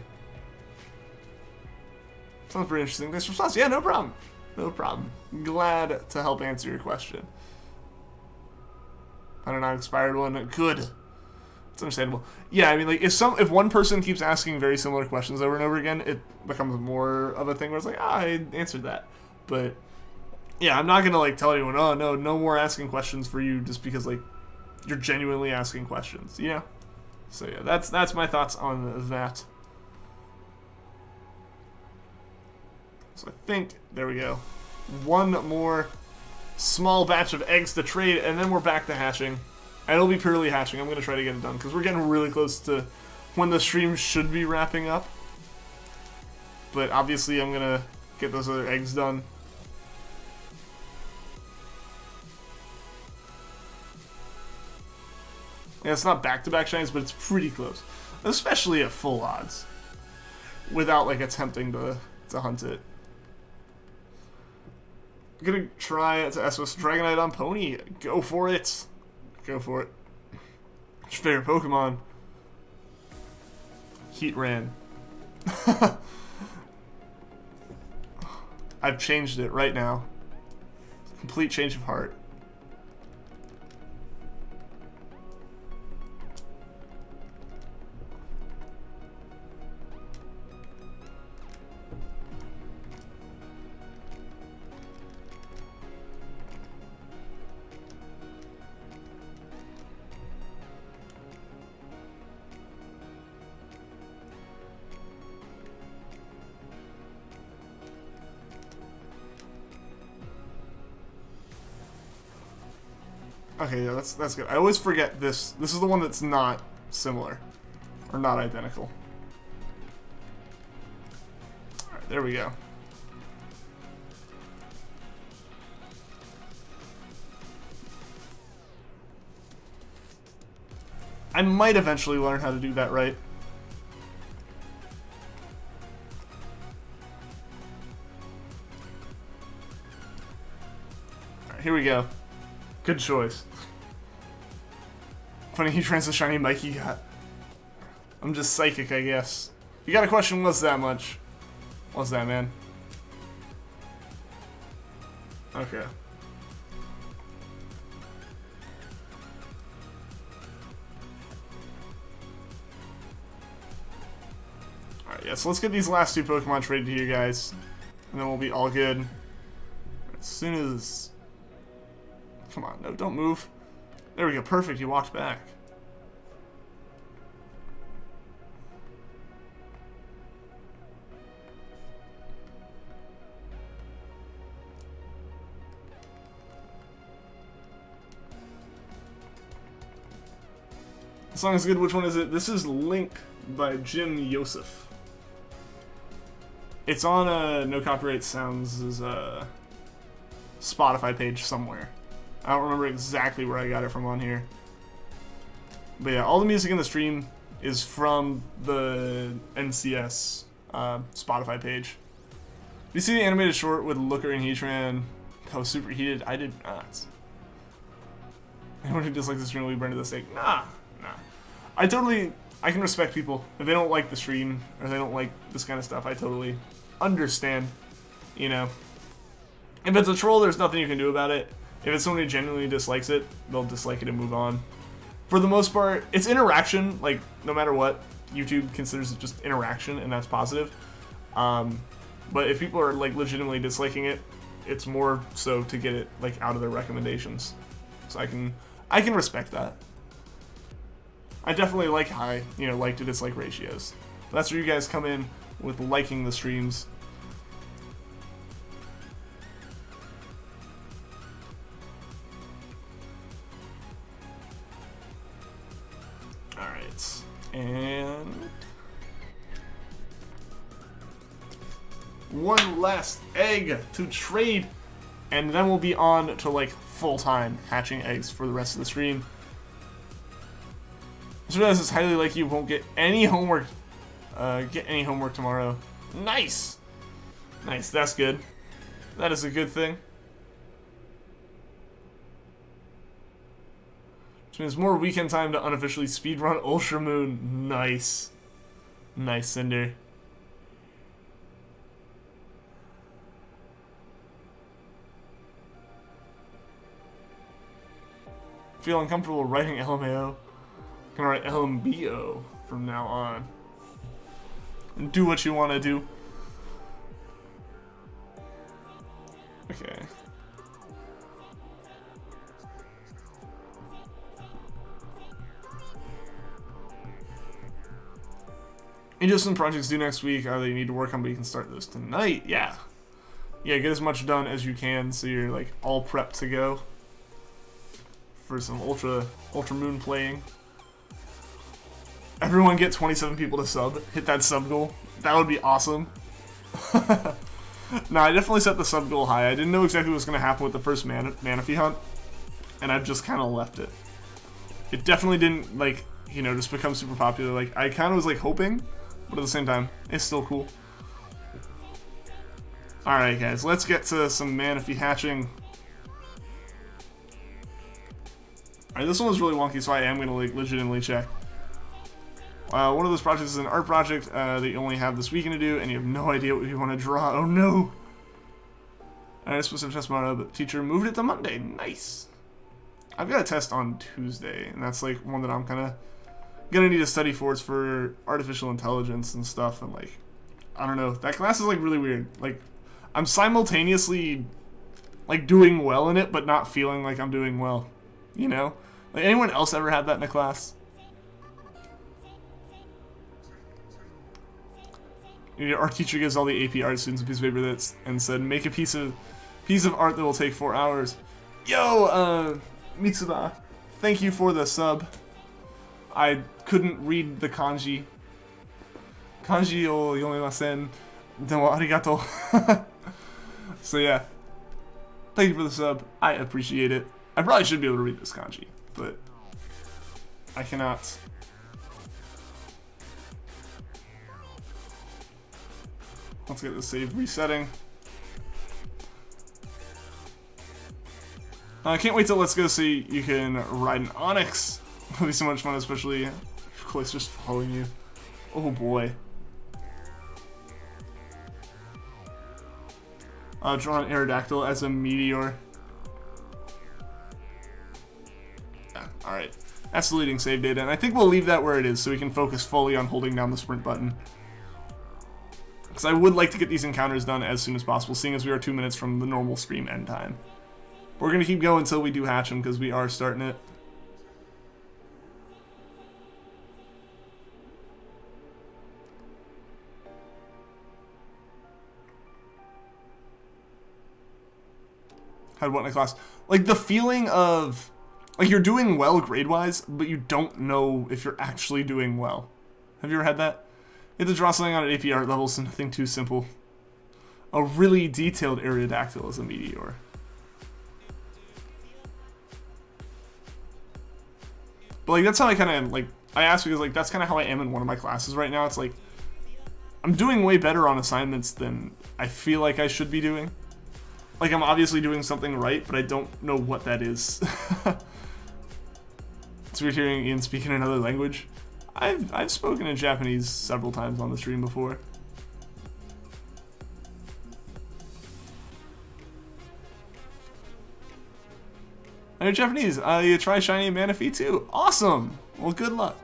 Sounds pretty interesting. Thanks for response. Yeah, no problem. No problem. Glad to help answer your question. I don't know, expired one. Good. It's understandable. Yeah, I mean, like, if one person keeps asking very similar questions over and over again, it becomes more of a thing where it's like, I answered that. But yeah, I'm not gonna like tell anyone, oh no more asking questions for you just because like you're genuinely asking questions, you know? So yeah, that's my thoughts on that. So I think there we go. One more small batch of eggs to trade, and then we're back to hatching. And it'll be purely hatching. I'm gonna try to get it done because we're getting really close to when the stream should be wrapping up. But obviously, I'm gonna get those other eggs done. Yeah, it's not back-to-back shinies, but it's pretty close. Especially at full odds. Without, like, attempting to hunt it. I'm gonna try to SOS Dragonite on Pony. Go for it. Go for it. What's your favorite Pokemon? Heatran. I've changed it right now. Complete change of heart. Okay, yeah, that's good. I always forget this. This is the one that's not similar. Or not identical. Alright, there we go. I might eventually learn how to do that right. Alright, here we go. Good choice. Funny he trans to shiny Mikey got. I'm just psychic, I guess. You got a question? What's that much? What's that, man? Okay. Alright, yeah, so let's get these last two Pokemon traded here, guys. And then we'll be all good. As soon as... Come on, no, don't move. There we go, perfect, he walked back. The song is good. Which one is it? This is Link by Jim Yosef. It's on No Copyright Sounds' Spotify page somewhere. I don't remember exactly where I got it from on here. But yeah, all the music in the stream is from the NCS Spotify page. You see the animated short with Looker and Heatran? How superheated? I did not. Anyone who dislikes the stream will be burned to the stake. Nah. I can respect people. If they don't like the stream, or they don't like this kind of stuff, I totally understand, you know. If it's a troll, there's nothing you can do about it. If it's someone who genuinely dislikes it, they'll dislike it and move on. For the most part, it's interaction, like, no matter what, YouTube considers it just interaction, and that's positive. But if people are, like, legitimately disliking it, it's more so to get it, like, out of their recommendations. So I can respect that. I definitely like high, you know, like to dislike ratios. But that's where you guys come in with liking the streams. Alright. And one last egg to trade. And then we'll be on to, like, full-time hatching eggs for the rest of the stream. I just realized it's highly likely you won't get any homework. Tomorrow. Nice! Nice, that's good. That is a good thing. Which means more weekend time to unofficially speedrun Ultra Moon. Nice. Nice, Cinder. Feel uncomfortable writing LMAO. I'm gonna write LMBO from now on. And do what you want to do. Okay. Some projects due next week. Either you need to work on, but you can start those tonight. Yeah. Yeah, get as much done as you can so you're like all prepped to go for some Ultra Moon playing. Everyone get 27 people to sub. Hit that sub goal. That would be awesome. No, I definitely set the sub goal high. I didn't know exactly what was going to happen with the first Manaphy hunt, and I've just kind of left it. It definitely didn't, like, you know, just become super popular. Like, I kind of was, like, hoping, but at the same time, it's still cool. Alright, guys, let's get to some Manaphy hatching. Alright, this one was really wonky, so I am going to, like, legitimately check. One of those projects is an art project that you only have this weekend to do, and you have no idea what you want to draw. Oh no! I had a specific test tomorrow, but teacher moved it to Monday. Nice! I've got a test on Tuesday, and that's like one that I'm kind of gonna need to study for. It's for artificial intelligence and stuff, and like, I don't know. That class is like really weird. Like, I'm simultaneously like doing well in it, but not feeling like I'm doing well. You know? Like, anyone else ever had that in a class? Our teacher gives all the AP art students a piece of paper and said, make a piece of art that will take 4 hours. Yo, Mitsuba, thank you for the sub. I couldn't read the kanji. Kanji o yomemasen. Demo arigato. So yeah, thank you for the sub. I appreciate it. I probably should be able to read this kanji, but I cannot. Let's get the save resetting. I can't wait till Let's Go so you can ride an Onix. It'll be so much fun, especially if Cloy's just following you. Oh boy. Draw an Aerodactyl as a Meteor. Yeah, alright. That's the leading save data, and I think we'll leave that where it is so we can focus fully on holding down the sprint button. Because I would like to get these encounters done as soon as possible, seeing as we are 2 minutes from the normal stream end time. We're going to keep going until we do hatch them, because we are starting it. Had what in a class? Like, the feeling of... Like, you're doing well grade-wise, but you don't know if you're actually doing well. Have you ever had that? You have to draw something on an AP art level, so nothing too simple. A really detailed Aerodactyl is a Meteor. But, like, that's how I kind of am. Like, I asked because, like, that's kind of how I am in one of my classes right now. It's like, I'm doing way better on assignments than I feel like I should be doing. Like, I'm obviously doing something right, but I don't know what that is. So we're hearing Ian speak in another language. I've spoken in Japanese several times on the stream before. I know Japanese. You try Shiny and Manaphy too. Awesome! Well, good luck.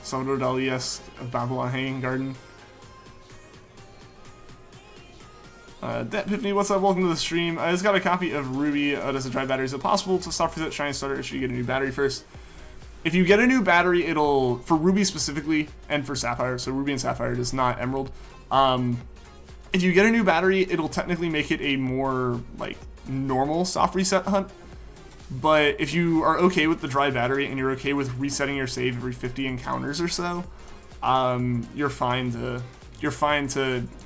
Salvador Dali-esque of Babylon Hanging Garden. Dat Epiphany, what's up? Welcome to the stream. I just got a copy of Ruby. Does it dry battery? Is it possible to soft reset Shiny Starter, or should you get a new battery first? If you get a new battery, it'll, for Ruby specifically, and for Sapphire, so Ruby and Sapphire is not Emerald. If you get a new battery, it'll technically make it a more, like, normal soft reset hunt. But if you are okay with the dry battery and you're okay with resetting your save every 50 encounters or so, you're fine to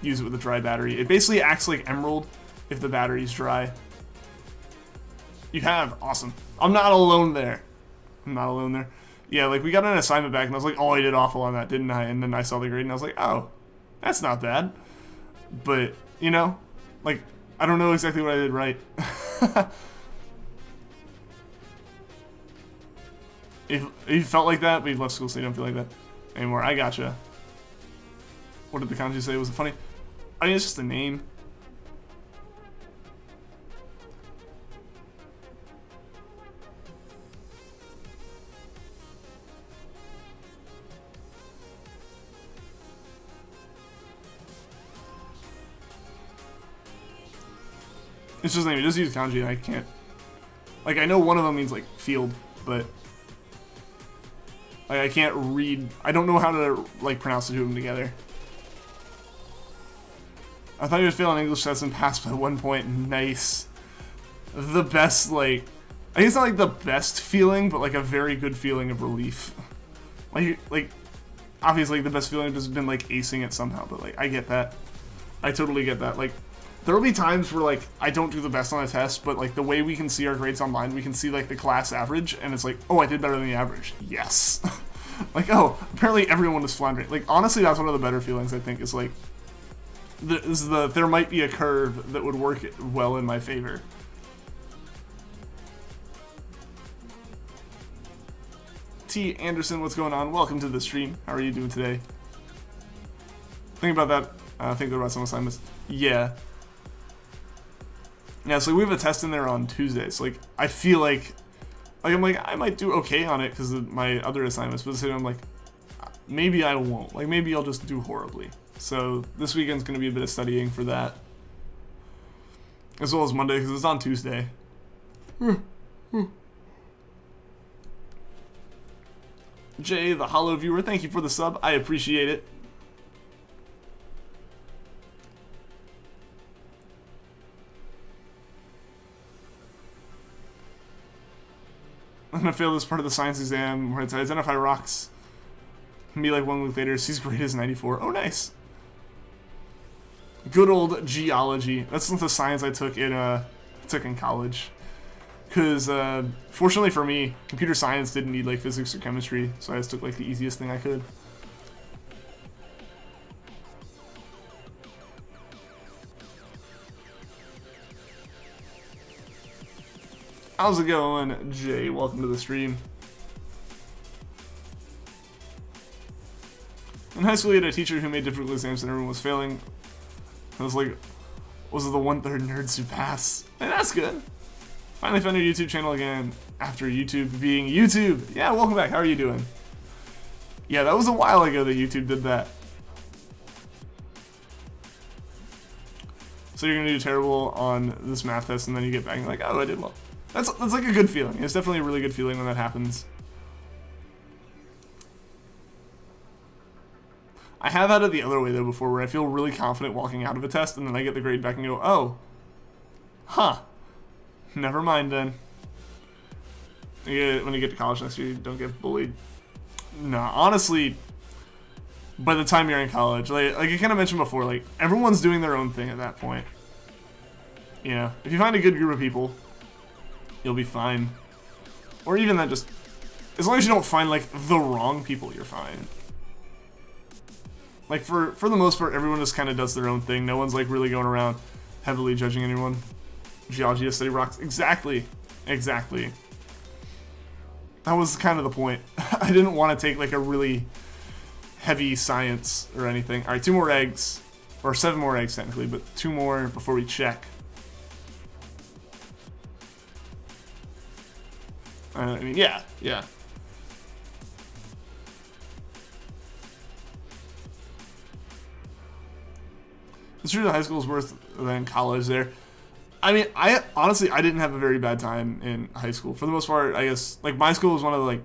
use it with a dry battery. It basically acts like Emerald if the battery's dry. You have, awesome. I'm not alone there. I'm not alone there. Yeah, like we got an assignment back and I was like, oh, I did awful on that, didn't I? And then I saw the grade and I was like, oh, that's not bad. But, you know, like, I don't know exactly what I did right. If you felt like that, but you've left school so you don't feel like that anymore. I gotcha. What did the kanji say? Was it funny? I mean, it's just a name. It's just a name. Just use kanji. I can't. Like, I know one of them means, like, field, but like, I can't read. I don't know how to, like, pronounce the two of them together. I thought you would fail on English tests and pass by 1 point. Nice. The best, like, I think it's not like the best feeling, but like a very good feeling of relief. Like obviously the best feeling has been like acing it somehow, but like I get that. I totally get that. Like, there will be times where like I don't do the best on a test, but like the way we can see our grades online, we can see like the class average, and it's like, oh, I did better than the average. Yes. Like, oh, apparently everyone was floundering. Like, honestly, that's one of the better feelings, I think, is like, there might be a curve that would work well in my favor. T. Anderson, what's going on? Welcome to the stream. How are you doing today? Think about that. Think about some assignments. Yeah. Yeah, so we have a test in there on Tuesday. So, like, I feel like I'm like, I might do okay on it because of my other assignments. But I'm like, maybe I won't. Like, maybe I'll just do horribly. So this weekend's going to be a bit of studying for that. As well as Monday, because it's on Tuesday. Jay, the Hollow Viewer, thank you for the sub. I appreciate it. I'm going to fail this part of the science exam where it's identify rocks. Me like 1 week later, C's grade is 94. Oh, nice. Good old geology. That's the science I took in college. Because, fortunately for me, computer science didn't need, like, physics or chemistry, so I just took, like, the easiest thing I could. How's it going, Jay? Welcome to the stream. In high school, we had a teacher who made difficult exams and everyone was failing. I was like, was it the 1/3 nerds who pass? Hey, that's good. Finally found your YouTube channel again after YouTube being YouTube. Yeah, welcome back. How are you doing? Yeah, that was a while ago that YouTube did that. So you're gonna do terrible on this math test, and then you get back and you're like, oh, I did well. That's like a good feeling. It's definitely a really good feeling when that happens. I have had it the other way though before, where I feel really confident walking out of a test, and then I get the grade back and go, oh, huh, never mind then. When you get to college next year, you don't get bullied. Nah, honestly, by the time you're in college, like I kind of mentioned before, like everyone's doing their own thing at that point. You know, if you find a good group of people, you'll be fine. Or even that, just as long as you don't find like the wrong people, you're fine. Like for the most part, everyone just kind of does their own thing. No one's like really going around heavily judging anyone. Geology study rocks. Exactly. Exactly. That was kind of the point. I didn't want to take like a really heavy science or anything. Alright, 2 more eggs. Or 7 more eggs technically, but 2 more before we check. I mean, yeah. It's true that high school is worse than college there. I mean, honestly, I didn't have a very bad time in high school. For the most part, I guess, like, my school was one of the, like,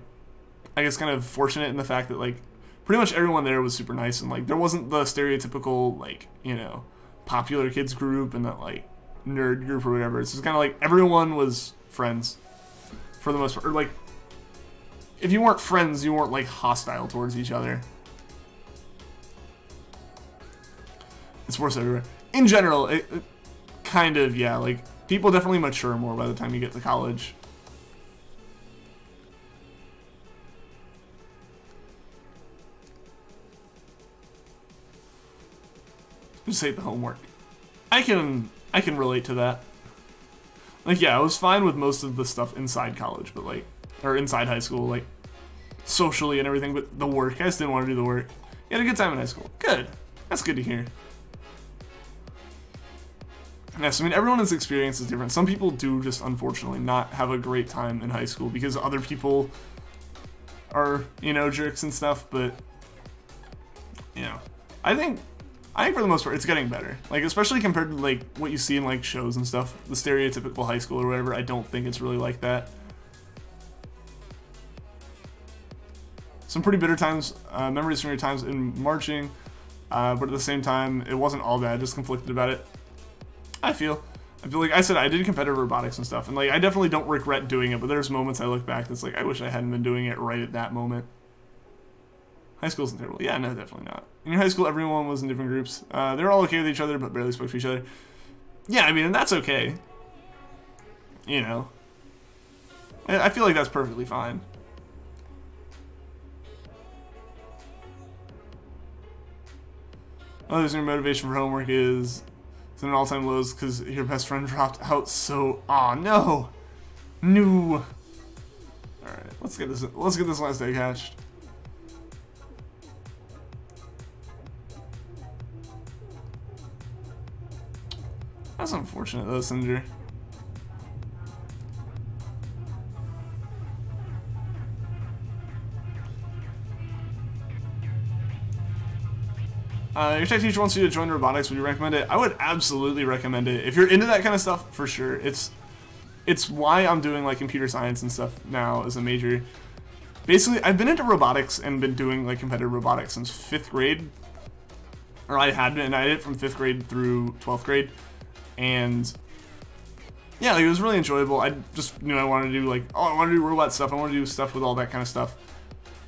I guess kind of fortunate in the fact that, like, pretty much everyone there was super nice, and, like, there wasn't the stereotypical, like, you know, popular kids group and that, like, nerd group or whatever. It's just kind of like everyone was friends for the most part. Or, like, if you weren't friends, you weren't, like, hostile towards each other. It's worse everywhere. In general, it kind of, yeah, like, people definitely mature more by the time you get to college. Just hate the homework. I can relate to that. Like, yeah, I was fine with most of the stuff inside college, but, like, or inside high school, like, socially and everything, but the work, I just didn't want to do the work. You had a good time in high school. Good. That's good to hear. Yes, I mean, everyone's experience is different. Some people do just, unfortunately, not have a great time in high school because other people are, you know, jerks and stuff, but, you know, I think for the most part, it's getting better. Like, especially compared to, like, what you see in, like, shows and stuff, the stereotypical high school or whatever, I don't think it's really like that. Some pretty bitter times, memories from your times in marching, but at the same time, it wasn't all bad, just conflicted about it. I feel like I said, I did competitive robotics and stuff, and like I definitely don't regret doing it, but there's moments I look back that's like, I wish I hadn't been doing it right at that moment. High school isn't terrible. Yeah, no, definitely not. In your high school, everyone was in different groups. They were all okay with each other, but barely spoke to each other. Yeah, I mean, and that's okay. You know. I feel like that's perfectly fine. Oh, there's your motivation for homework is it's an all-time lows because your best friend dropped out. So, aw, no, no. All right, let's get this last egg hatched. That's unfortunate though, Cinder. Your tech teacher wants you to join robotics. Would you recommend it? I would absolutely recommend it. If you're into that kind of stuff, for sure. It's why I'm doing like computer science and stuff now as a major. Basically, I've been into robotics and been doing like competitive robotics since 5th grade. Or I had been, and I did it from 5th grade through 12th grade. And yeah, like, it was really enjoyable. I just knew I wanted to do like, oh, I want to do robot stuff. I want to do stuff with all that kind of stuff.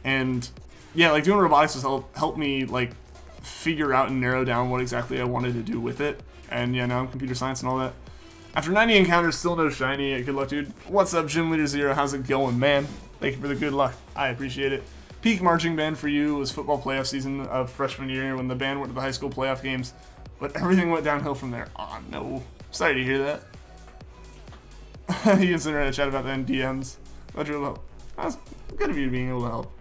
And yeah, like doing robotics has helped me like figure out and narrow down what exactly I wanted to do with it. And yeah, now I'm computer science and all that. After 90 encounters, still no shiny. Good luck, dude. What's up, Gym Leader Zero? How's it going, man? Thank you for the good luck. I appreciate it. Peak marching band for you was football playoff season of freshman year when the band went to the high school playoff games, but everything went downhill from there. Aw, no. Sorry to hear that. You consider a chat about that in DMs. Glad you're able to help. That's good of you being able to help.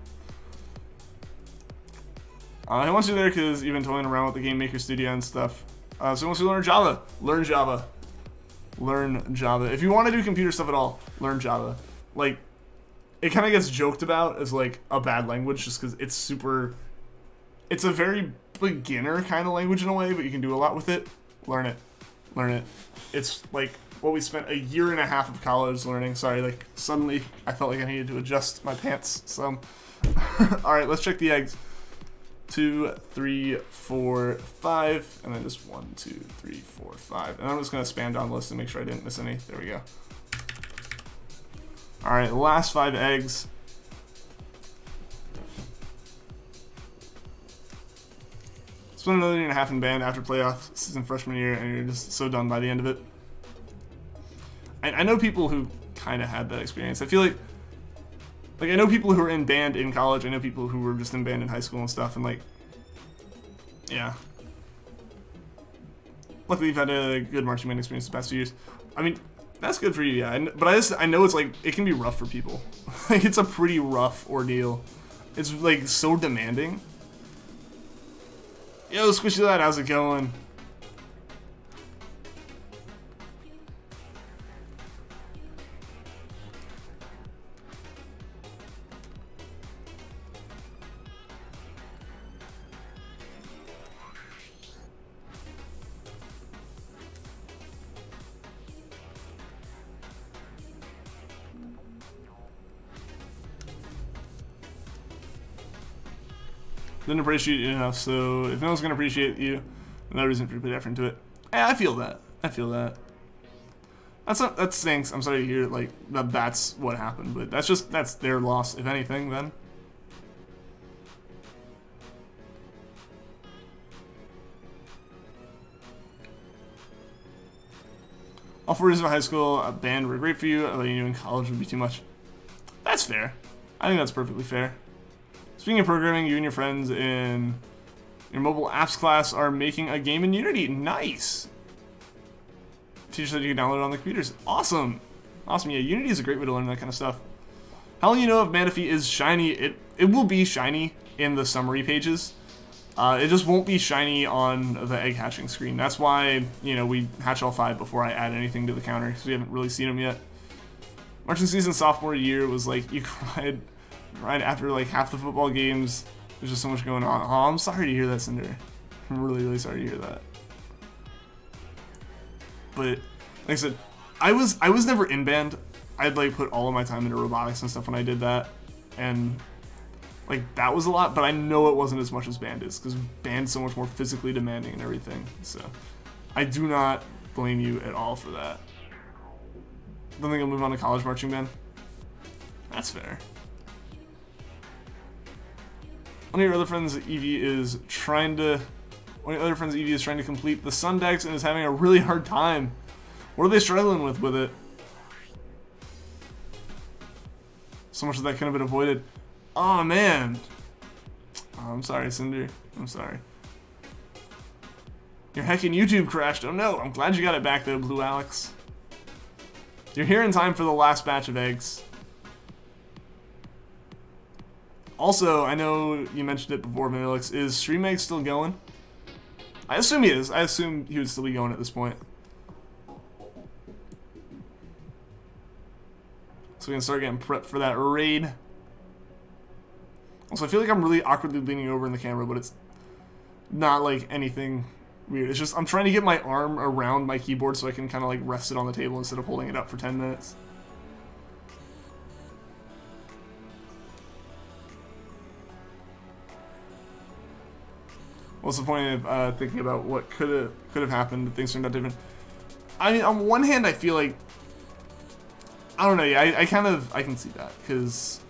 He wants you there because you've been toying around with the Game Maker Studio and stuff. So he wants you to learn Java. Learn Java. Learn Java. If you want to do computer stuff at all, learn Java. Like, it kind of gets joked about as like a bad language just because it's super... It's a very beginner kind of language in a way, but you can do a lot with it. Learn it. Learn it. It's like what we spent a year and a half of college learning. Sorry, like suddenly I felt like I needed to adjust my pants some. Alright, let's check the eggs. 2, 3, 4, 5, and then just 1, 2, 3, 4, 5. And I'm just gonna spam down the list to make sure I didn't miss any. There we go. Alright, the last 5 eggs. Spend another year and a half in band after playoff season freshman year, and you're just so done by the end of it. I know people who kind of had that experience. I feel like I know people who were in band in college. I know people who were just in band in high school and stuff, and like, yeah. Luckily, you've had a good marching band experience the past 2 years. I mean, that's good for you, yeah. But I know it's like, it can be rough for people. Like, it's a pretty rough ordeal. It's like so demanding. Yo, Squishy Lad, how's it going? Didn't appreciate you enough, so if no one's gonna appreciate you, no reason for you to put effort into it. Yeah, I feel that. I feel that. That stinks. I'm sorry to hear like that's what happened, but that's their loss, if anything. Then. All 4 years of high school, a band were great for you. Letting you in college would be too much. That's fair. I think that's perfectly fair. Speaking of programming, you and your friends in your mobile apps class are making a game in Unity. Nice! Teacher said you can download it on the computers. Awesome! Awesome, yeah, Unity is a great way to learn that kind of stuff. How will you know if Manaphy is shiny? It will be shiny in the summary pages. It just won't be shiny on the egg hatching screen. That's why, you know, we hatch all 5 before I add anything to the counter, because we haven't really seen them yet. Marching season sophomore year was like, you cried right after like half the football games. There's just so much going on. Oh, I'm sorry to hear that, Cinder. I'm really, really sorry to hear that. But like I said, I was never in band. I'd like put all of my time into robotics and stuff when I did that, and like that was a lot. But I know it wasn't as much as band is, because band's so much more physically demanding and everything. So I do not blame you at all for that. Don't think I'll move on to college marching band. That's fair. One of your other friends, Evie, is trying to complete the Sun Dex and is having a really hard time. What are they struggling with it? So much of that could have been avoided. Oh man. Oh, I'm sorry, Cinder. I'm sorry. Your heckin' YouTube crashed. Oh no, I'm glad you got it back though, Blue Alex. You're here in time for the last batch of eggs. Also, I know you mentioned it before, Mimilix, is Stream Egg still going? I assume he is. I assume he would still be going at this point. So we can start getting prepped for that raid. Also, I feel like I'm really awkwardly leaning over in the camera, but it's not like anything weird. It's just I'm trying to get my arm around my keyboard so I can kind of like rest it on the table instead of holding it up for 10 minutes. What's the point of thinking about what could have happened if things turned out different? I mean, on one hand, I feel like I don't know. Yeah, I can see that, because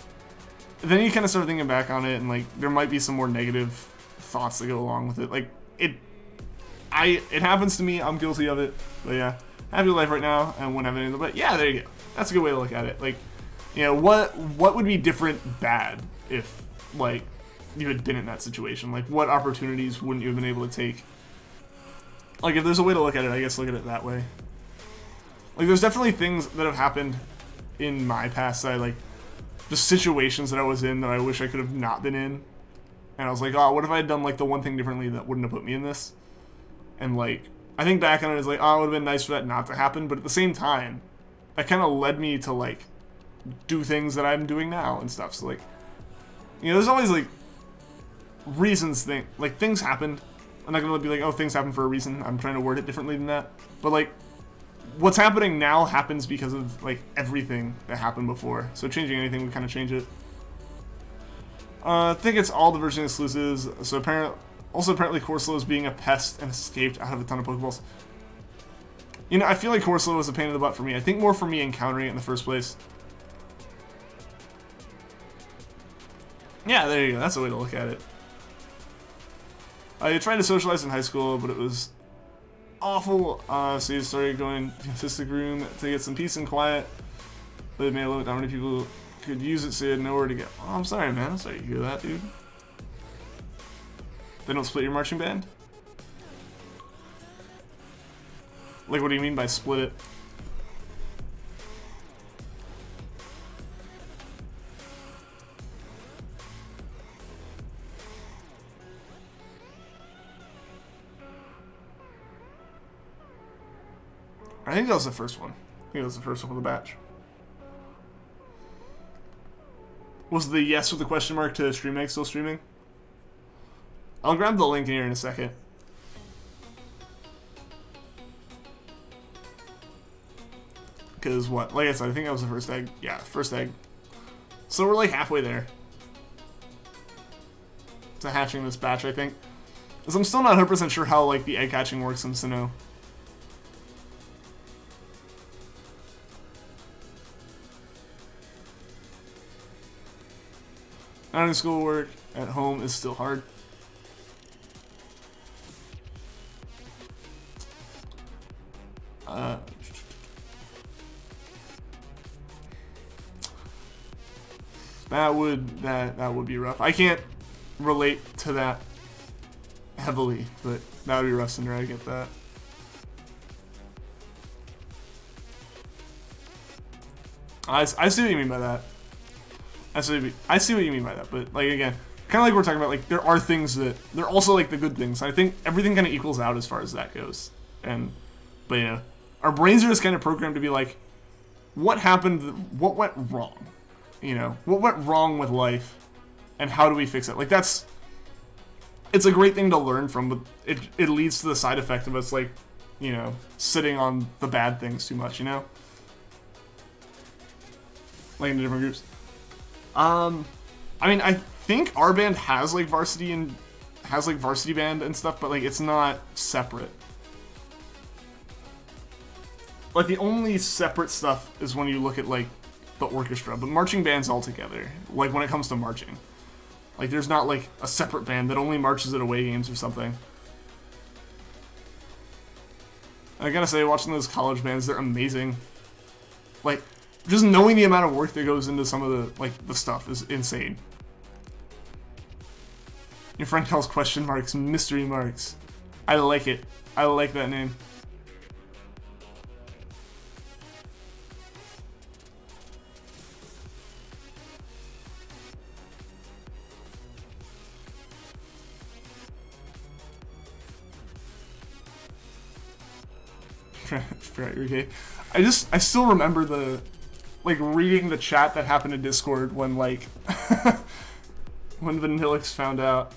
then you kind of start thinking back on it, and like there might be some more negative thoughts that go along with it. Like it happens to me. I'm guilty of it. But yeah, happy with life right now, and won't have anything. But yeah, there you go. That's a good way to look at it. Like, you know, what would be different bad if like you had been in that situation? Like, what opportunities wouldn't you have been able to take? Like, if there's a way to look at it, I guess look at it that way. Like, there's definitely things that have happened in my past that I, like, just situations that I was in that I wish I could have not been in. And I was like, oh, what if I had done, like, the one thing differently that wouldn't have put me in this? And, like, I think back on it, I was like, oh, it would have been nice for that not to happen. But at the same time, that kind of led me to, like, do things that I'm doing now and stuff. So, like, you know, there's always, like, reasons, like, things happened. I'm not going to be like, oh, things happen for a reason. I'm trying to word it differently than that. But, like, what's happening now happens because of, like, everything that happened before. So changing anything would kind of change it. I think it's all the version exclusives. So apparently Corsola is being a pest and escaped out of a ton of Pokeballs. You know, I feel like Corsola was a pain in the butt for me. I think more for me encountering it in the first place. Yeah, there you go. That's a way to look at it. I tried to socialize in high school, but it was awful. So you started going to the autistic room to get some peace and quiet. But it made a limit how many people could use it, so you had nowhere to go. Oh, I'm sorry, man. I'm sorry to hear that, dude. They don't split your marching band? Like, what do you mean by split it? I think that was the first one. I think that was the first one of the batch. Was the yes with the question mark to Stream Egg still streaming? I'll grab the link here in a second. Because what? Like I said, I think that was the first egg. Yeah, first egg. So we're like halfway there to hatching this batch, I think. Because I'm still not 100% sure how like the egg hatching works in Sinnoh. Not in schoolwork at home is still hard. That would be rough. I can't relate to that heavily, but that would be rough, Cinder. I get that. I see what you mean by that. I see what you mean by that, but like again, kind of like we're talking about, like there are things that they're also like the good things. I think everything kind of equals out as far as that goes, but you know, our brains are just kind of programmed to be like, what happened? What went wrong? You know, what went wrong with life, and how do we fix it? Like it's a great thing to learn from, but it leads to the side effect of us like, you know, sitting on the bad things too much. You know, like in the different groups. I mean, I think our band has like varsity band and stuff, but like it's not separate. Like the only separate stuff is when you look at like the orchestra, but marching bands all together. Like when it comes to marching, like there's not like a separate band that only marches at away games or something. I gotta say, watching those college bands, they're amazing. Like, just knowing the amount of work that goes into some of the, like, the stuff is insane. Your friend calls question marks mystery marks. I like it. I like that name. Forgot you're gay. I still remember the, like, reading the chat that happened in Discord when, like, when Vanillix found out.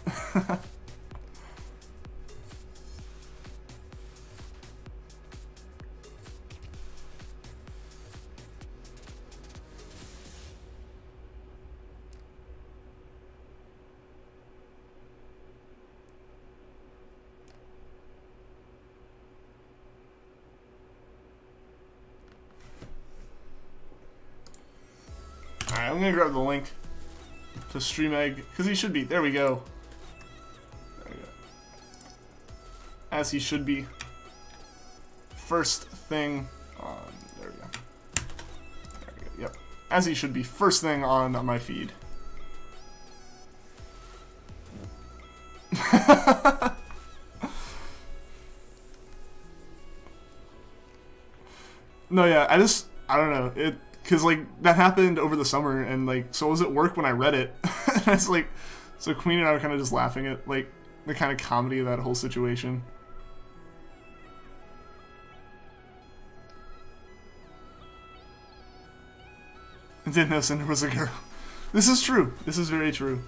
Alright, I'm gonna grab the link to Stream Egg, because he should be. There we go. There we go. As he should be. First thing on. There we go. There we go. Yep. As he should be. First thing on my feed. No, yeah, I don't know. Because, like, that happened over the summer, and, like, so I was at work when I read it. And it's like, so Queen and I were kind of just laughing at, like, the kind of comedy of that whole situation. I didn't know Cinder was a girl. This is true. This is very true.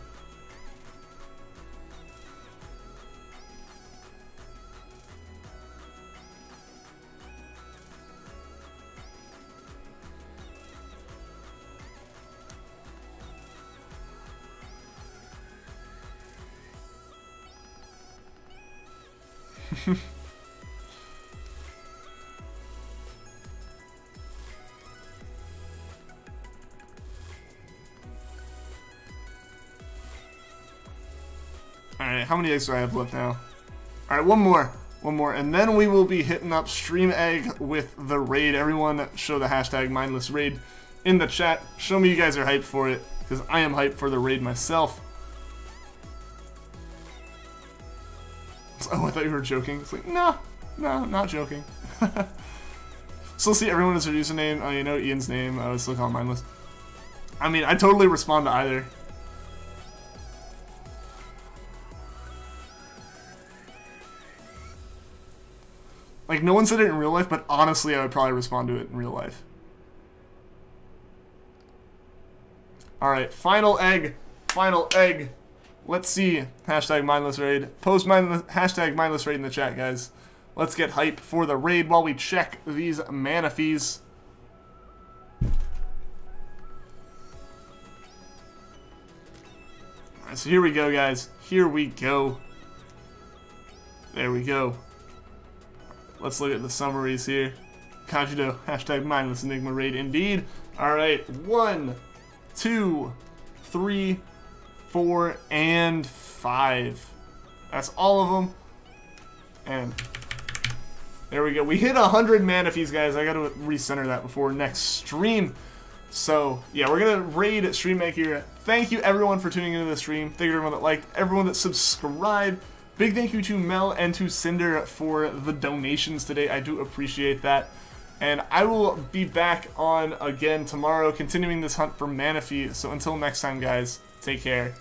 Alright, how many eggs do I have left now? Alright, one more, and then we will be hitting up Stream Egg with the raid. Everyone show the hashtag mindless raid in the chat. Show me you guys are hyped for it, because I am hyped for the raid myself. Oh, I thought you were joking. It's like, no, not joking. Still see everyone as their username. Oh, you know Ian's name. I would still call him mindless. I mean, I totally respond to either. Like, no one said it in real life, but honestly, I would probably respond to it in real life. Alright, final egg. Final egg. Let's see. Hashtag mindless raid. Post hashtag mindless raid in the chat, guys. Let's get hype for the raid while we check these Manaphies. Alright, so here we go, guys. Here we go. There we go. Let's look at the summaries here. Kajido, hashtag mindlessenigma raid indeed. Alright, 1, 2, 3, 4, and 5. That's all of them. And there we go. We hit 100 Manaphies, guys. I gotta recenter that before next stream. So, yeah, we're gonna raid Stream Egg here. Thank you, everyone, for tuning into the stream. Thank you, everyone that liked, everyone that subscribed. Big thank you to Mel and to Cinder for the donations today. I do appreciate that. And I will be back on again tomorrow, continuing this hunt for Manaphy. So until next time, guys, take care.